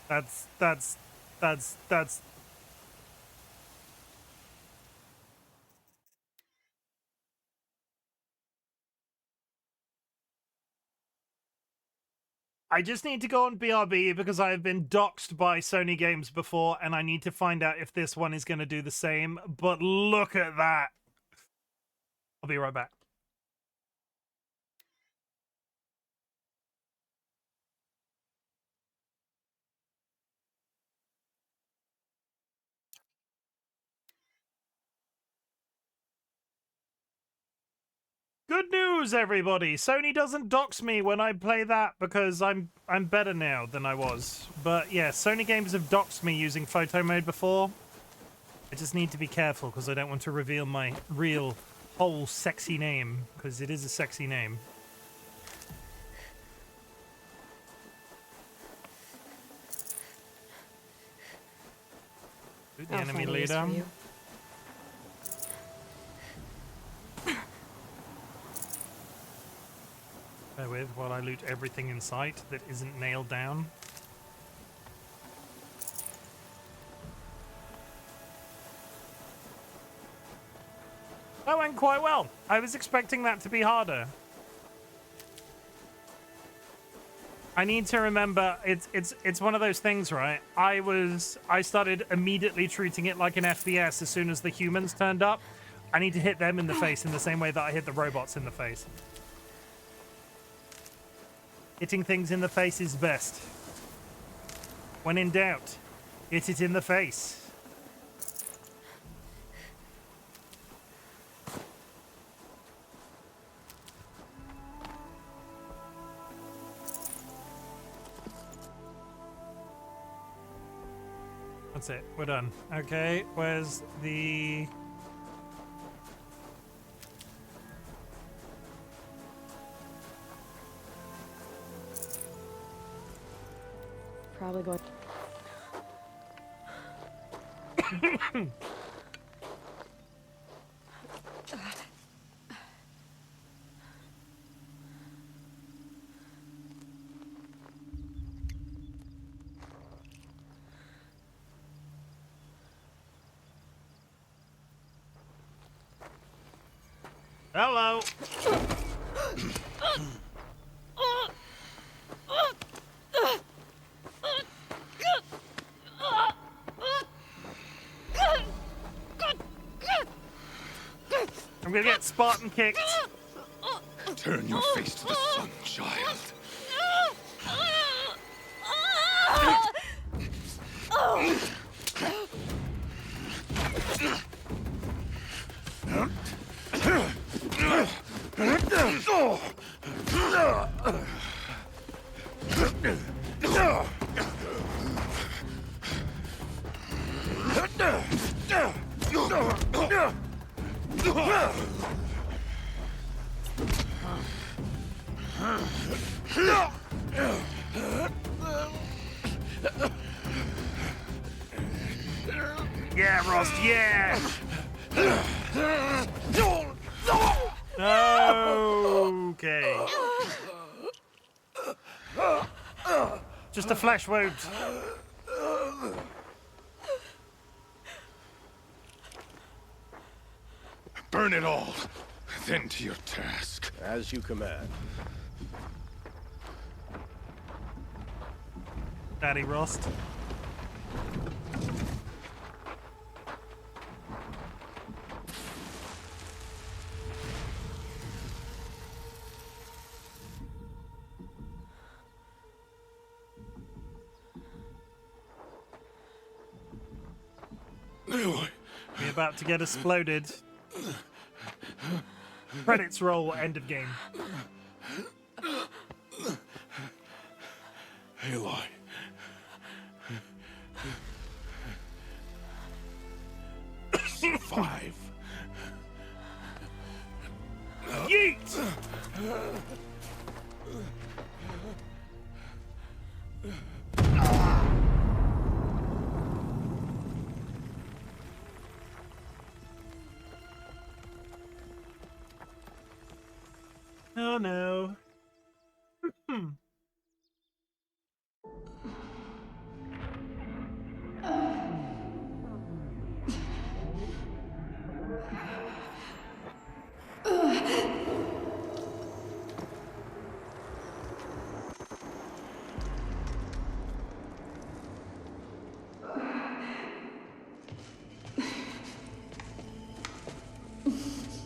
That's. I just need to go on BRB because I have been doxxed by Sony games before, and I need to find out if this one is going to do the same. But look at that. I'll be right back. Good news, everybody! Sony doesn't dox me when I play that because I'm better now than I was. But yeah, Sony games have doxed me using photo mode before. I just need to be careful because I don't want to reveal my real whole sexy name, because it is a sexy name. The enemy leader. Bear with while I loot everything in sight that isn't nailed down. That went quite well. I was expecting that to be harder. I need to remember it's one of those things, right? I started immediately treating it like an FPS as soon as the humans turned up. I need to hit them in the face in the same way that I hit the robots in the face. Hitting things in the face is best. When in doubt, hit it in the face. That's it. We're done. Okay, where's the... Probably going... Hello. I'm gonna get Spartan kicked. Turn your face to the sun, child. Yeah, Rost, yeah! Okay. Just a flesh wound. Burn it all, then to your task. As you command. Daddy Rost. We're about to get exploded. Credits roll, end of game. Aloy. Survive. Yeet! Oh no.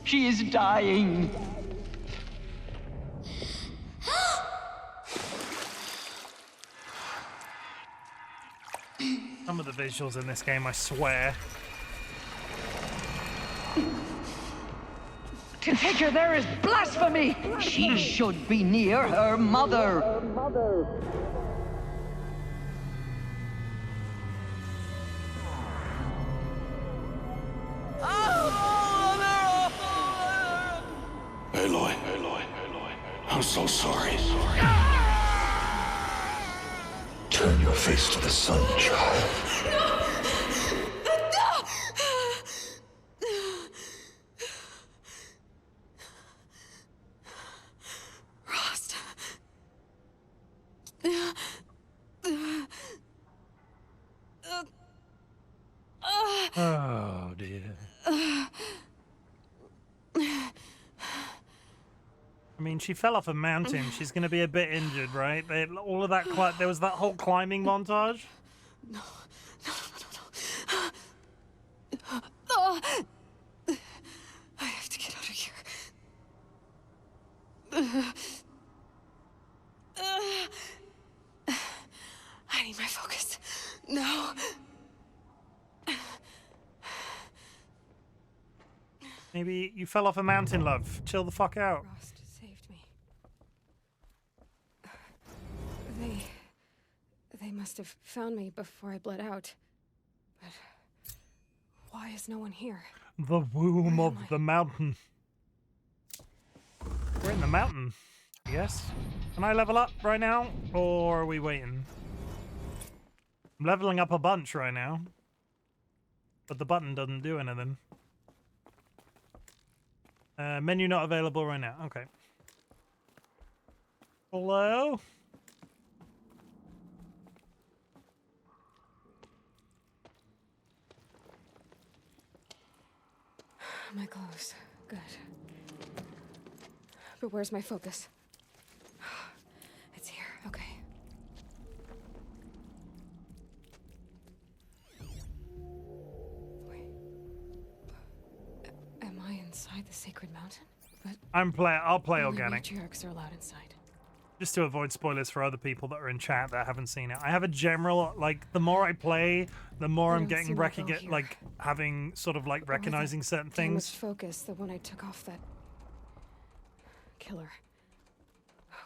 She is dying. Some of the visuals in this game, I swear. To take her there is blasphemy. She should be near her mother. Aloy. I'm so sorry. Turn your face to the sun, child. Rost. Oh dear. I mean, she fell off a mountain. She's going to be a bit injured, right? All of that, there was that whole climbing montage. No. I have to get out of here. I need my focus. No. Maybe you fell off a mountain, love. Chill the fuck out. Rost saved me. They must have found me before I bled out. But why is no one here? The womb of the mountain. We're in the mountain. Yes. Can I level up right now? Or are we waiting? I'm leveling up a bunch right now. But the button doesn't do anything. Menu not available right now. Okay. Hello? My clothes. Good. But where's my focus? It's here. Okay. Wait. Am I inside the sacred mountain? But I'll play only organic. matriarchs are allowed inside. Just to avoid spoilers for other people that are in chat that haven't seen it. I have a general, like, the more I play, the more I'm getting having sort of like recognizing certain things. Focus, the one I took off that killer.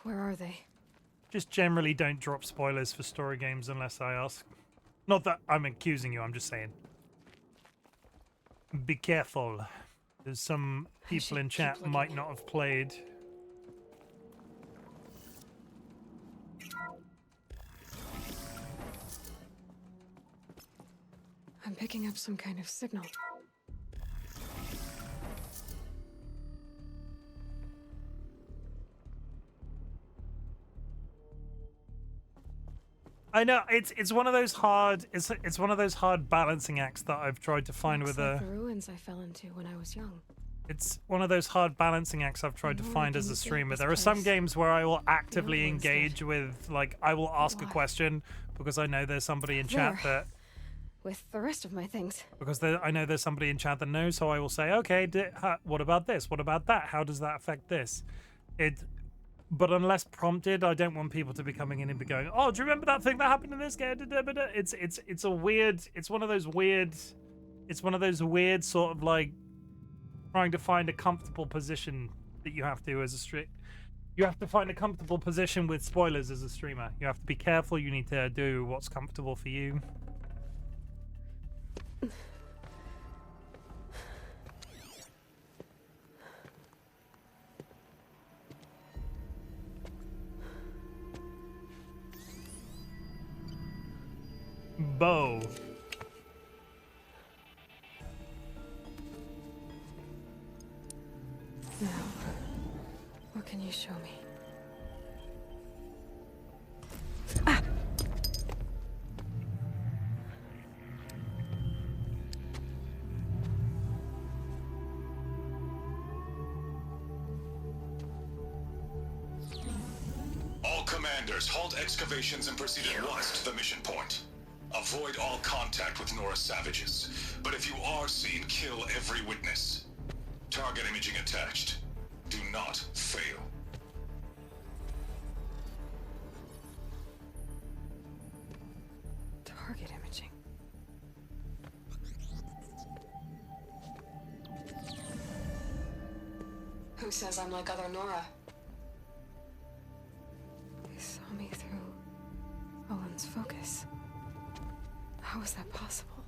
Where are they? Just generally don't drop spoilers for story games unless I ask. Not that I'm accusing you, I'm just saying. Be careful. There's some people in chat might not have played. I'm picking up some kind of signal. I know it's one of those hard it's one of those hard balancing acts that I've tried to find Looks with like a the ruins I fell into when I was young. It's one of those hard balancing acts I've tried to find as a streamer. There are some games where I will actively engage with, like, I will ask a question because I know there's somebody in chat that... With the rest of my things. Because I know there's somebody in chat that knows, so I will say, okay, what about this? What about that? How does that affect this? But unless prompted, I don't want people to be coming in and be going, oh, do you remember that thing that happened in this game? It's a weird, it's one of those weird sort of like trying to find a comfortable position that you have to as a you have to find a comfortable position with spoilers as a streamer. You have to be careful. You need to do what's comfortable for you. Bow. Now, what can you show me? Ah! All commanders, halt excavations and proceed at once to the mission point. Avoid all contact with Nora savages, but if you are seen, kill every witness. Target imaging attached. Do not fail. Target imaging. Who says I'm like other Nora? You saw me through Owen's focus. How is that possible?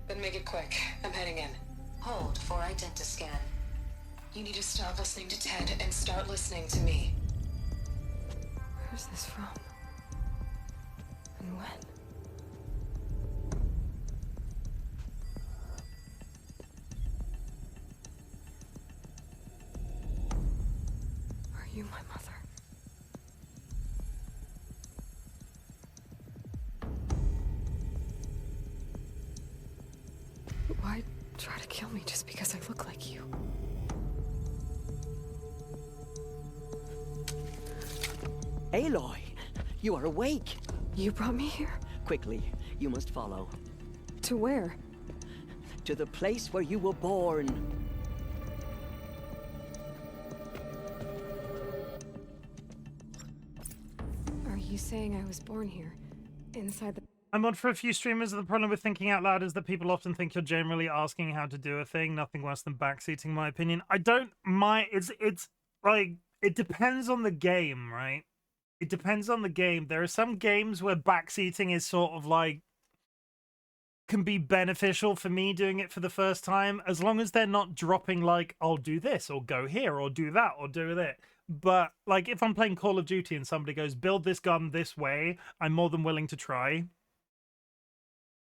Then make it quick. I'm heading in. Hold for identiscan. You need to stop listening to Ted and start listening to me. Where's this from? And when? Are you my mother? Why try to kill me just because I look like you? Aloy, you are awake. You brought me here? Quickly, you must follow. To where? To the place where you were born. Are you saying I was born here? Inside the... I'm on for a few streamers. The problem with thinking out loud is that people often think you're generally asking how to do a thing. Nothing worse than backseating, my opinion. I don't mind. It's like, it depends on the game, right? It depends on the game. There are some games where backseating is sort of like, can be beneficial for me doing it for the first time, as long as they're not dropping like, I'll do this, or go here, or do that, or do that. But like, if I'm playing Call of Duty and somebody goes, build this gun this way, I'm more than willing to try.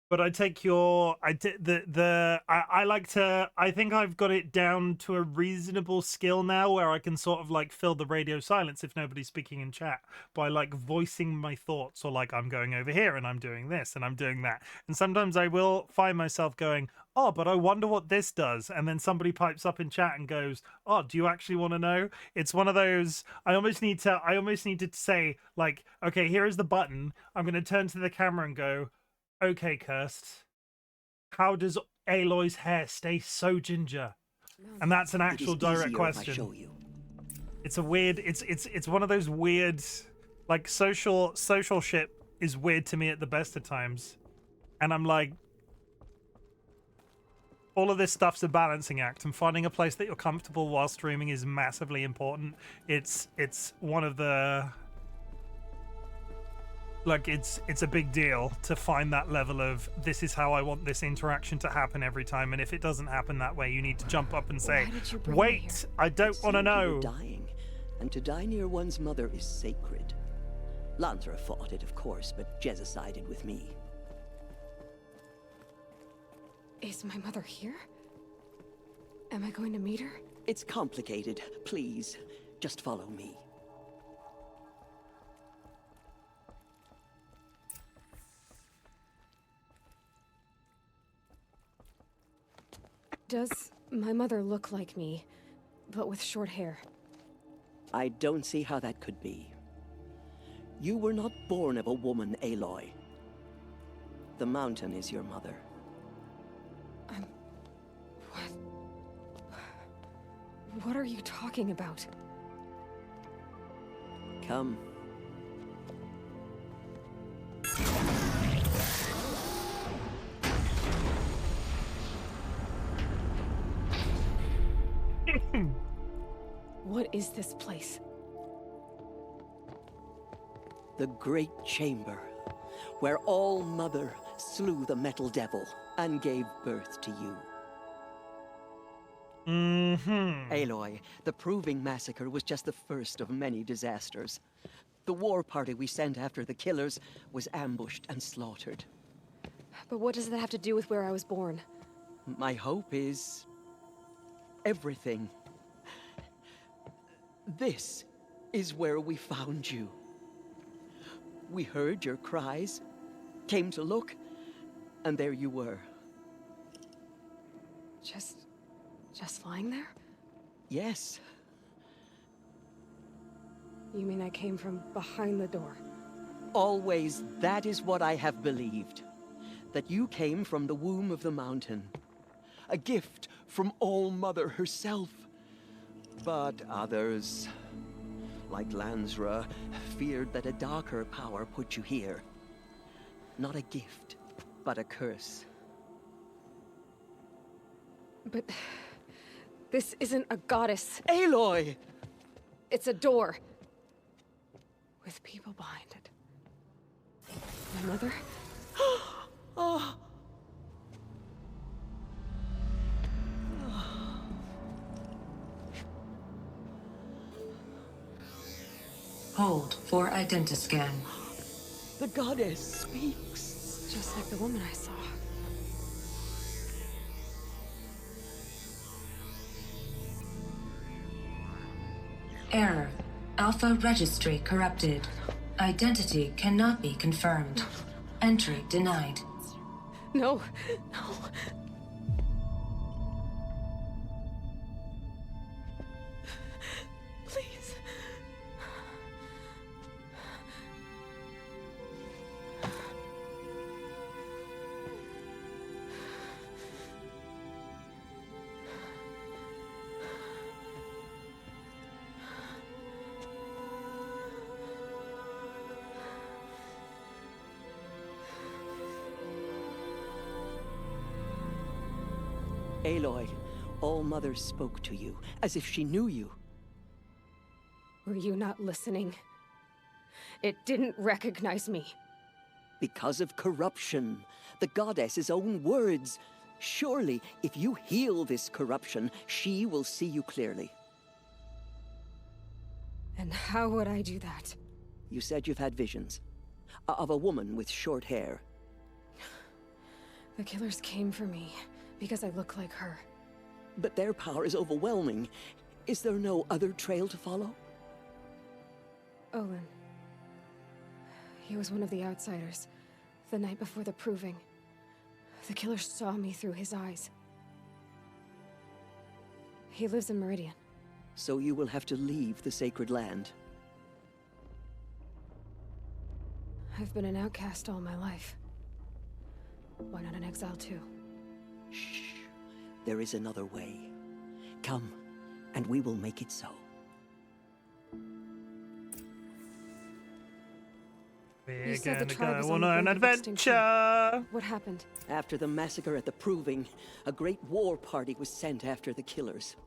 But I take your, I like to, I think I've got it down to a reasonable skill now where I can sort of like fill the radio silence if nobody's speaking in chat by like voicing my thoughts, or like I'm going over here and I'm doing this and I'm doing that. And sometimes I will find myself going, oh, but I wonder what this does. And then somebody pipes up in chat and goes, oh, do you actually want to know? It's one of those, I almost need to say like, okay, here is the button. I'm going to turn to the camera and go, okay, Kirst, how does Aloy's hair stay so ginger? And that's an actual direct question. It's a weird, it's one of those weird, like social shit is weird to me at the best of times. And I'm like, all of this stuff's a balancing act, and finding a place that you're comfortable while streaming is massively important. It's one of the, like, it's a big deal to find that level of, this is how I want this interaction to happen every time, and if it doesn't happen that way, you need to jump up and say, wait, I don't want to know. Dying, and to die near one's mother is sacred. Lansra fought it, of course, but Jezza sided with me. Is my mother here? Am I going to meet her? It's complicated. Please, just follow me. Does my mother look like me, but with short hair? I don't see how that could be. You were not born of a woman, Aloy. The mountain is your mother. What are you talking about? Come. What is this place? The Great Chamber, where All Mother slew the Metal Devil and gave birth to you. Aloy, the Proving Massacre was just the first of many disasters. The war party we sent after the killers was ambushed and slaughtered. But what does that have to do with where I was born? My hope is... everything. This is where we found you. We heard your cries, came to look, and there you were. Just lying there? Yes. You mean I came from behind the door? Always, that is what I have believed. That you came from the womb of the mountain. A gift from All Mother herself. But others, like Lansra, feared that a darker power put you here. Not a gift, but a curse. But... this isn't a goddess. Aloy! It's a door. With people behind it. My mother? Oh. Hold for identiscan. The goddess speaks. Just like the woman I saw. Error. Alpha registry corrupted. Identity cannot be confirmed. Entry denied. No. No. Please. Aloy, All Mother spoke to you, as if she knew you. Were you not listening? It didn't recognize me. Because of corruption. The goddess's own words. Surely, if you heal this corruption, she will see you clearly. And how would I do that? You said you've had visions. Of a woman with short hair. The killers came for me. Because I look like her. But their power is overwhelming. Is there no other trail to follow? Olin. He was one of the outsiders. The night before the Proving. The killers saw me through his eyes. He lives in Meridian. So you will have to leave the sacred land. I've been an outcast all my life. Why not an exile too? Shh. There is another way. Come, and we will make it so. We're gonna go on an adventure! What happened? After the massacre at the Proving, a great war party was sent after the killers.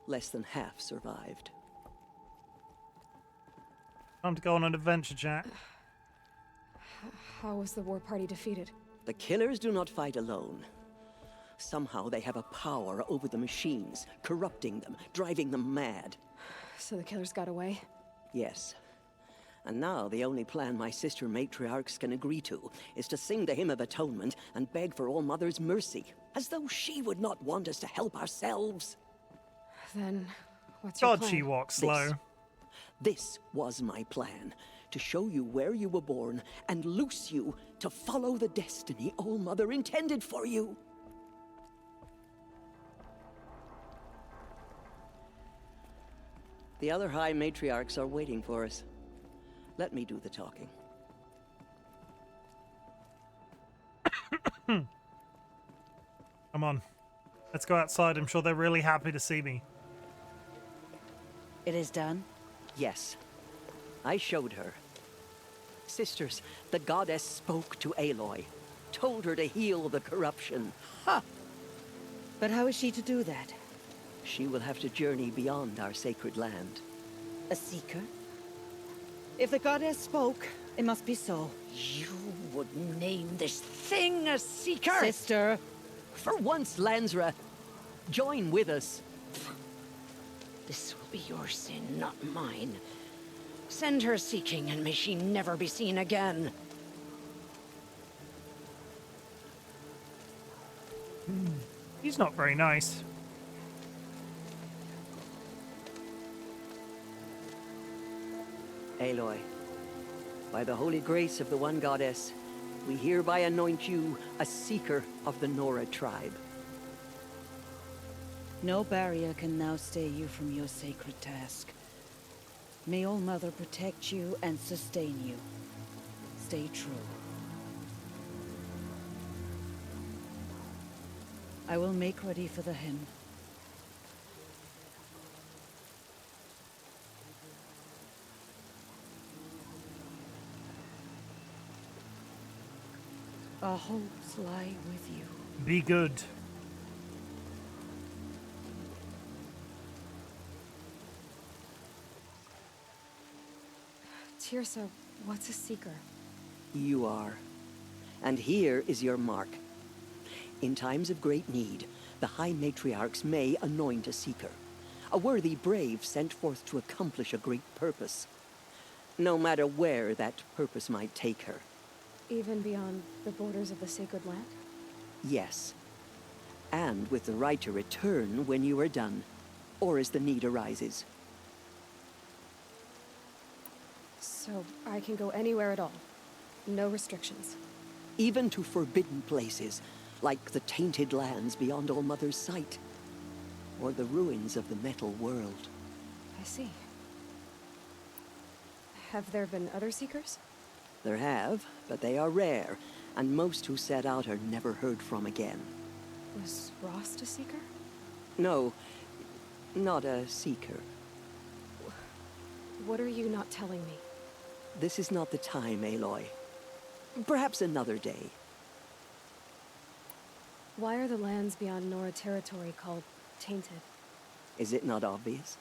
Less than half survived. Time to go on an adventure, Jack. How was the war party defeated? The killers do not fight alone. Somehow they have a power over the machines, corrupting them, driving them mad. So the killers got away? Yes. And now the only plan my sister matriarchs can agree to is to sing the Hymn of Atonement and beg for All Mother's mercy, as though she would not want us to help ourselves. Then, what's your plan? God, she walks slow. This was my plan, to show you where you were born and loose you to follow the destiny All Mother intended for you. The other High Matriarchs are waiting for us. Let me do the talking. Come on. Let's go outside. I'm sure they're really happy to see me. It is done? Yes. I showed her. Sisters, the goddess spoke to Aloy. Told her to heal the corruption. Ha! But how is she to do that? She will have to journey beyond our sacred land. A seeker? If the goddess spoke, it must be so. You would name this thing a seeker? Sister! For once, Lansra, join with us. This will be your sin, not mine. Send her seeking, and may she never be seen again. He's not very nice. Aloy, by the holy grace of the one goddess, we hereby anoint you a seeker of the Nora tribe. No barrier can now stay you from your sacred task. May All Mother protect you and sustain you. Stay true. I will make ready for the hymn. Our hopes lie with you. Be good. Tirsa, what's a seeker? You are. And here is your mark. In times of great need, the High Matriarchs may anoint a seeker. A worthy brave sent forth to accomplish a great purpose. No matter where that purpose might take her. Even beyond the borders of the sacred land? Yes. And with the right to return when you are done, or as the need arises. So I can go anywhere at all? No restrictions? Even to forbidden places, like the tainted lands beyond All Mother's sight. Or the ruins of the metal world. I see. Have there been other seekers? There have, but they are rare, and most who set out are never heard from again. Was Rost a seeker? No, not a seeker. What are you not telling me? This is not the time, Aloy. Perhaps another day. Why are the lands beyond Nora territory called tainted? Is it not obvious?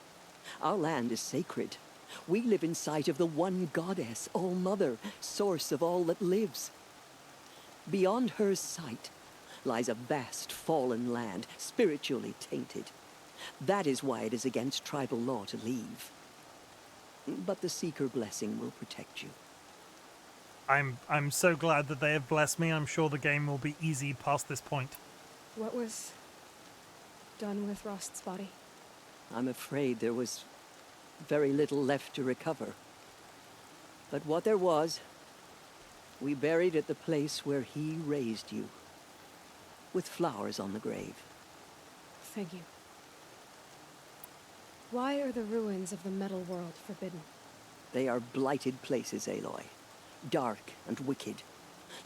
Our land is sacred. We live in sight of the one goddess, All Mother, source of all that lives. Beyond her sight lies a vast fallen land, spiritually tainted. That is why it is against tribal law to leave. But the Seeker blessing will protect you. I'm so glad that they have blessed me. I'm sure the game will be easy past this point. What was done with Rost's body? I'm afraid there was very little left to recover. But what there was, we buried at the place where he raised you, with flowers on the grave. Thank you. Why are the ruins of the metal world forbidden? They are blighted places, Aloy. Dark and wicked,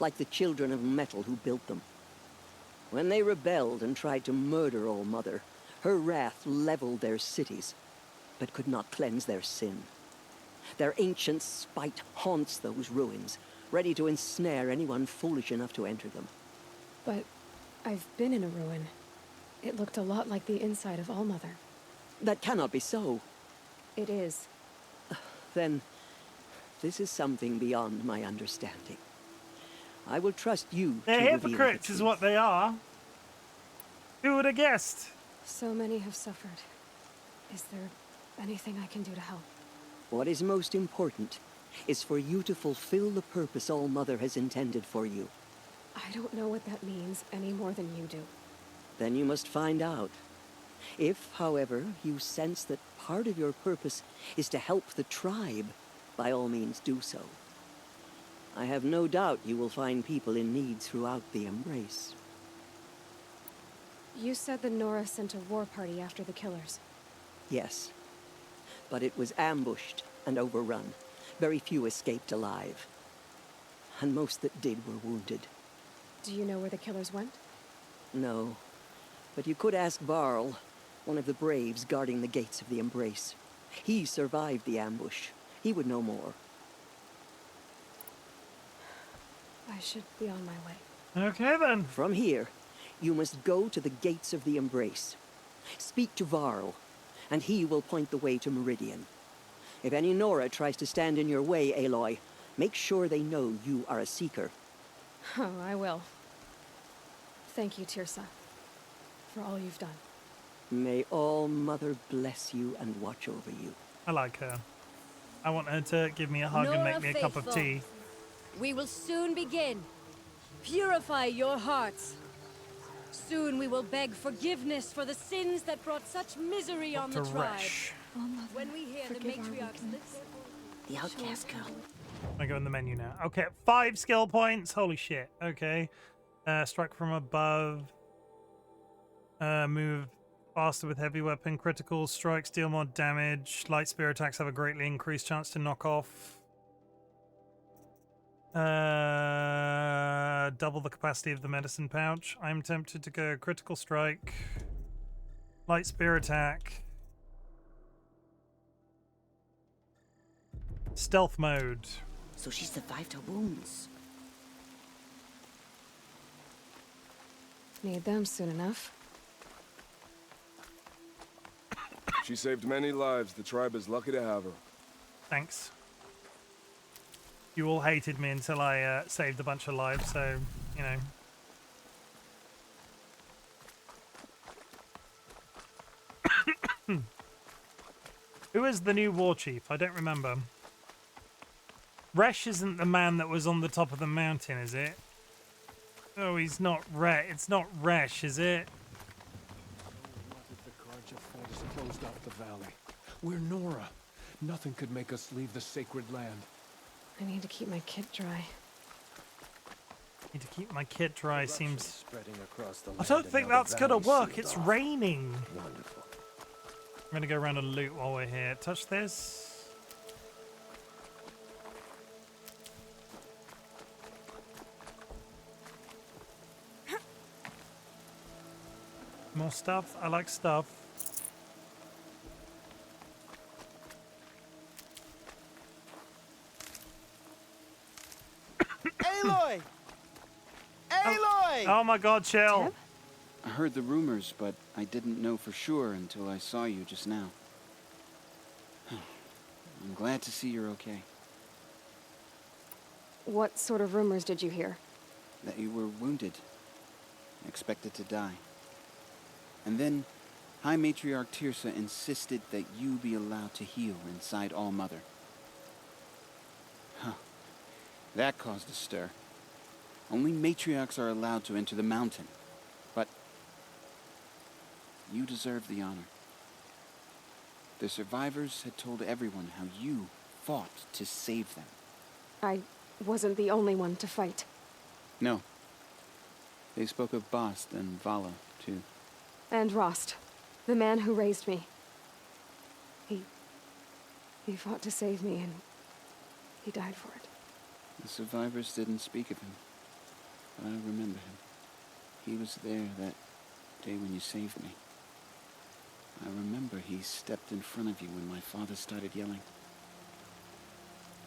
like the children of metal who built them. When they rebelled and tried to murder All Mother, her wrath leveled their cities, but could not cleanse their sin. Their ancient spite haunts those ruins, ready to ensnare anyone foolish enough to enter them. But I've been in a ruin. It looked a lot like the inside of All Mother. That cannot be so. It is. Then, this is something beyond my understanding. I will trust you They're to reveal the hypocrites is what they are. Who would have guessed? So many have suffered. Is there anything I can do to help? What is most important is for you to fulfill the purpose All Mother has intended for you. I don't know what that means any more than you do. Then you must find out. If, however, you sense that part of your purpose is to help the tribe, by all means do so. I have no doubt you will find people in need throughout the Embrace. You said the Nora sent a war party after the killers. Yes. but it was ambushed and overrun. Very few escaped alive. And most that did were wounded. Do you know where the killers went? No. But you could ask Varl, one of the braves guarding the gates of the Embrace. He survived the ambush. He would know more. I should be on my way. Okay, then. From here, you must go to the gates of the Embrace. Speak to Varl, and he will point the way to Meridian. If any Nora tries to stand in your way, Aloy, make sure they know you are a Seeker. Oh, I will. Thank you, Tirsa, for all you've done. May All Mother bless you and watch over you. I like her. I want her to give me a hug and make me a cup of tea. We will soon begin. Purify your hearts. Soon we will beg forgiveness for the sins that brought such misery on the tribe. When we hear the matriarchs lift The outcast girl. I go in the menu now. Okay, 5 skill points. Holy shit. Okay. Strike from above. Move faster with heavy weapon. Critical strikes deal more damage. Light spear attacks have a greatly increased chance to knock off. Double the capacity of the medicine pouch. I'm tempted to go critical strike. Light spear attack. Stealth mode. So she survived her wounds. Need them soon enough. She saved many lives. The tribe is lucky to have her. Thanks. You all hated me until I saved a bunch of lives, so, you know. Who is the new war chief? I don't remember. Resh isn't the man that was on the top of the mountain, is it? Oh, he's not It's not Resh, is it? What if the Karja fight is closed off the valley? We're Nora. Nothing could make us leave the sacred land. I need to keep my kit dry. Need to keep my kit dry seems... Spreading across the I land don't think and now that's the gonna valley's work. sealed It's off. raining. Wonderful. I'm gonna go around and loot while we're here. Touch this. More stuff. I like stuff. Aloy! Aloy! Oh my god, chill. I heard the rumors, but I didn't know for sure until I saw you just now. I'm glad to see you're okay. What sort of rumors did you hear? That you were wounded. Expected to die. And then, High Matriarch Tirsa insisted that you be allowed to heal inside All-Mother. Huh. That caused a stir. Only matriarchs are allowed to enter the mountain. But you deserve the honor. The survivors had told everyone how you fought to save them. I wasn't the only one to fight. No. They spoke of Bast and Vala, too. And Rost, the man who raised me. He fought to save me, and he died for it. The survivors didn't speak of him, but I remember him. He was there that day when you saved me. I remember he stepped in front of you when my father started yelling.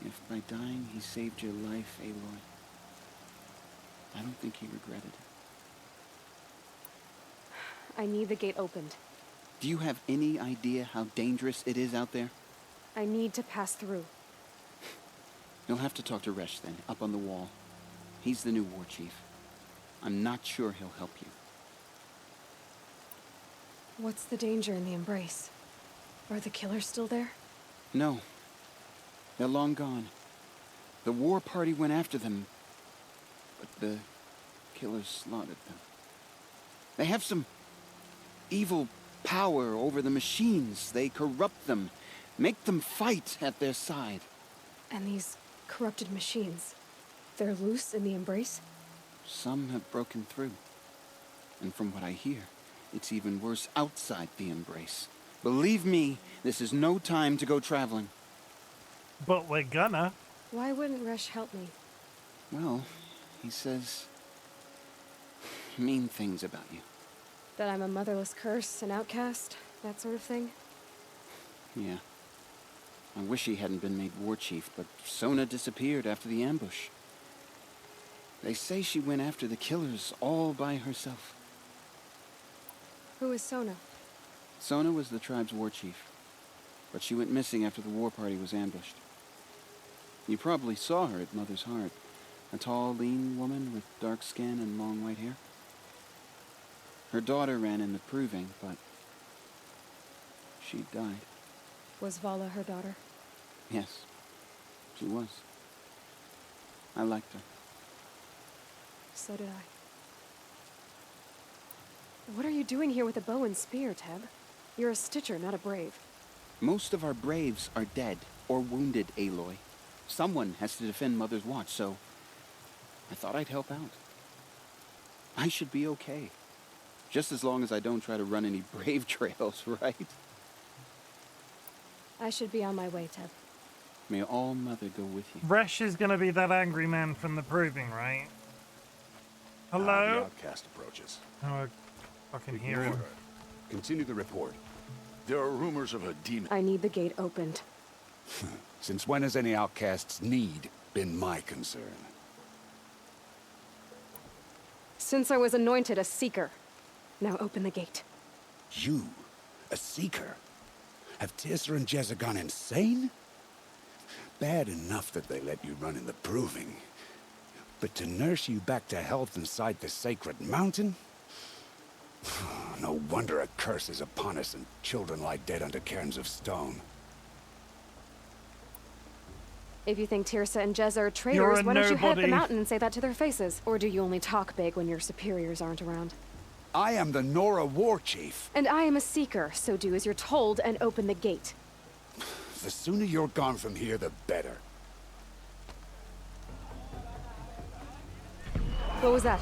If by dying he saved your life, Aloy, I don't think he regretted it. I need the gate opened. Do you have any idea how dangerous it is out there? I need to pass through. You'll have to talk to Resh then, up on the wall. He's the new war chief. I'm not sure he'll help you. What's the danger in the Embrace? Are the killers still there? No. They're long gone. The war party went after them, but the killers slaughtered them. They have some evil power over the machines. They corrupt them, make them fight at their side. And these corrupted machines, they're loose in the Embrace? Some have broken through. And from what I hear, it's even worse outside the Embrace. Believe me, this is no time to go traveling. But we're gonna. Why wouldn't Resh help me? Well, he says mean things about you. That I'm a motherless curse, an outcast, that sort of thing? Yeah. I wish he hadn't been made war chief, but Sona disappeared after the ambush. They say she went after the killers all by herself. Who is Sona? Sona was the tribe's war chief, but she went missing after the war party was ambushed. You probably saw her at Mother's Heart. A tall, lean woman with dark skin and long white hair. Her daughter ran in the proving, but she died. Was Vala her daughter? Yes, she was. I liked her. So did I. What are you doing here with a bow and spear, Teb? You're a Stitcher, not a Brave. Most of our Braves are dead or wounded, Aloy. Someone has to defend Mother's Watch, so I thought I'd help out. I should be okay. Just as long as I don't try to run any Brave trails, right? I should be on my way, Teb. May all Mother go with you. Resh is gonna be that angry man from the proving, right? Hello? The outcast approaches. Oh, I fucking hear him. Continue the report. There are rumors of a demon. I need the gate opened. Since when has any outcast's need been my concern? Since I was anointed a Seeker. Now open the gate. You? A Seeker? Have Teersa and Jezza gone insane? Bad enough that they let you run in the proving. But to nurse you back to health inside the sacred mountain? No wonder a curse is upon us and children lie dead under cairns of stone. If you think Teersa and Jezza are You're traitors, a why don't you head up the nobody. mountain and say that to their faces? Or do you only talk big when your superiors aren't around? I am the Nora War Chief. And I am a Seeker, so do as you're told and open the gate. The sooner you're gone from here, the better. What was that?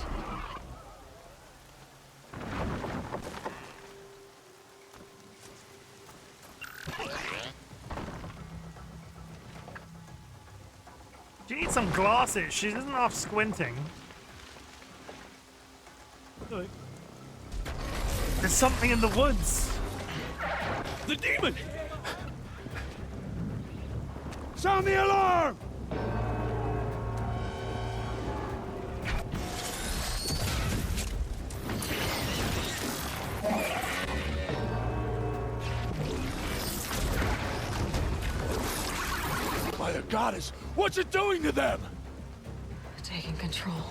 She needs some glasses. She isn't half squinting. Look. There's something in the woods. The demon! Sound the alarm! By the goddess, what's it doing to them? Taking control.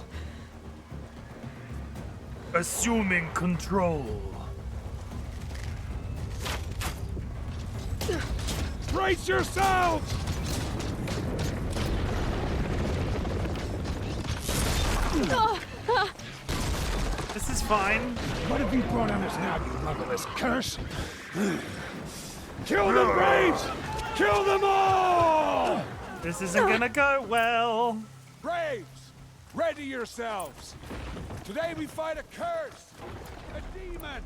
Assuming control. Brace yourselves! This is fine. What have you brought on us now, you motherless curse? Kill the Braves! Kill them all! This isn't gonna go well. Braves, ready yourselves. Today we fight a curse, a demon.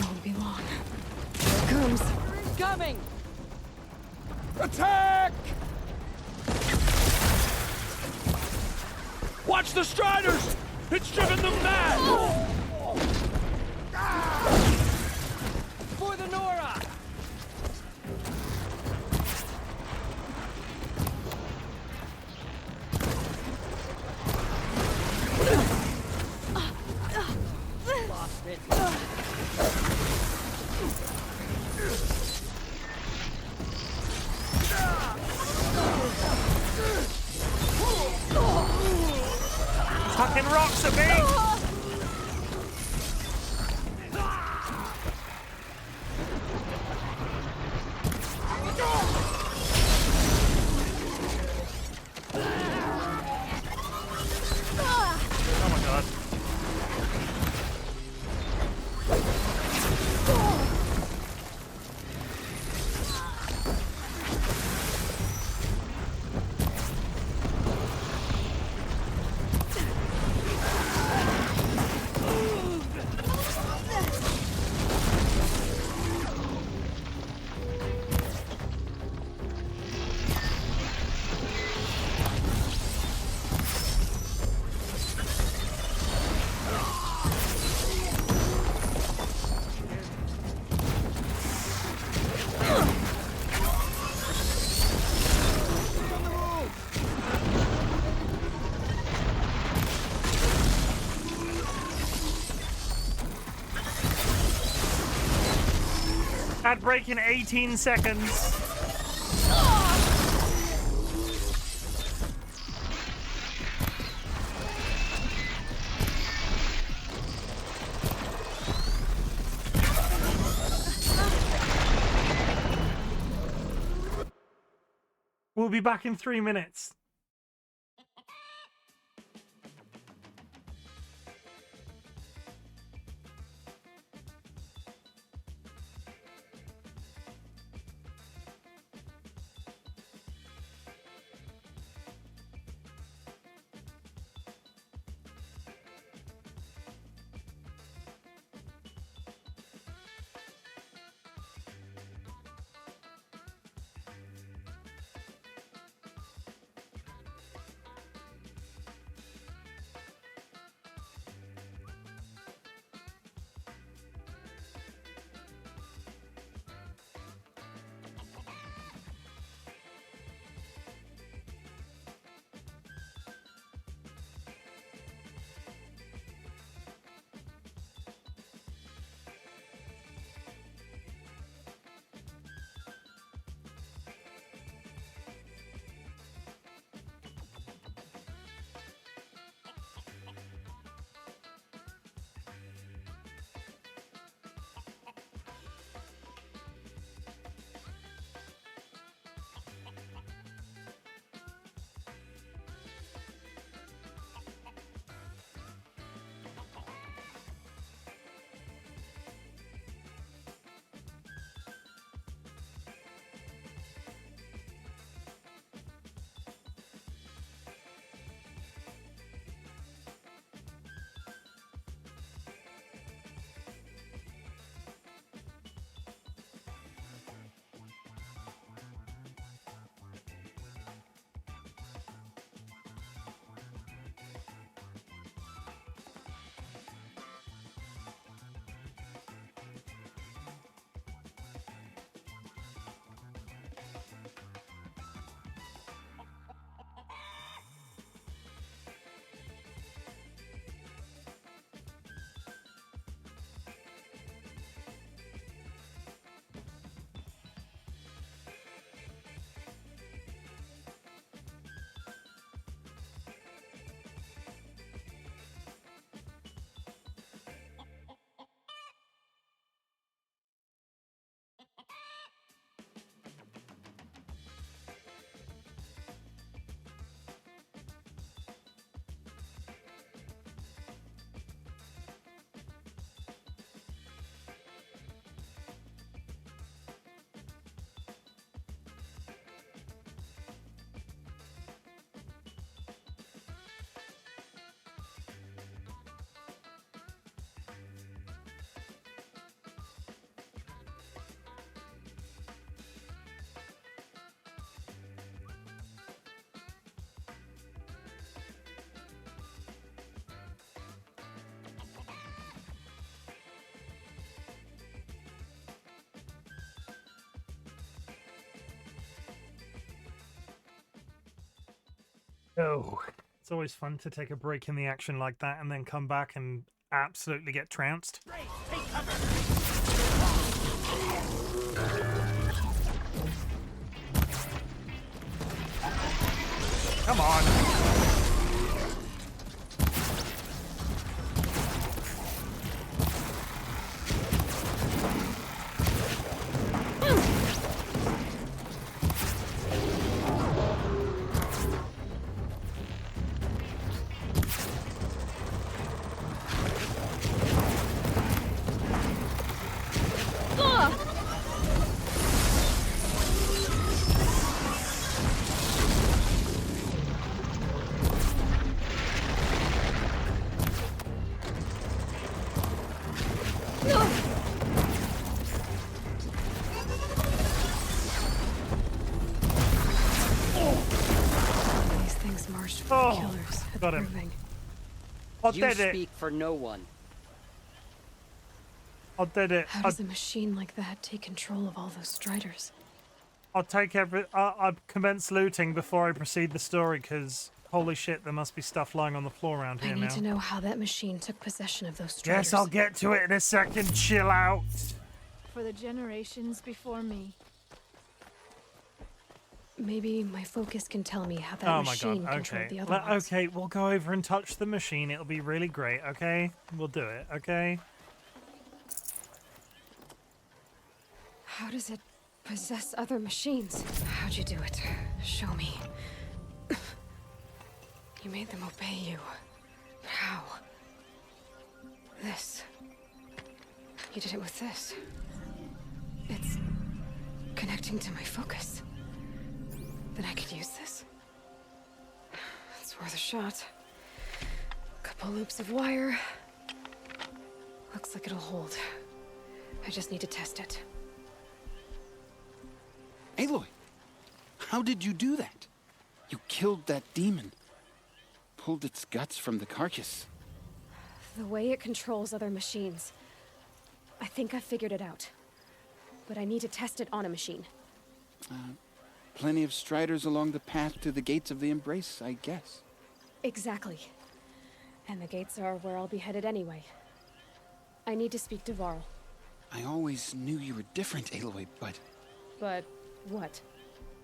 Won't be long. Here it comes. Coming! Attack! Watch the Striders! It's driven them mad! For the Nora! Lost it. Fucking rocks at me! Oh my god. Ad break in 18 seconds. We'll be back in 3 minutes. Oh, it's always fun to take a break in the action like that and then come back and absolutely get trounced. Come on. Got him. You speak for no one. I did it. How does a machine like that take control of all those striders? I'll take I commence looting before I proceed the story, because holy shit, there must be stuff lying on the floor around here now. I need to know how that machine took possession of those striders. Yes, I'll get to it in a second. Chill out. for the generations before me. Maybe my focus can tell me how that Oh my machine god, controlled okay. the other ones. Okay, we'll go over and touch the machine. It'll be really great, okay? We'll do it, okay? How does it possess other machines? How'd you do it? Show me. You made them obey you. How? This. You did it with this. It's connecting to my focus. Then I could use this. It's worth a shot. Couple loops of wire. Looks like it'll hold. I just need to test it. Aloy, how did you do that? You killed that demon. Pulled its guts from the carcass. The way it controls other machines. I think I figured it out. But I need to test it on a machine. Plenty of striders along the path to the gates of the Embrace, I guess. Exactly. And the gates are where I'll be headed anyway. I need to speak to Varl. I always knew you were different, Aloy, but... But what?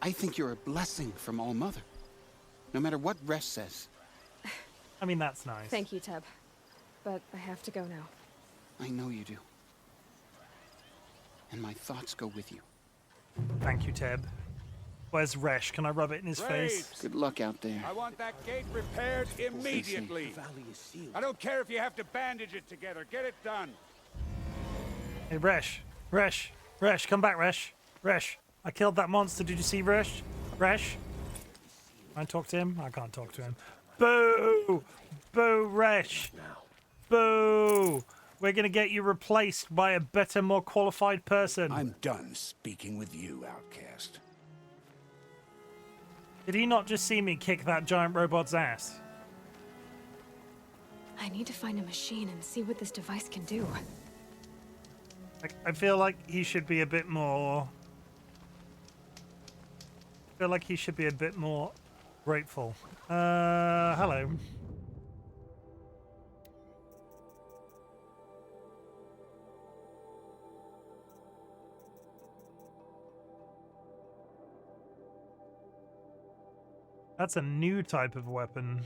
I think you're a blessing from All-Mother. No matter what Resh says. I mean, that's nice. Thank you, Teb. But I have to go now. I know you do. And my thoughts go with you. Thank you, Teb. Where's Resh? Can I rub it in his face? Good luck out there. I want that gate repaired immediately. I don't care if you have to bandage it together. Get it done. Hey, Resh. Resh. Resh, come back, Resh. Resh. I killed that monster. Did you see Resh? Resh? Can I talk to him? I can't talk to him. Boo! Boo, Resh! Boo! We're gonna get you replaced by a better, more qualified person. I'm done speaking with you, outcast. Did he not just see me kick that giant robot's ass? I need to find a machine and see what this device can do. I feel like he should be a bit more... I feel like he should be a bit more grateful. Hello. That's a new type of weapon.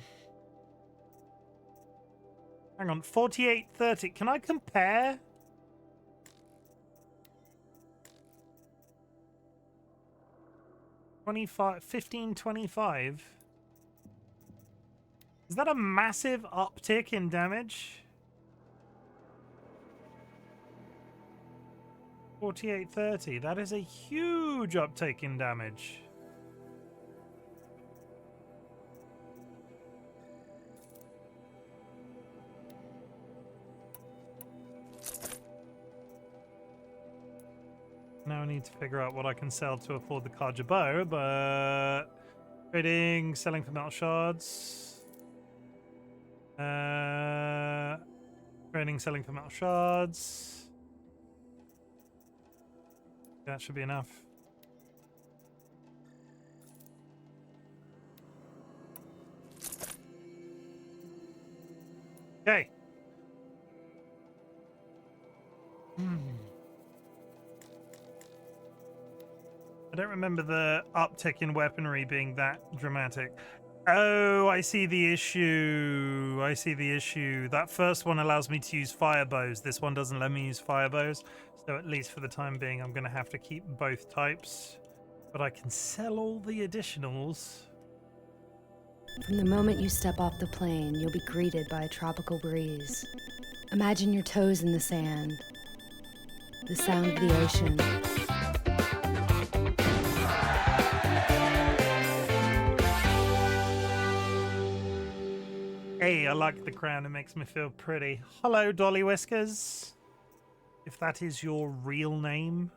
Hang on, 4830. Can I compare? $25, $15.25. Is that a massive uptick in damage? 4830. That is a huge uptick in damage. Now I need to figure out what I can sell to afford the Kaja bow, but trading, selling for metal shards. Trading, selling for metal shards. That should be enough. Okay. I don't remember the uptick in weaponry being that dramatic. Oh, I see the issue. I see the issue. That first one allows me to use fire bows. This one doesn't let me use fire bows. So at least for the time being, I'm going to have to keep both types. But I can sell all the additionals. From the moment you step off the plane, you'll be greeted by a tropical breeze. Imagine your toes in the sand. The sound of the ocean. Hey, I like the crown. It makes me feel pretty. Hello, DollyWhiskers. If that is your real name.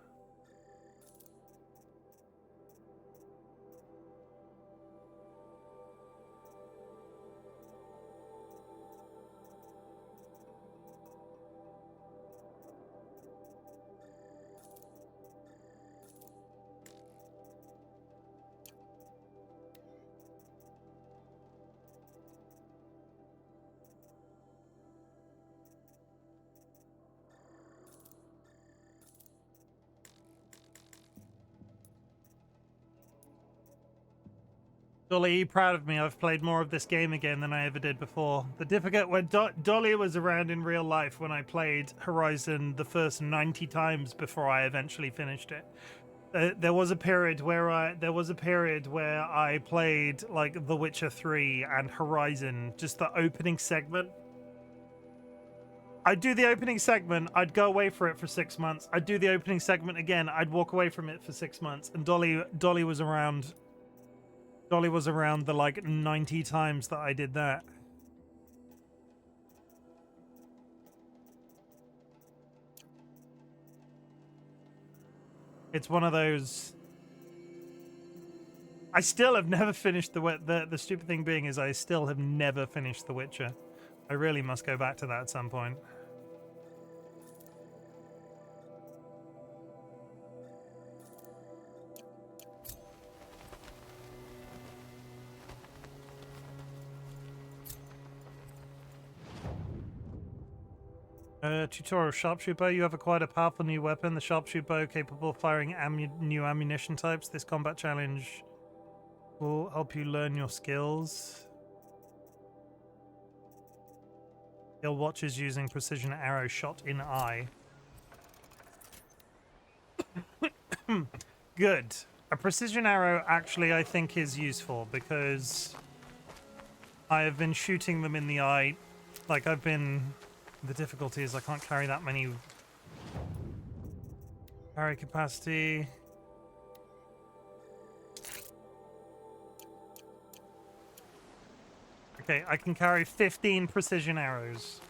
Dolly, are you proud of me? I've played more of this game again than I ever did before. The difficult when Dolly was around in real life when I played Horizon the first 90 times before I eventually finished it. There was a period where I played like The Witcher 3 and Horizon, just the opening segment. I'd do the opening segment, I'd go away for it for 6 months. I'd do the opening segment again, I'd walk away from it for 6 months. And Dolly was around. Dolly was around the like 90 times that I did that. It's one of those. I still have never finished the stupid thing being is I still have never finished The Witcher. I really must go back to that at some point. Tutorial sharpshoot bow. You have acquired a powerful new weapon, the sharpshoot bow, capable of firing new ammunition types. This combat challenge will help you learn your skills. Your watch is using precision arrow shot in eye. Good. A precision arrow actually I think is useful because I have been shooting them in the eye. Like I've been... The difficulty is I can't carry that many. Carry capacity. Okay, I can carry 15 precision arrows.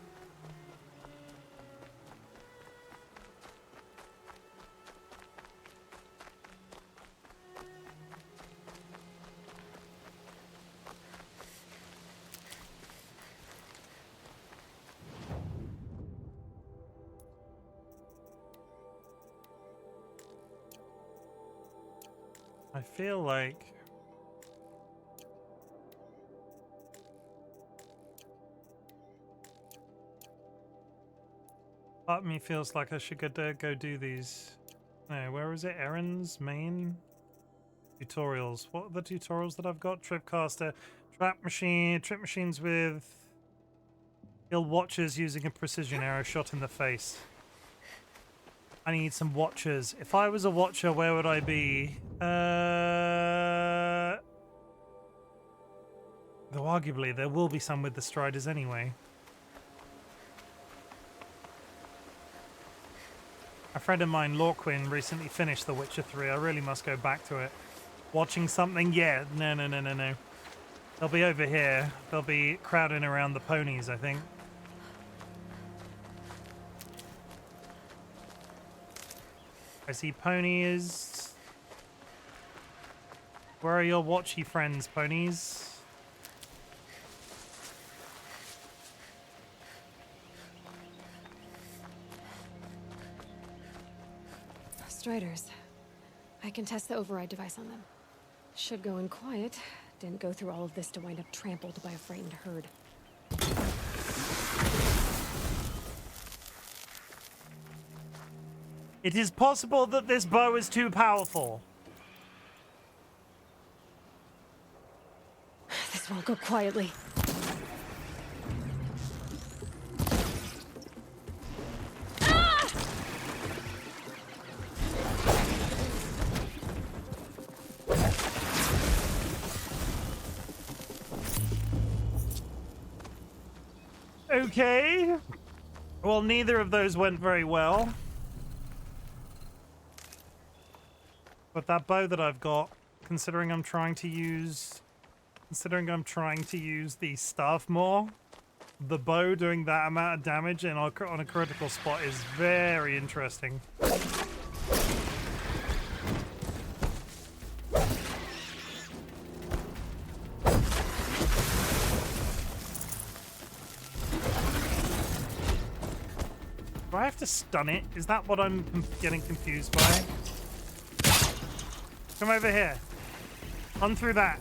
I feel like part of me feels like I should go do these. No, where is it? Errands, main, tutorials. What are the tutorials that I've got? Tripcaster, trip machines with kill watchers using a precision arrow shot in the face. I need some watchers. If I was a watcher, where would I be? Though arguably there will be some with the striders anyway. A friend of mine, Lorquin, recently finished The Witcher 3. I really must go back to it. Watching something? Yeah. No. They'll be over here. They'll be crowding around the ponies, I think. I see ponies. Where are your watchy friends, ponies? Striders. I can test the override device on them. Should go in quiet. Didn't go through all of this to wind up trampled by a frightened herd. It is possible that this bow is too powerful. This won't go quietly. Ah! Okay. Well, neither of those went very well. But that bow that I've got, considering I'm trying to use the staff more, the bow doing that amount of damage on a critical spot is very interesting. Do I have to stun it? Is that what I'm getting confused by? Come over here. On through that.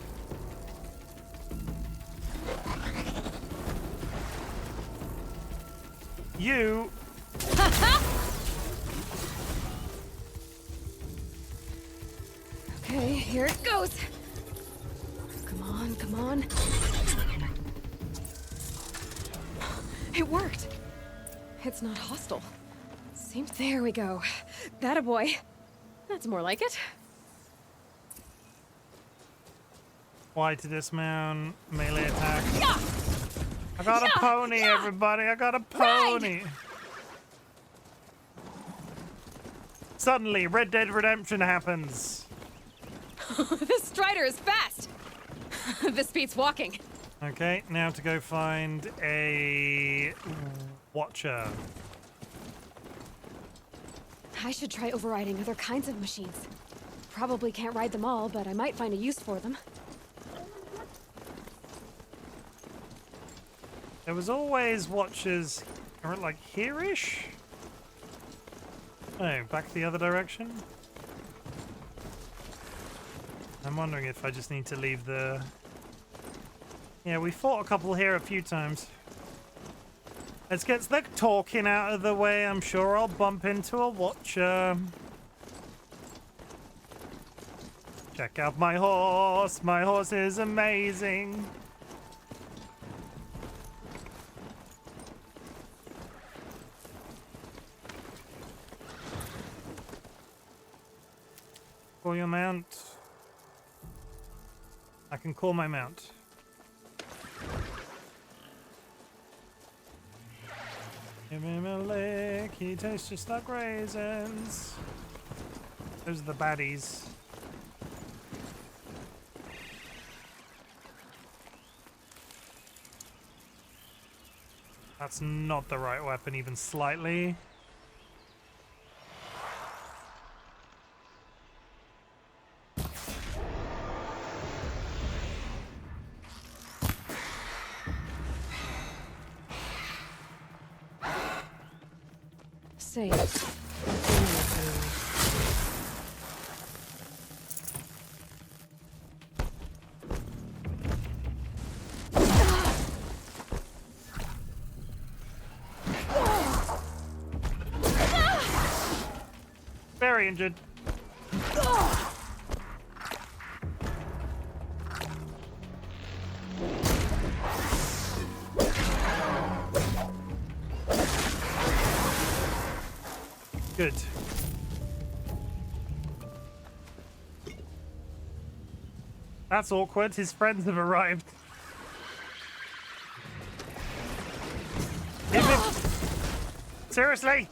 You. Okay, here it goes. Come on. Come on. It worked. It's not hostile. There we go. That a boy. That's more like it. Why to dismount? Melee attack. Yeah! I got a pony, everybody. I got a pony. Ride! Suddenly, Red Dead Redemption happens. This Strider is fast. This beats walking. Okay, now to go find a watcher. I should try overriding other kinds of machines. Probably can't ride them all, but I might find a use for them. There was always watchers, like here-ish? Oh, back the other direction? I'm wondering if I just need to leave the... Yeah, we fought a couple here a few times. Let's get the talking out of the way. I'm sure I'll bump into a watcher. Check out my horse. My horse is amazing. Call your mount. I can call my mount. Give him a lick, he tastes just like raisins. Those are the baddies. That's not the right weapon, even slightly. Safe. Very injured. Good. That's awkward. His friends have arrived. Seriously?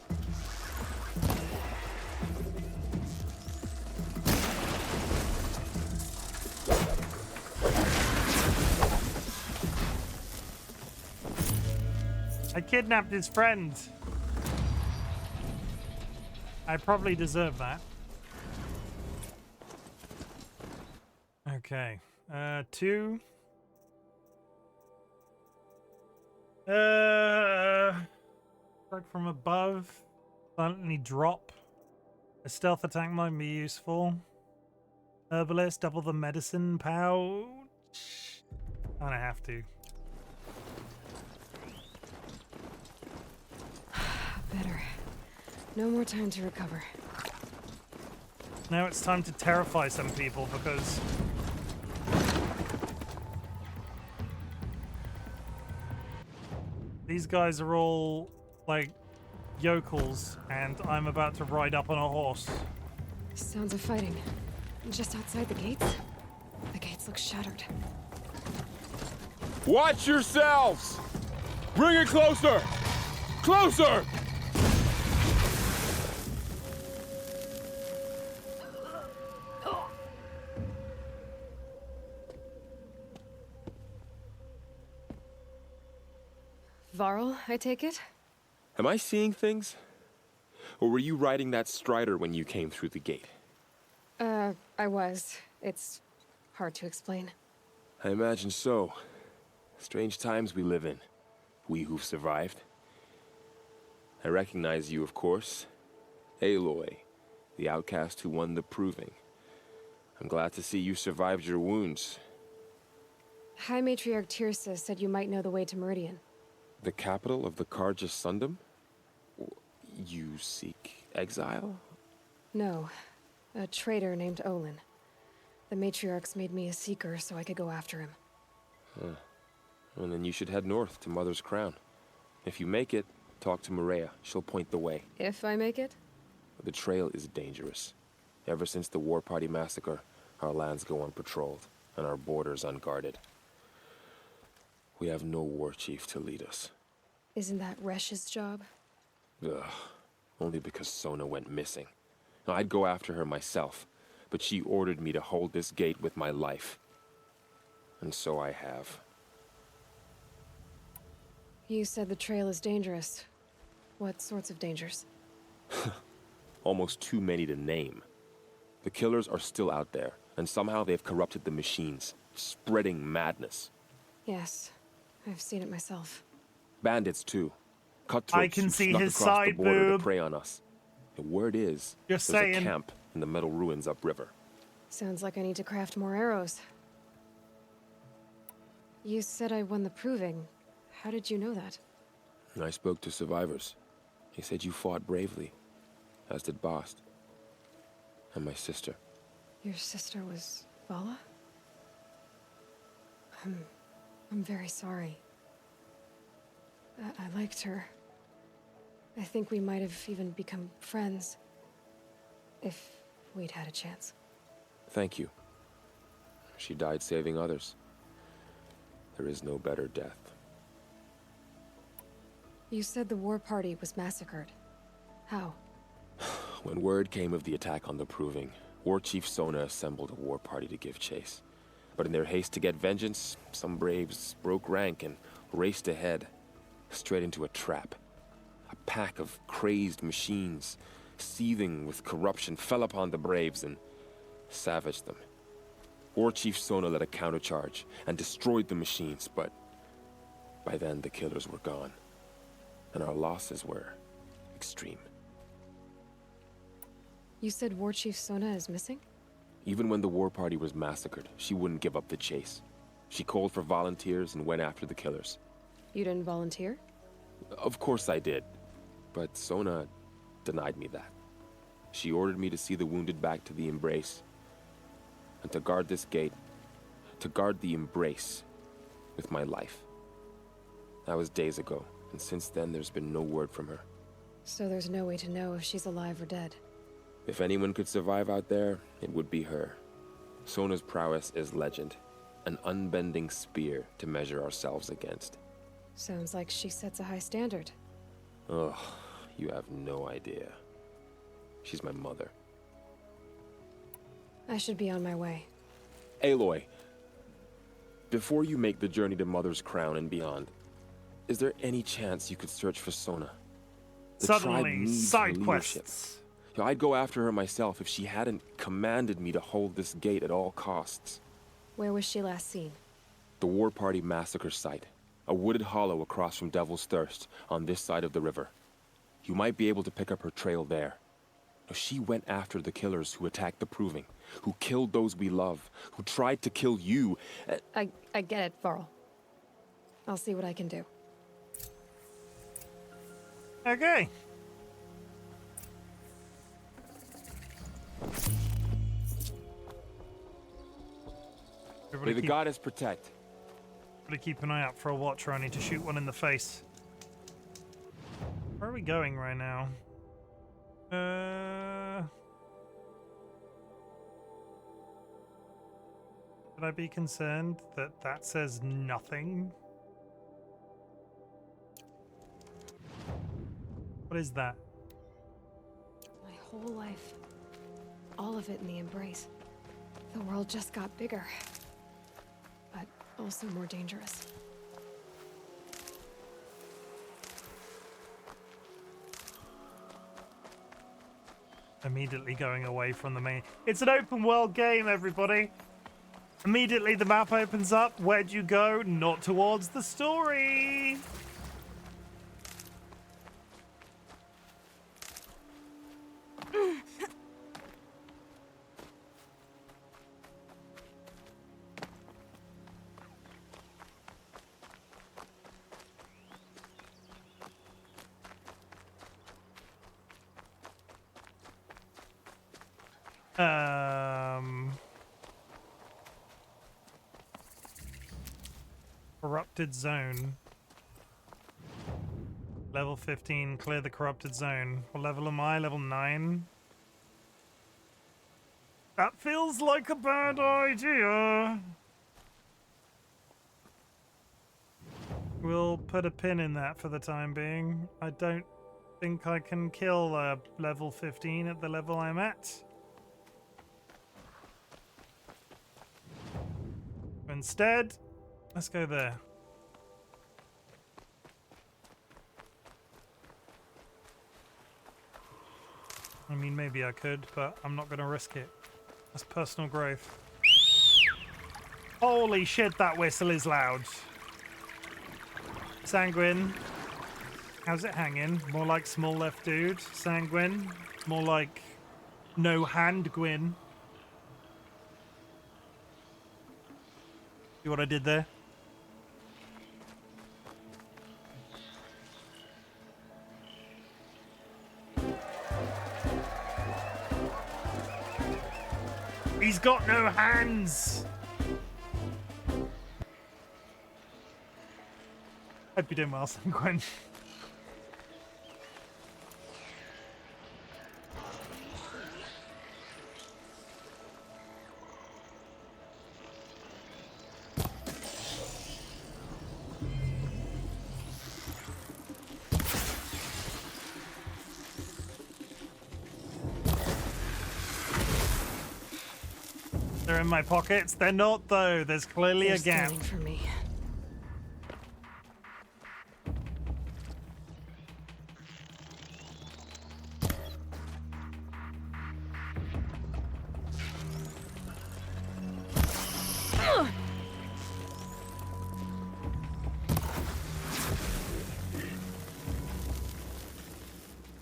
I kidnapped his friend. I probably deserve that. Okay. 2. Strike from above. Silently drop. A stealth attack might be useful. Herbalist, double the medicine pouch. I don't have to. Better. No more time to recover. Now it's time to terrify some people because these guys are all like yokels and I'm about to ride up on a horse. Sounds of fighting. Just outside the gates? The gates look shattered. Watch yourselves! Bring it closer! Closer! Varl, I take it? Am I seeing things? Or were you riding that Strider when you came through the gate? I was. It's hard to explain. I imagine so. Strange times we live in. We who've survived. I recognize you, of course. Aloy, the outcast who won the proving. I'm glad to see you survived your wounds. High Matriarch Tirsa said you might know the way to Meridian. The capital of the Carja Sundom? You seek exile? No. A traitor named Olin. The Matriarchs made me a seeker so I could go after him. And then you should head north to Mother's Crown. If you make it, talk to Maria. She'll point the way. If I make it? The trail is dangerous. Ever since the War Party massacre, our lands go unpatrolled, and our borders unguarded. We have no war chief to lead us. Isn't that Resh's job? Ugh. Only because Sona went missing. Now, I'd go after her myself, but she ordered me to hold this gate with my life. And so I have. You said the trail is dangerous. What sorts of dangers? Almost too many to name. The killers are still out there, and somehow they've corrupted the machines, spreading madness. Yes, I've seen it myself. Bandits, too. Cutthroats I can who see snuck his across side the border boob. to prey on us. The word is, Just there's saying. a camp in the metal ruins upriver. Sounds like I need to craft more arrows. You said I won the proving. How did you know that? I spoke to survivors. They said you fought bravely, as did Bast. And my sister. Your sister was Vala? I'm very sorry. I liked her. I think we might have even become friends. If we'd had a chance. Thank you. She died saving others. There is no better death. You said the war party was massacred. How? When word came of the attack on the Proving, War Chief Sona assembled a war party to give chase. But in their haste to get vengeance, some braves broke rank and raced ahead, straight into a trap. A pack of crazed machines, seething with corruption, fell upon the braves and savaged them. War Chief Sona led a countercharge and destroyed the machines, but by then the killers were gone, and our losses were extreme. You said War Chief Sona is missing? Even when the war party was massacred, she wouldn't give up the chase. She called for volunteers and went after the killers. You didn't volunteer? Of course I did, but Sona denied me that. She ordered me to see the wounded back to the Embrace, and to guard this gate, to guard the Embrace with my life. That was days ago, and since then there's been no word from her. So there's no way to know if she's alive or dead. If anyone could survive out there, it would be her. Sona's prowess is legend, an unbending spear to measure ourselves against. Sounds like she sets a high standard. Ugh, you have no idea. She's my mother. I should be on my way. Aloy, before you make the journey to Mother's Crown and beyond, is there any chance you could search for Sona? The tribe Suddenly, needs side her leadership. quests. I'd go after her myself if she hadn't commanded me to hold this gate at all costs. Where was she last seen? The War Party massacre site. A wooded hollow across from Devil's Thirst, on this side of the river. You might be able to pick up her trail there. She went after the killers who attacked the Proving, who killed those we love, who tried to kill you. I get it, Varl. I'll see what I can do. Okay. May the goddess protect. Gotta keep an eye out for a watcher. I need to shoot one in the face. Where are we going right now? Should I be concerned that that says nothing? What is that? My whole life. All of it in the Embrace. The world just got bigger. But also more dangerous. Immediately going away from the main. It's an open world game, everybody. Immediately the map opens up. Where'd you go? Not towards the story. Corrupted zone. Level 15, clear the corrupted zone. What level am I? Level 9? That feels like a bad idea. We'll put a pin in that for the time being. I don't think I can kill level 15 at the level I'm at. Instead, let's go there. I mean, maybe I could, but I'm not going to risk it. That's personal growth. Holy shit, that whistle is loud. Sanguine. How's it hanging? More like small left dude. Sanguine. More like no hand Gwyn. See what I did there? He's got no hands! Hope you're doing well, Sanguine. They're in my pockets. They're not, though. There's clearly a gap. For me.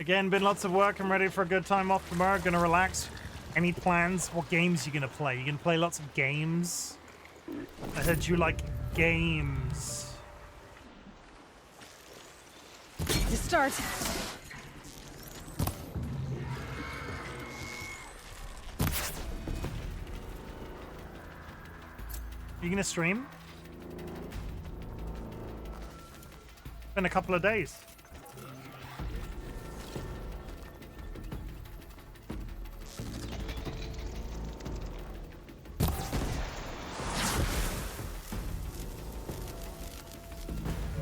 Again, been lots of work. I'm ready for a good time off tomorrow. Gonna relax. Any plans? What games are you gonna play? You gonna play lots of games? I heard you like games. To start. You gonna stream? Been a couple of days.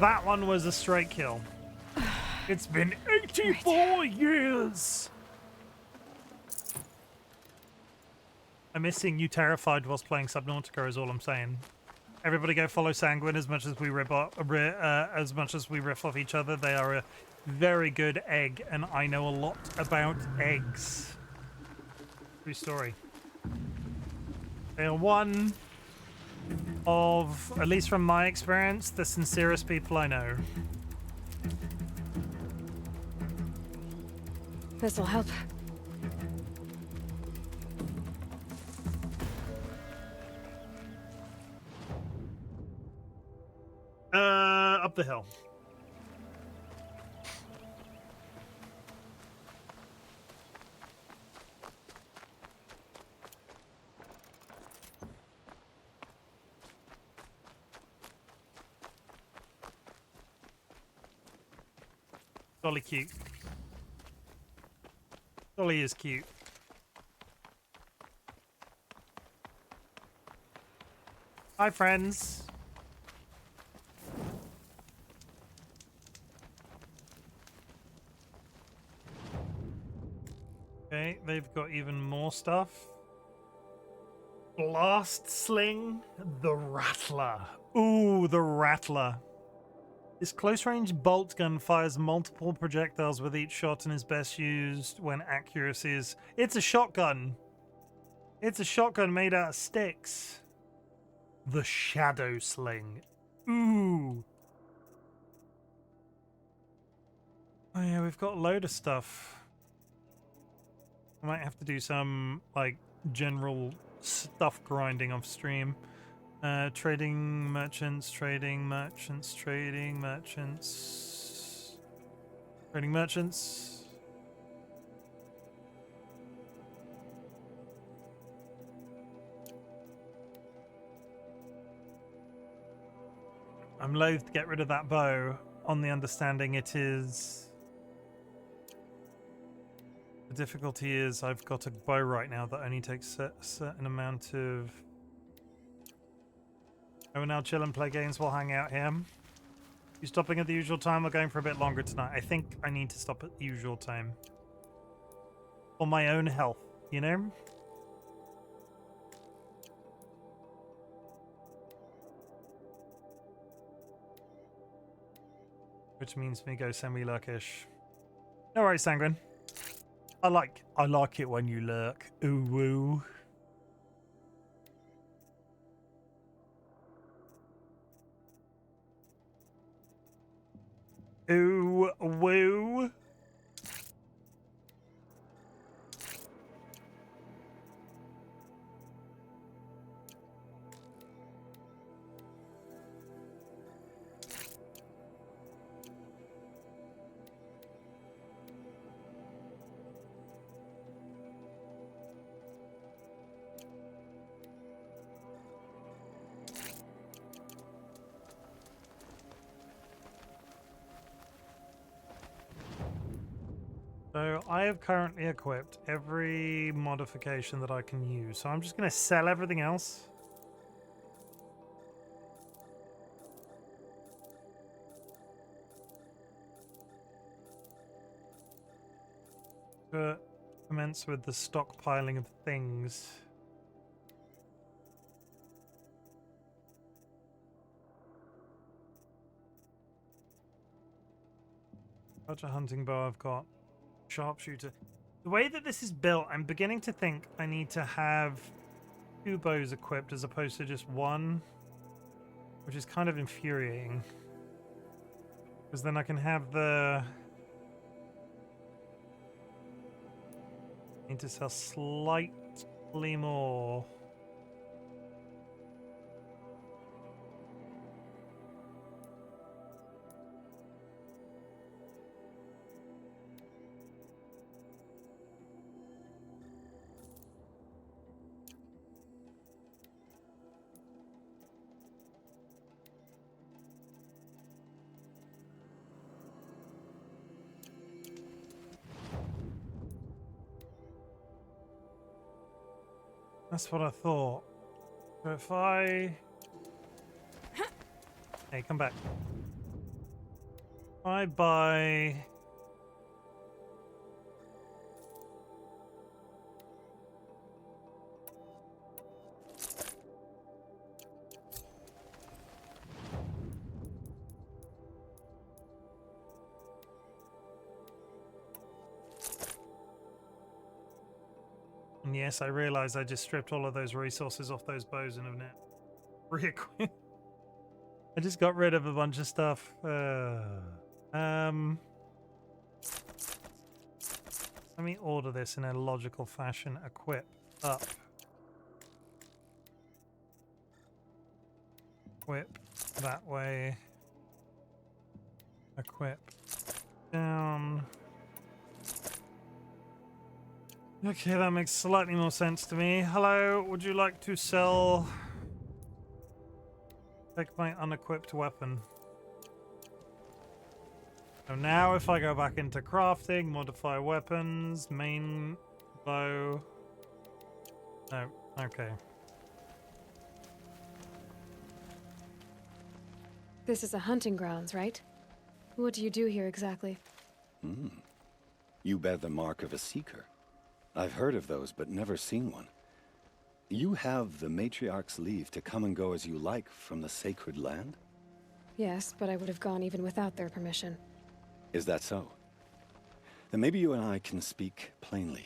That one was a straight kill. It's been 84 years! I'm missing you terrified whilst playing Subnautica is all I'm saying. Everybody go follow Sanguine as much as we riff off each other. They are a very good egg, and I know a lot about eggs. True story. They are one of, at least from my experience, the sincerest people I know. This'll help. Up the hill. Dolly cute. Dolly is cute. Hi, friends. Okay, they've got even more stuff. Blast Sling, the Rattler. Ooh, the Rattler. This close-range bolt gun fires multiple projectiles with each shot and is best used when accuracy is... It's a shotgun. It's a shotgun made out of sticks. The Shadow Sling. Ooh. Oh yeah, we've got a load of stuff. I might have to do some, like, general stuff grinding off stream. Trading merchants, trading merchants, trading merchants. Trading merchants. I'm loath to get rid of that bow on the understanding it is... The difficulty is I've got a bow right now that only takes a certain amount of... I will now chill and play games while hang out here. You stopping at the usual time or going for a bit longer tonight? I think I need to stop at the usual time. For my own health, you know? Which means me go semi-lurkish. No worries, Sanguine. I like it when you lurk. Ooh woo. Ooh woo. So I have currently equipped every modification that I can use. So I'm just going to sell everything else. To commence with the stockpiling of things. Such a hunting bow I've got. Sharpshooter. The way that this is built, I'm beginning to think I need to have 2 bows equipped as opposed to just one, which is kind of infuriating. Because then I can have the... need to sell slightly more. That's what I thought. So if I... Hey, come back. If I buy... And yes, I realize I just stripped all of those resources off those bows and have now re-equipped. I just got rid of a bunch of stuff. Let me order this in a logical fashion. Equip up. Equip that way. Equip down. Okay, that makes slightly more sense to me. Hello, would you like to sell... Take my unequipped weapon. So now if I go back into crafting, modify weapons, main bow... No, okay. This is a hunting grounds, right? What do you do here exactly? You bear the mark of a seeker. I've heard of those, but never seen one. You have the matriarch's leave to come and go as you like from the sacred land? Yes, but I would have gone even without their permission. Is that so? Then maybe you and I can speak plainly.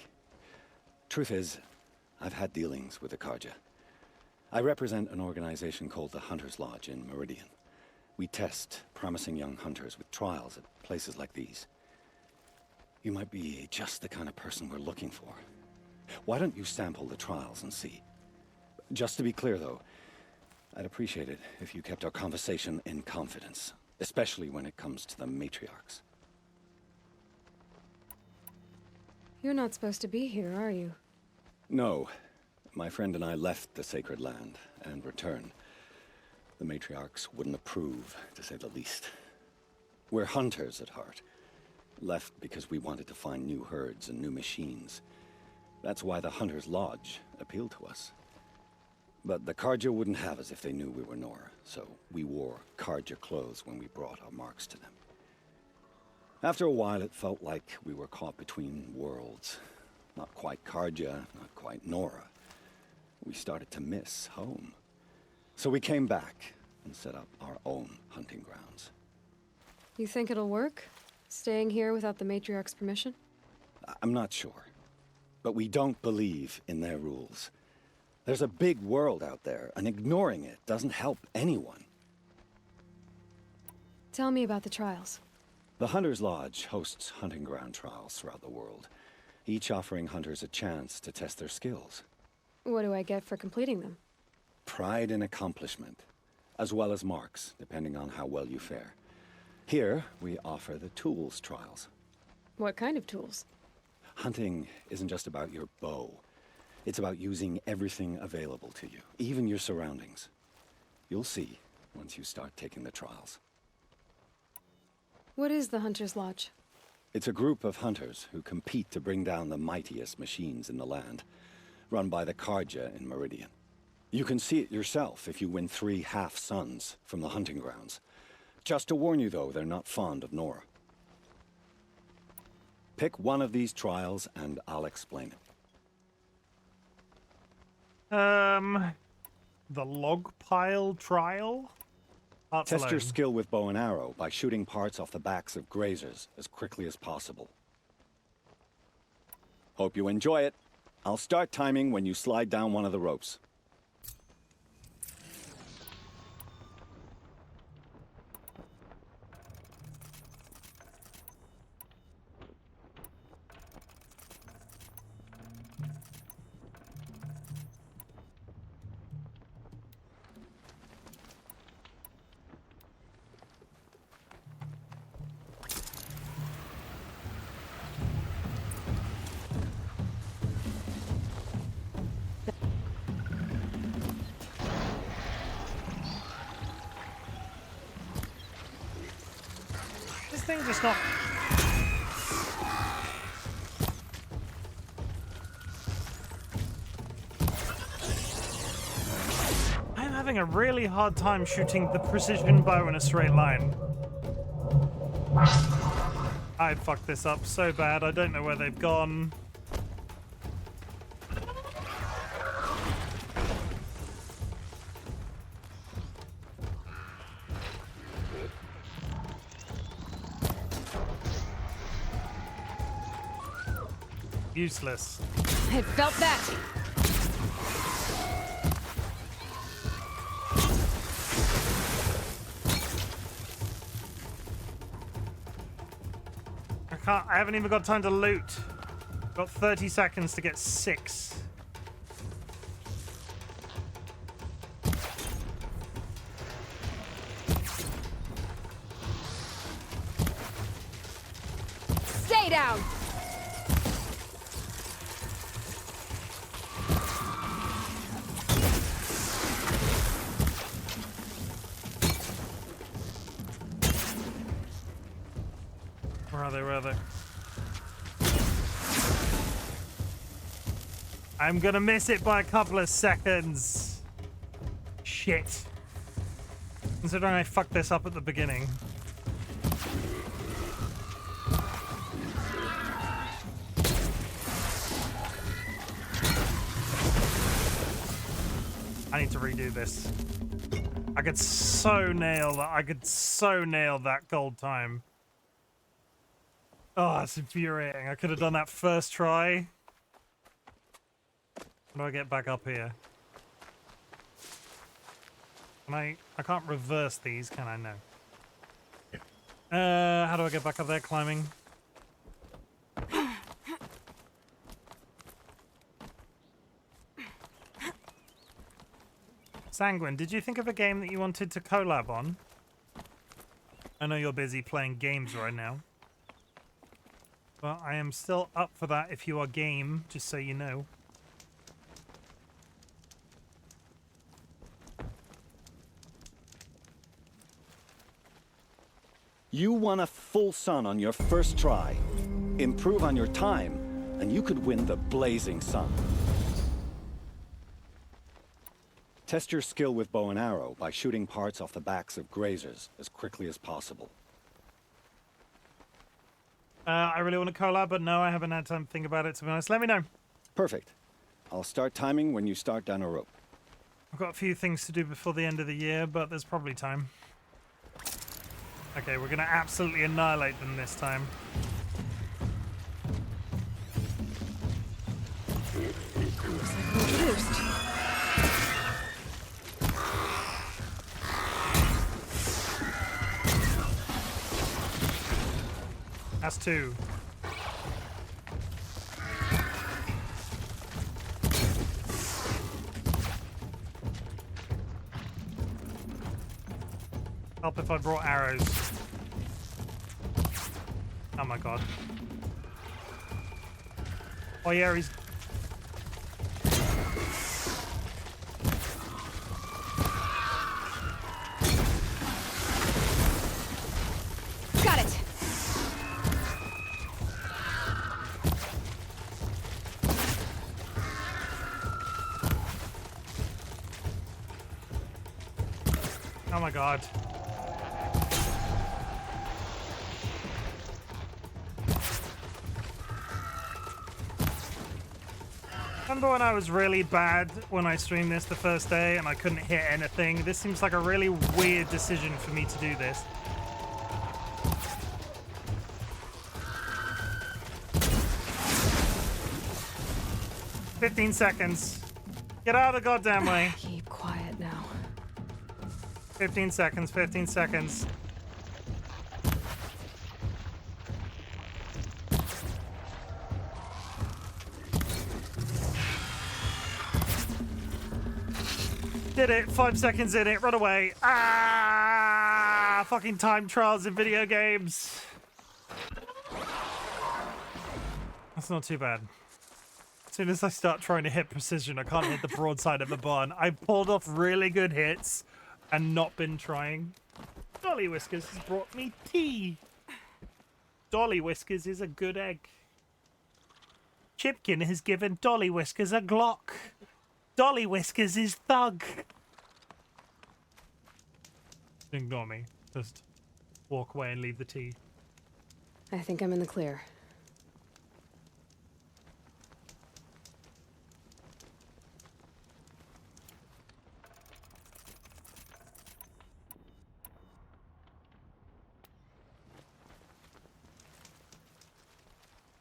Truth is, I've had dealings with the Karja. I represent an organization called the Hunter's Lodge in Meridian. We test promising young hunters with trials at places like these. You might be just the kind of person we're looking for. Why don't you sample the trials and see? Just to be clear, though, I'd appreciate it if you kept our conversation in confidence, especially when it comes to the matriarchs. You're not supposed to be here, are you? No. My friend and I left the sacred land and returned. The matriarchs wouldn't approve, to say the least. We're hunters at heart. Left because we wanted to find new herds and new machines. That's why the Hunter's Lodge appealed to us. But the Carja wouldn't have us if they knew we were Nora, so we wore Carja clothes when we brought our marks to them. After a while, it felt like we were caught between worlds. Not quite Carja, not quite Nora. We started to miss home. So we came back and set up our own hunting grounds. You think it'll work? Staying here without the matriarch's permission? I'm not sure. But we don't believe in their rules. There's a big world out there, and ignoring it doesn't help anyone. Tell me about the trials. The Hunter's Lodge hosts hunting ground trials throughout the world, each offering hunters a chance to test their skills. What do I get for completing them? Pride in accomplishment, as well as marks, depending on how well you fare. Here, we offer the tools trials. What kind of tools? Hunting isn't just about your bow. It's about using everything available to you, even your surroundings. You'll see once you start taking the trials. What is the Hunter's Lodge? It's a group of hunters who compete to bring down the mightiest machines in the land, run by the Carja in Meridian. You can see it yourself if you win 3 half-suns from the hunting grounds. Just to warn you, though, they're not fond of Nora. Pick one of these trials, and I'll explain it. The log pile trial? Test your skill with bow and arrow by shooting parts off the backs of grazers as quickly as possible. Hope you enjoy it. I'll start timing when you slide down one of the ropes. This thing just not... I'm having a really hard time shooting the precision bow in a straight line. I fucked this up so bad, I don't know where they've gone. Useless. I felt that! I haven't even got time to loot. Got 30 seconds to get 6. Stay down! Where are they? Where are they? I'm gonna miss it by a couple of seconds. Shit. Considering I fucked this up at the beginning. I need to redo this. I could so nail that. I could so nail that gold time. Oh, it's infuriating. I could have done that first try. How do I get back up here? Can I can't reverse these, can I? No. How do I get back up there climbing? Sanguine, did you think of a game that you wanted to collab on? I know you're busy playing games right now. But I am still up for that if you are game, just so you know. You won a full sun on your first try. Improve on your time, and you could win the blazing sun. Test your skill with bow and arrow by shooting parts off the backs of grazers as quickly as possible. I really want to collab, but no, I haven't had time to think about it, to be honest. Let me know. Perfect. I'll start timing when you start down a rope. I've got a few things to do before the end of the year, but there's probably time. Okay, we're going to absolutely annihilate them this time. Looks like we're introduced. That's 2. Help if I brought arrows. Oh my god. Oh yeah, he's... Got it! Oh my god. Remember when I was really bad when I streamed this the first day and I couldn't hit anything? This seems like a really weird decision for me to do this. "15 seconds. Get out of the goddamn way." Keep quiet now. 15 seconds, 15 seconds. Did it. 5 seconds in it. Run away. Ah! Fucking time trials in video games. That's not too bad. As soon as I start trying to hit precision, I can't hit the broadside of a barn. I've pulled off really good hits and not been trying. DollyWhiskers has brought me tea. DollyWhiskers is a good egg. Chimken has given DollyWhiskers a Glock. DollyWhiskers is thug. Ignore me. Just walk away and leave the tea. I think I'm in the clear.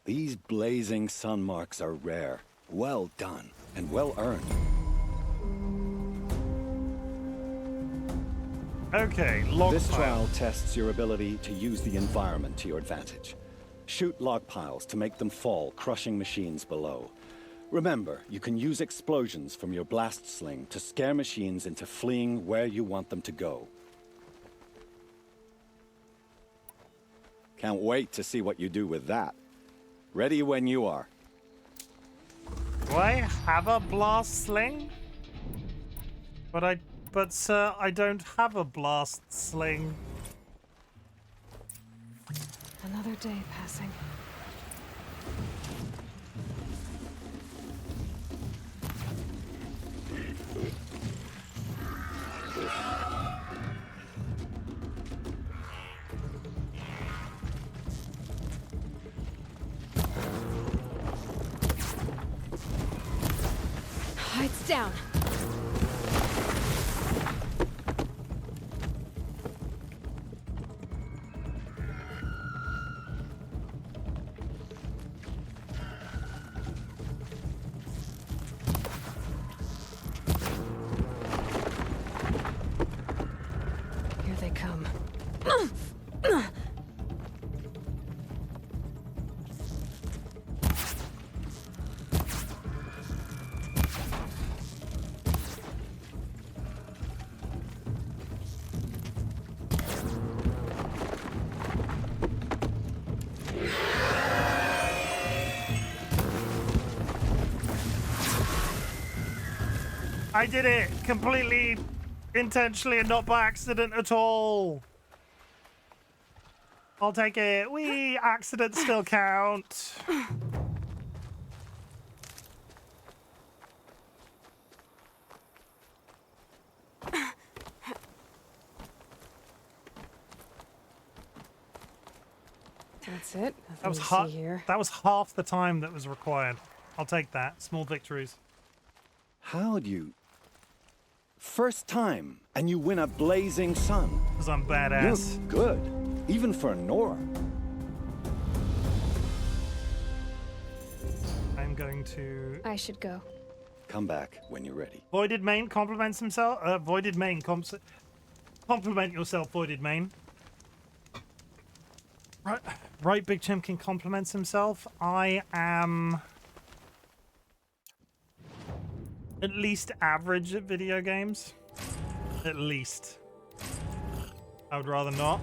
These blazing sun marks are rare. Well done, and well earned. Okay, log This pile. trial tests your ability to use the environment to your advantage. Shoot log piles to make them fall, crushing machines below. Remember, you can use explosions from your blast sling to scare machines into fleeing where you want them to go. Can't wait to see what you do with that. Ready when you are. Do I have a blast sling? But sir, I don't have a blast sling. Another day passing. It's down. Here they come. I did it completely intentionally and not by accident at all. I'll take it. Wee! Accidents still count. That's it. That was Nothing to see here. that was half the time that was required. I'll take that. Small victories. How'd you... First time, and you win a blazing sun. Because I'm badass. You're good, even for Nora. I'm going to... I should go. Come back when you're ready. Voided Main compliments himself. Voided Main compliment yourself, Voided Main. Right, Big Chimken compliments himself. I am at least average at video games. At least. I would rather not.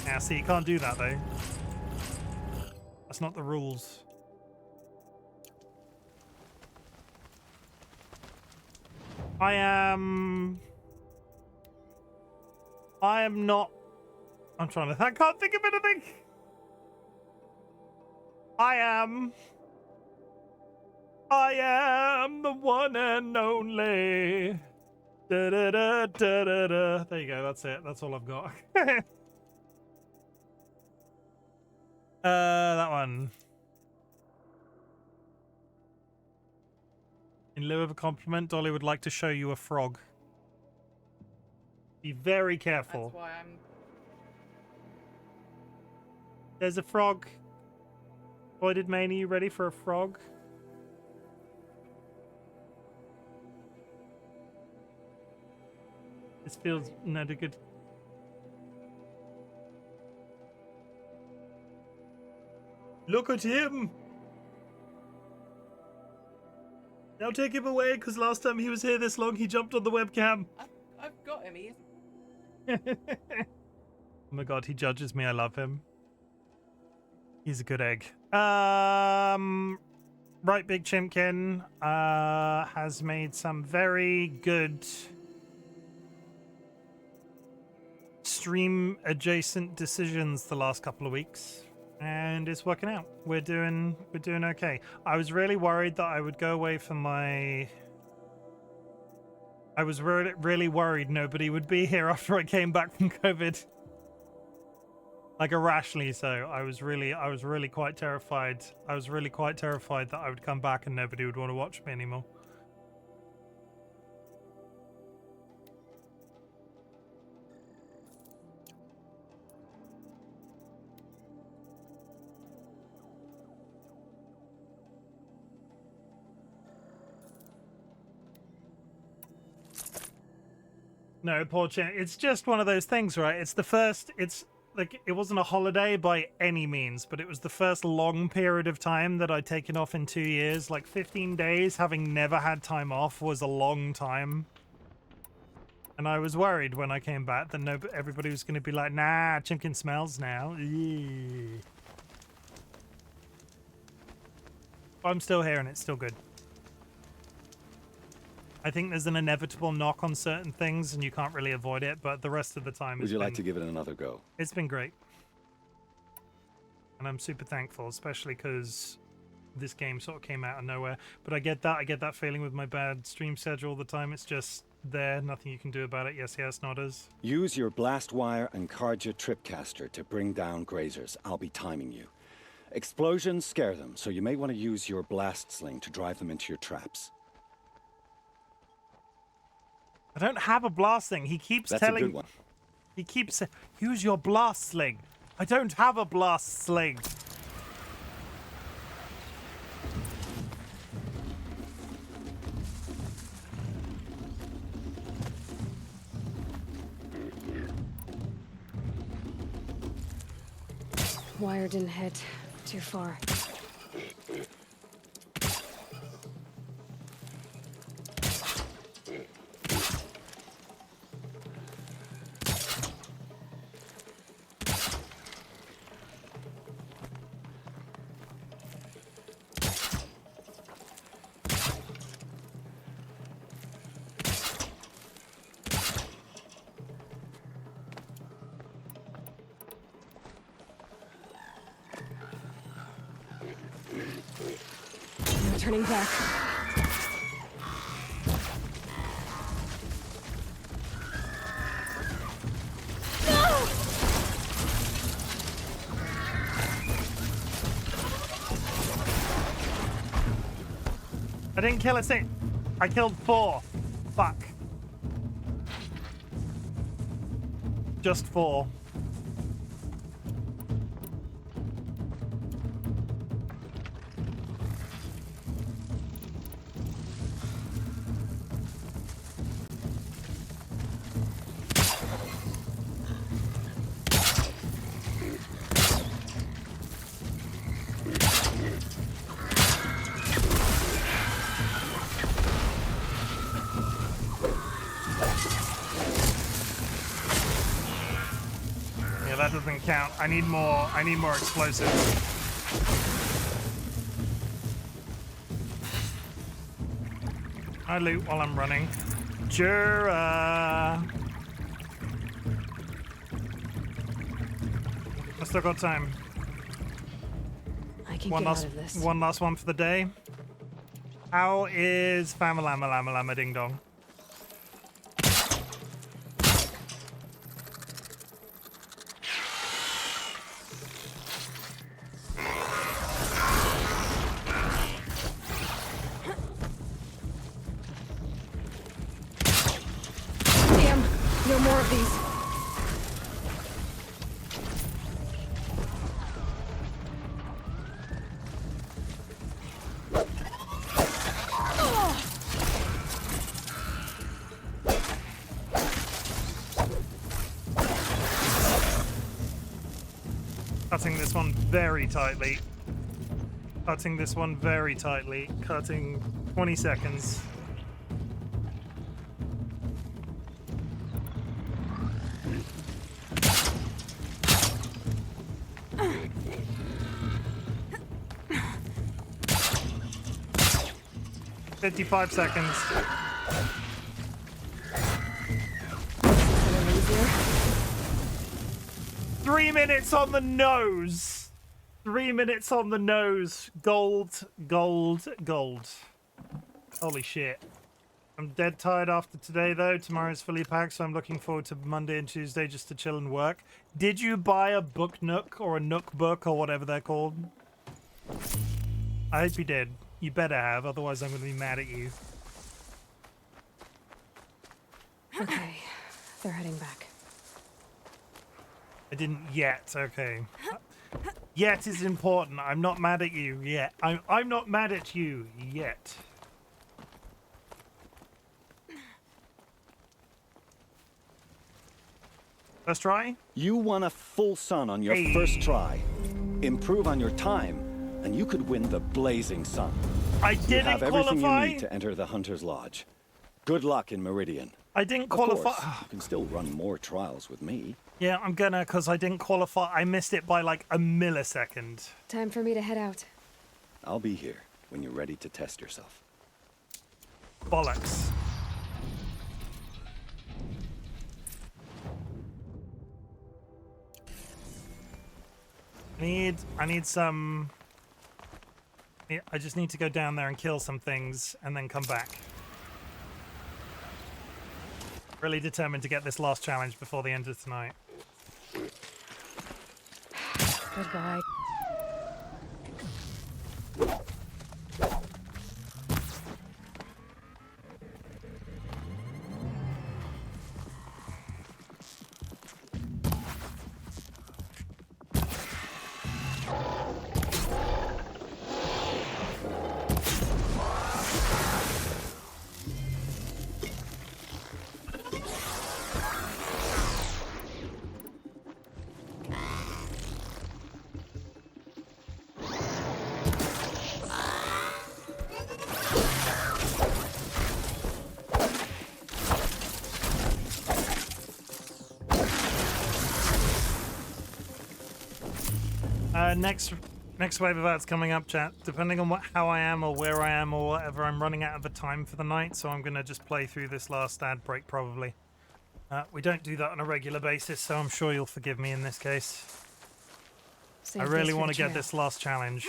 Yeah, see, you can't do that though. That's not the rules. I am not. I'm trying to. I can't think of anything. I am the one and only. Da, da, da, da, da, da. There you go. That's it. That's all I've got. That one. In lieu of a compliment, Dolly would like to show you a frog. Be very careful. That's why I'm... There's a frog. Voided Main, are you ready for a frog? This feels not a good... Look at him! Now take him away, because last time he was here this long, he jumped on the webcam. I've got him, he's... Oh my god, he judges me. I love him. He's a good egg. Right, Big Chimken has made some very good stream adjacent decisions the last couple of weeks, and it's working out. We're doing okay. I was really worried that I would go away from my... I was really worried nobody would be here after I came back from COVID. Like irrationally so. I was really quite terrified. I was really quite terrified that I would come back and nobody would want to watch me anymore. No, poor Chim. It's just one of those things, right? It's the first... It's... Like, it wasn't a holiday by any means, but it was the first long period of time that I'd taken off in 2 years. Like, 15 days, having never had time off, was a long time. And I was worried when I came back that everybody was going to be like, nah, Chimken smells now. Eee. I'm still here and it's still good. I think there's an inevitable knock on certain things and you can't really avoid it, but the rest of the time... Would you like to give it another go? It's been great. And I'm super thankful, especially because this game sort of came out of nowhere. But I get that feeling with my bad stream schedule all the time. It's just there, nothing you can do about it. Yes, nodders. Use your blast wire and Karja tripcaster to bring down grazers. I'll be timing you. Explosions scare them, so you may want to use your blast sling to drive them into your traps. I don't have a blast sling. He keeps That's telling... a good one. He keeps saying, use your blast sling. I don't have a blast sling. Wire didn't hit. Too far. not turning back. I didn't kill a thing. I killed 4. Fuck. Just 4. That doesn't count. I need more explosives. I loot while I'm running. Jura. I still got time. I can get out of this. One last one for the day. How is Famalama Lama Lama Ding Dong? No more of these. Cutting this one very tightly. Cutting this one very tightly. Cutting 20 seconds. $55 seconds. 3 minutes on the nose. 3 minutes on the nose. Gold, gold, gold. Holy shit. I'm dead tired after today, though. Tomorrow's fully packed, so I'm looking forward to Monday and Tuesday just to chill and work. Did you buy a book nook or a nook book or whatever they're called? I hope you did. You better have, otherwise I'm going to be mad at you. Okay, they're heading back. I didn't yet, okay. Yet is important. I'm not mad at you yet. I'm not mad at you yet. First try? You won a full sun on your first try. Improve on your time, and you could win the Blazing Sun. I You didn't have everything qualify. you need to enter the Hunter's Lodge. Good luck in Meridian. I didn't Of qualify. course, you can still run more trials with me. Yeah, I'm gonna, because I didn't qualify. I missed it by like a millisecond. Time for me to head out. I'll be here when you're ready to test yourself. Bollocks. I need some... I just need to go down there and kill some things and then come back. Really determined to get this last challenge before the end of tonight. Goodbye. Next wave of ads coming up, chat. Depending on how I am or where I am or whatever, I'm running out of the time for the night, so I'm gonna just play through this last ad break probably. We don't do that on a regular basis, so I'm sure you'll forgive me in this case. I really want to get this last challenge.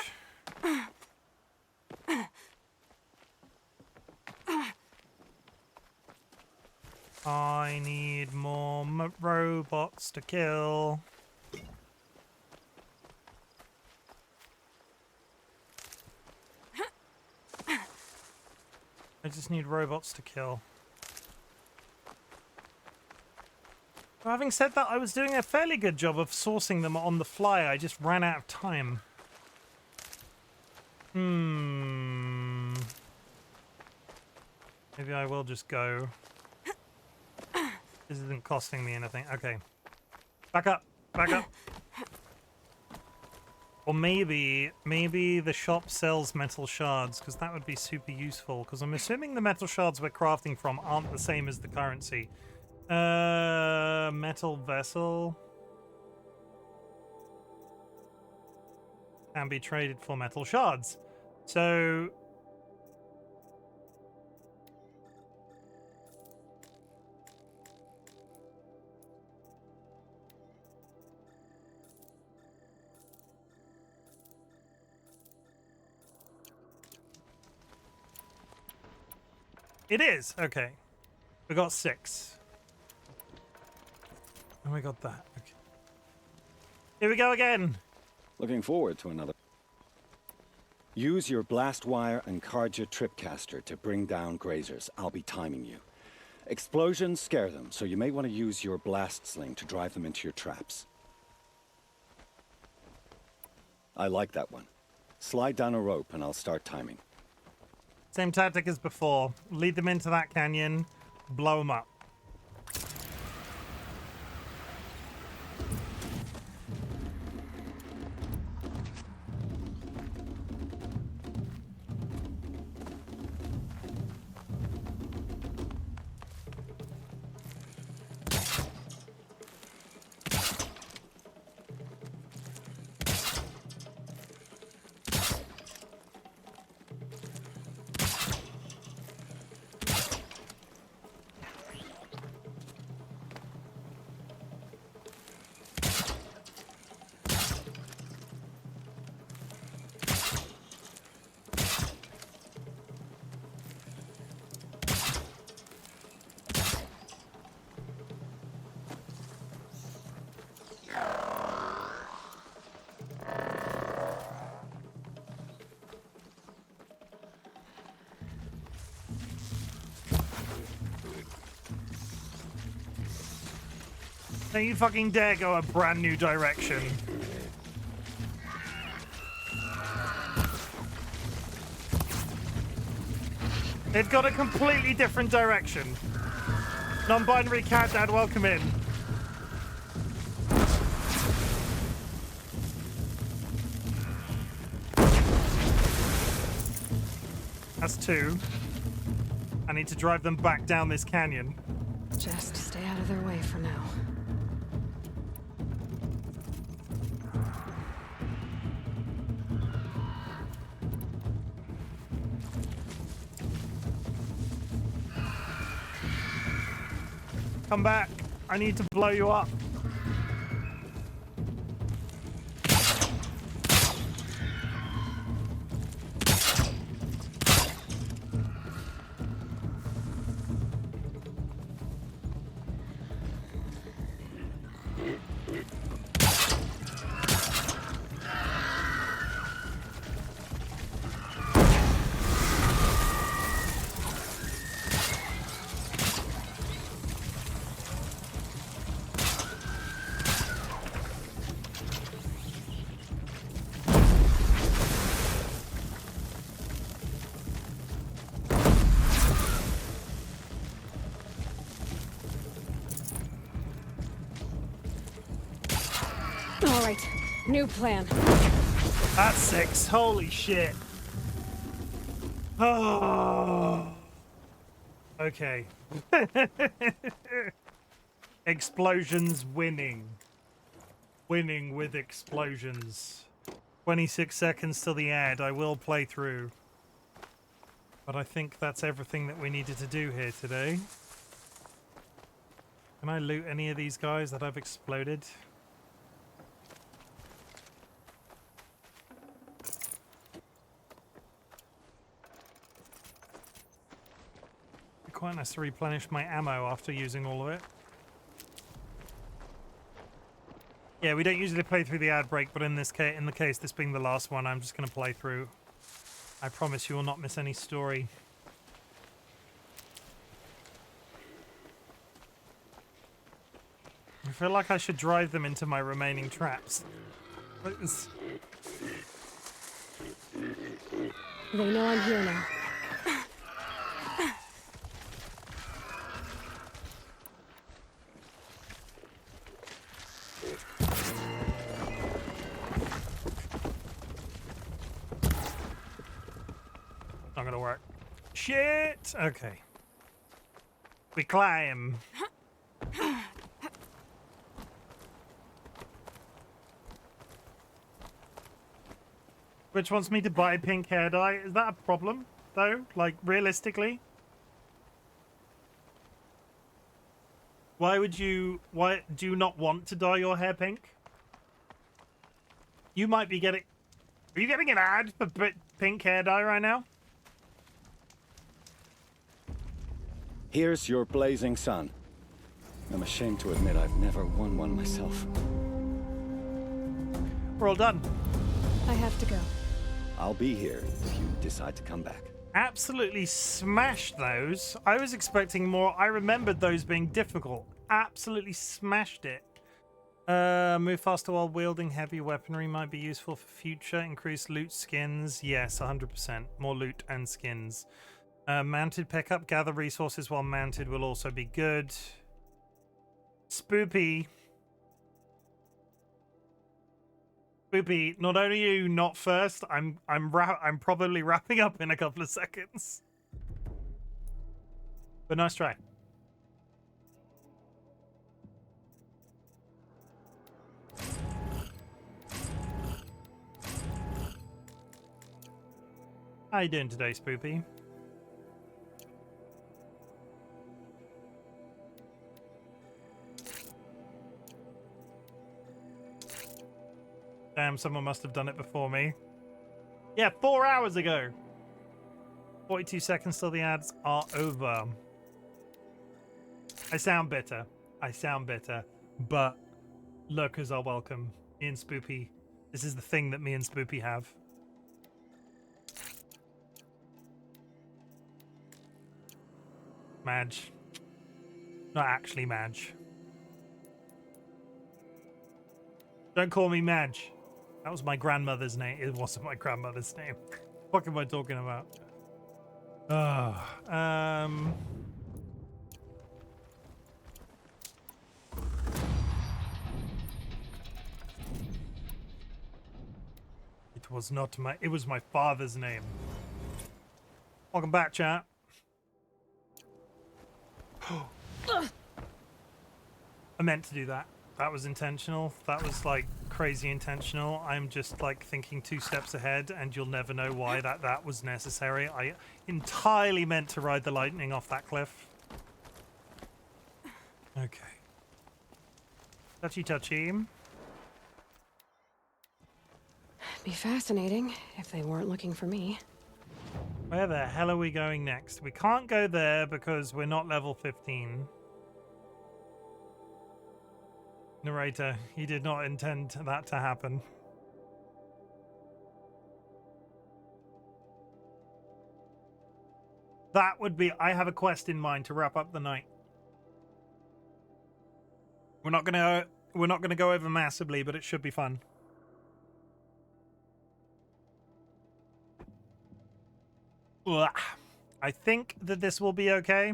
I need more robots to kill. I just need robots to kill. Well, having said that, I was doing a fairly good job of sourcing them on the fly. I just ran out of time. Maybe I will just go. This isn't costing me anything. Okay. Back up. Back up. Or maybe the shop sells metal shards, because that would be super useful, because I'm assuming the metal shards we're crafting from aren't the same as the currency. Metal vessel. Can be traded for metal shards. So... It is! Okay. We got 6. And we got that. Okay. Here we go again! Looking forward to another. Use your blast wire and Karja tripcaster to bring down grazers. I'll be timing you. Explosions scare them, so you may want to use your blast sling to drive them into your traps. I like that one. Slide down a rope and I'll start timing. Same tactic as before. Lead them into that canyon, blow them up. Don't you fucking dare go a brand new direction. They've got a completely different direction. Non-binary cat dad, welcome in. That's 2. I need to drive them back down this canyon. Just stay out of their way for now. Come back. I need to blow you up. All right, new plan. That's 6. Holy shit. Oh. Okay. Explosions winning. Winning with explosions. 26 seconds till the ad. I will play through. But I think that's everything that we needed to do here today. Can I loot any of these guys that I've exploded? quite nice to replenish my ammo after using all of it. Yeah, we don't usually play through the ad break, but in this case, this being the last one, I'm just going to play through. I promise you will not miss any story. I feel like I should drive them into my remaining traps. They know I'm here now. Not gonna work. Shit! Okay. We climb. Which wants me to buy pink hair dye? Is that a problem, though? Like, realistically? Why do you not want to dye your hair pink? You might be getting... Are you getting an ad for pink hair dye right now? Here's your blazing sun. I'm ashamed to admit I've never won one myself. We're all done. I have to go. I'll be here if you decide to come back. Absolutely smashed those. I was expecting more. I remembered those being difficult. Absolutely smashed it. Move faster while wielding heavy weaponry might be useful for future. Increase loot skins. Yes, 100%. More loot and skins. Mounted pickup. Gather resources while mounted will also be good. Spoopy. Spoopy, not only are you not first, I'm probably wrapping up in a couple of seconds. But nice try. How you doing today, Spoopy? Damn, someone must have done it before me. Yeah, 4 hours ago. 42 seconds till the ads are over. I sound bitter. I sound bitter. But lurkers are welcome. Me and Spoopy. This is the thing that me and Spoopy have. Madge. Not actually Madge. Don't call me Madge. That was my grandmother's name. It wasn't my grandmother's name. What am I talking about? It was not my... It was my father's name. Welcome back, chat. I meant to do that. That was intentional. That was like crazy intentional. I'm just like thinking 2 steps ahead, and you'll never know why that was necessary. I entirely meant to ride the lightning off that cliff. Okay. Touchy touchy. Be fascinating if they weren't looking for me. Where the hell are we going next? We can't go there because we're not level 15. Narrator, he did not intend that to happen. That would be... I have a quest in mind to wrap up the night. We're not gonna go over massively, but it should be fun. Ugh. I think that this will be okay.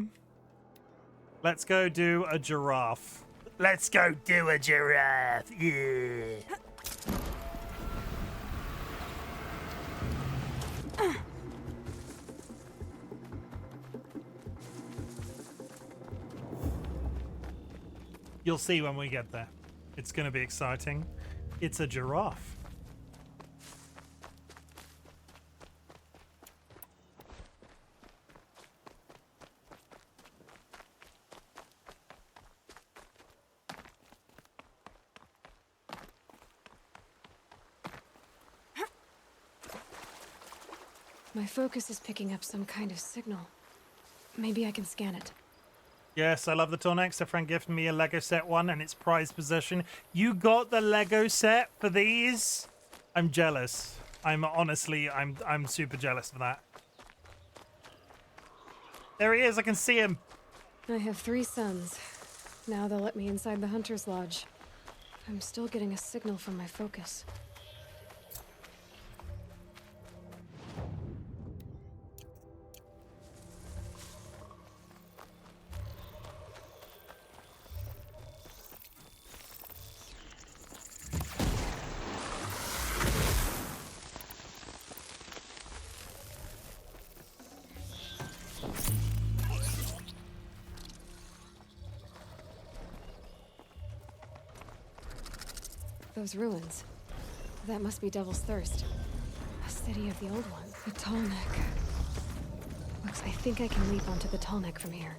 Let's go do a giraffe. Let's go do a giraffe. Yeah. You'll see when we get there. It's going to be exciting. It's a giraffe. My focus is picking up some kind of signal. Maybe I can scan it. Yes, I love the Tornex. A friend gifted me a Lego set one and its prized possession. You got the Lego set for these? I'm jealous. I'm super jealous of that. There he is, I can see him. I have 3 sons. Now they'll let me inside the Hunter's Lodge. I'm still getting a signal from my focus. Those ruins. That must be Devil's Thirst. A city of the old ones. The tall neck. Looks, I think I can leap onto the tall neck from here.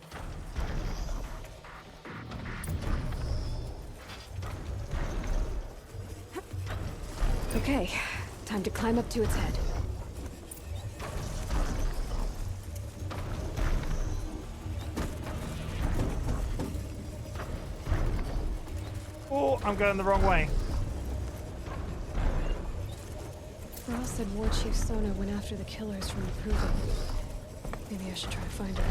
Okay, time to climb up to its head. Oh, I'm going the wrong way. Ross said War Chief Sona went after the killers from the Proving. Maybe I should try to find her.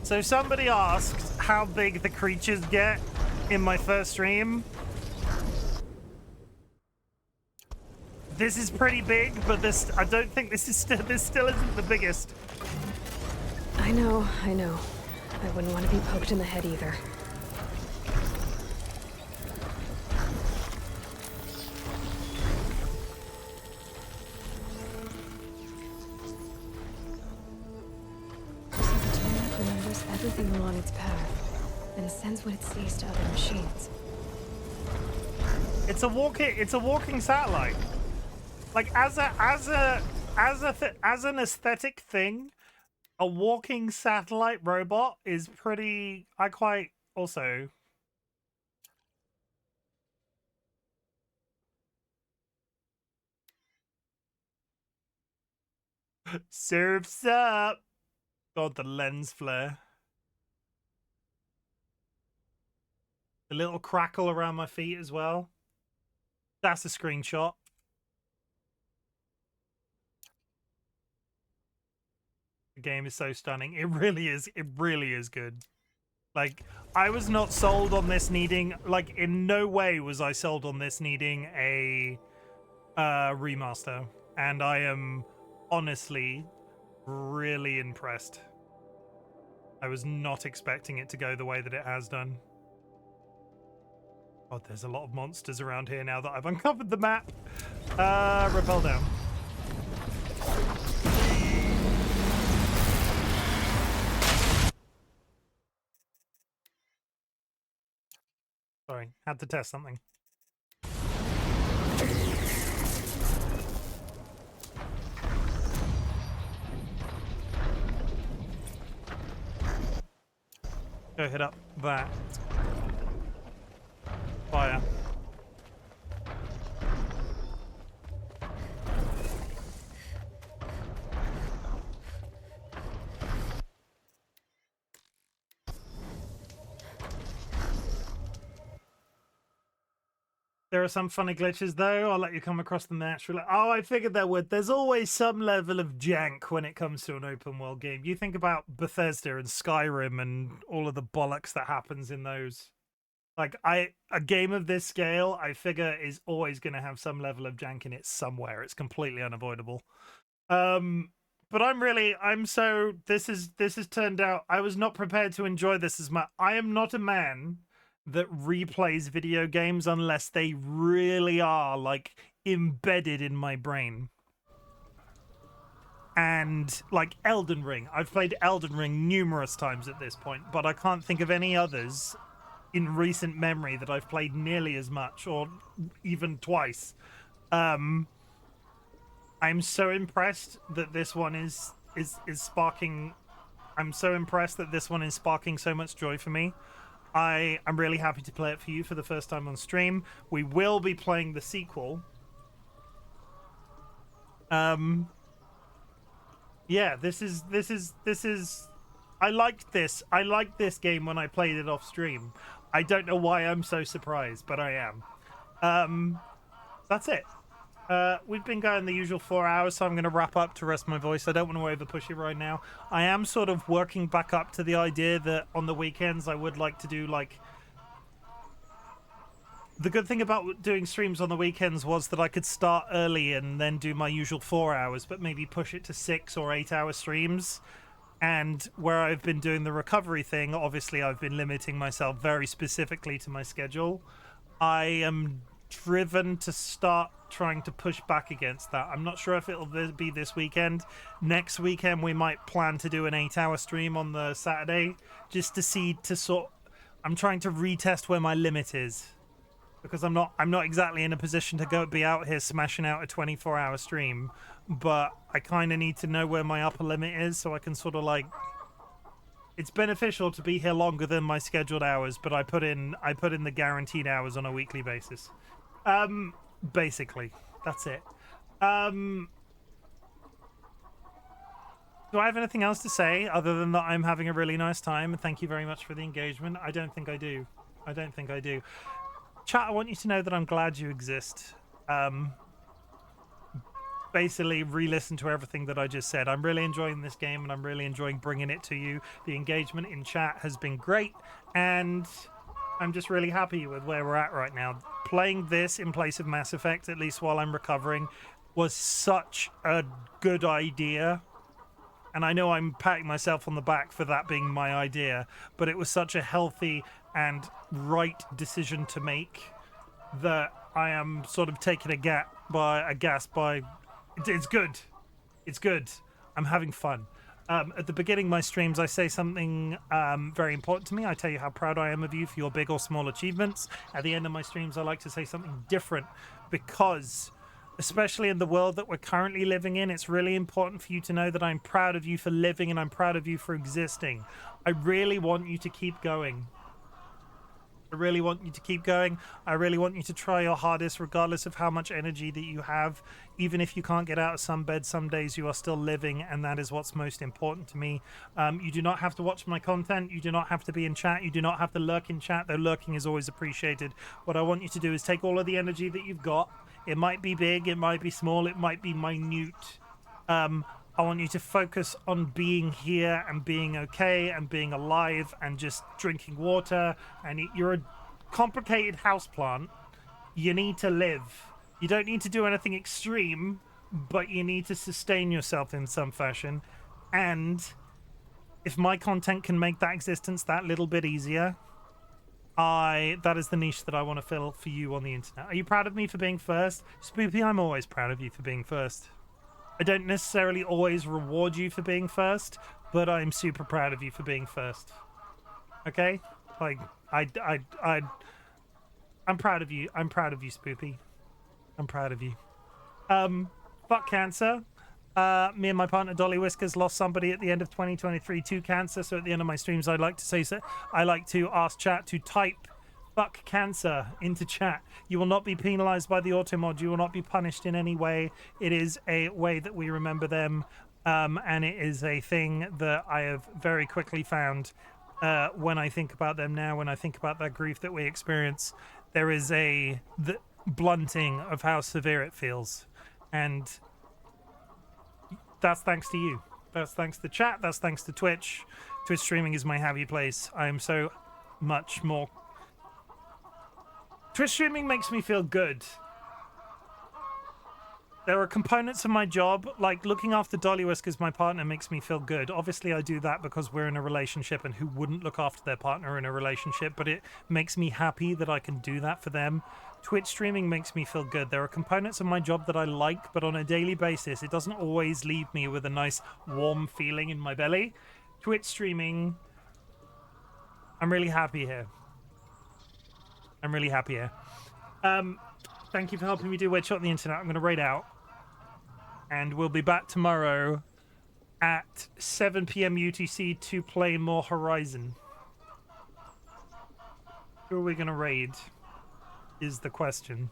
So somebody asked how big the creatures get in my first stream. This is pretty big, but I don't think this still isn't the biggest. I know. I wouldn't want to be poked in the head either. Everything along its path, and sends what it sees to other machines. It's a walking satellite. Like as an aesthetic thing, a walking satellite robot is pretty. I quite also. Surf's up. God, the lens flare. The little crackle around my feet as well. That's a screenshot. The game is so stunning. It really is. It really is good. Like, I was not sold on this needing... Like, in no way was I sold on this needing a remaster. And I am honestly really impressed. I was not expecting it to go the way that it has done. God, there's a lot of monsters around here now that I've uncovered the map. Rappel down. Sorry, had to test something. Go hit up that. Fire. There are some funny glitches though. I'll let you come across them naturally. Oh, I figured there would. There's always some level of jank when it comes to an open world game. You think about Bethesda and Skyrim and all of the bollocks that happens in those. Like, a game of this scale, I figure, is always going to have some level of jank in it somewhere. It's completely unavoidable. But this has turned out, I was not prepared to enjoy this as much. I am not a man that replays video games unless they really are, like, embedded in my brain. And, like, Elden Ring. I've played Elden Ring numerous times at this point, but I can't think of any others in recent memory that I've played nearly as much, or even twice. I'm so impressed that this one is sparking... I'm so impressed that this one is sparking so much joy for me. I'm really happy to play it for you for the first time on stream. We will be playing the sequel. Yeah, this is I liked this. I liked this game when I played it off stream. I don't know why I'm so surprised, but I am. That's it. We've been going the usual 4 hours, so I'm going to wrap up to rest my voice. I don't want to over push it right now. I am sort of working back up to the idea that on the weekends I would like to do like... The good thing about doing streams on the weekends was that I could start early and then do my usual 4 hours, but maybe push it to 6 or 8 hour streams. And where I've been doing the recovery thing, obviously I've been limiting myself very specifically to my schedule. I am driven to start trying to push back against that. I'm not sure if it'll be this weekend. Next weekend we might plan to do an 8 hour stream on the Saturday, just to see I'm trying to retest where my limit is, because I'm not exactly in a position to be out here smashing out a 24 hour stream, but I kind of need to know where my upper limit is so I can sort of like... It's beneficial to be here longer than my scheduled hours, but I put in the guaranteed hours on a weekly basis. Basically, that's it. Do I have anything else to say other than that I'm having a really nice time and thank you very much for the engagement? I don't think I do. Chat, I want you to know that I'm glad you exist. Basically, re-listen to everything that I just said. I'm really enjoying this game and I'm really enjoying bringing it to you. The engagement in chat has been great and I'm just really happy with where we're at right now. Playing this in place of Mass Effect, at least while I'm recovering, was such a good idea. And I know I'm patting myself on the back for that being my idea, but it was such a healthy and right decision to make that I am sort of taken aghast by... It's good. It's good. I'm having fun. At the beginning of my streams, I say something very important to me. I tell you how proud I am of you for your big or small achievements. At the end of my streams, I like to say something different because, especially in the world that we're currently living in, it's really important for you to know that I'm proud of you for living and I'm proud of you for existing. I really want you to keep going. I really want you to keep going. I really want you to try your hardest, regardless of how much energy that you have. Even if you can't get out of some bed some days, you are still living, and that is what's most important to me. You do not have to watch my content. You do not have to be in chat. You do not have to lurk in chat, though lurking is always appreciated. What I want you to do is take all of the energy that you've got. It might be big, it might be small, it might be minute. I want you to focus on being here and being okay and being alive and just drinking water. And you're a complicated houseplant. You need to live. You don't need to do anything extreme, but you need to sustain yourself in some fashion. And if my content can make that existence that little bit easier, that is the niche that I want to fill for you on the internet. Are you proud of me for being first? Spoopy, I'm always proud of you for being first. I don't necessarily always reward you for being first, but I'm super proud of you for being first. Okay? Like, I'm proud of you. I'm proud of you, Spoopy. I'm proud of you. Fuck cancer. Me and my partner DollyWhiskers lost somebody at the end of 2023 to cancer, so at the end of my streams I like to say so. I like to ask chat to type fuck cancer into chat. You will not be penalized by the auto mod. You will not be punished in any way. It is a way that we remember them, and it is a thing that I have very quickly found when I think about them now, when I think about that grief that we experience. There is the blunting of how severe it feels, and that's thanks to you. That's thanks to chat. That's thanks to Twitch. Twitch streaming is my happy place. I am so much more... Twitch streaming makes me feel good. There are components of my job, like looking after DollyWhiskers, my partner, makes me feel good. Obviously, I do that because we're in a relationship, and who wouldn't look after their partner in a relationship? But it makes me happy that I can do that for them. Twitch streaming makes me feel good. There are components of my job that I like, but on a daily basis, it doesn't always leave me with a nice, warm feeling in my belly. Twitch streaming, I'm really happy here. I'm really happy here. Thank you for helping me do Weird Shot on the internet. I'm going to raid out. And we'll be back tomorrow at 7 p.m. UTC to play more Horizon. Who are we going to raid? Is the question.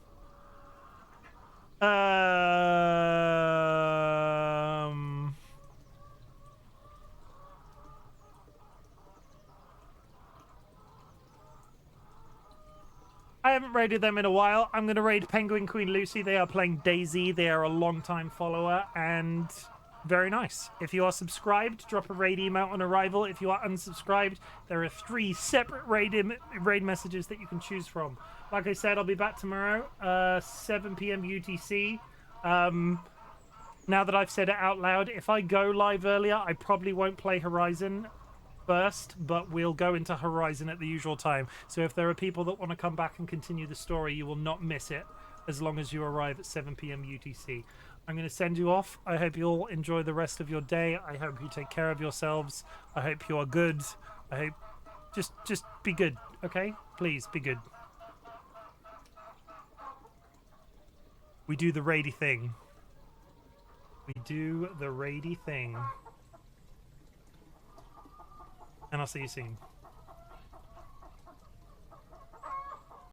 I haven't raided them in a while. I'm going to raid Penguin Queen Lucy. They are playing Daisy. They are a long-time follower and very nice. If you are subscribed, drop a raid email on arrival. If you are unsubscribed, there are 3 separate raid messages that you can choose from. Like I said, I'll be back tomorrow, 7 p.m. UTC. Now that I've said it out loud, if I go live earlier, I probably won't play Horizon first, but we'll go into Horizon at the usual time. So if there are people that want to come back and continue the story, you will not miss it as long as you arrive at 7 p.m. UTC. I'm going to send you off. I hope you all enjoy the rest of your day. I hope you take care of yourselves. I hope you are good. I hope... Just be good, okay? Please, be good. We do the raidy thing. We do the raidy thing. And I'll see you soon.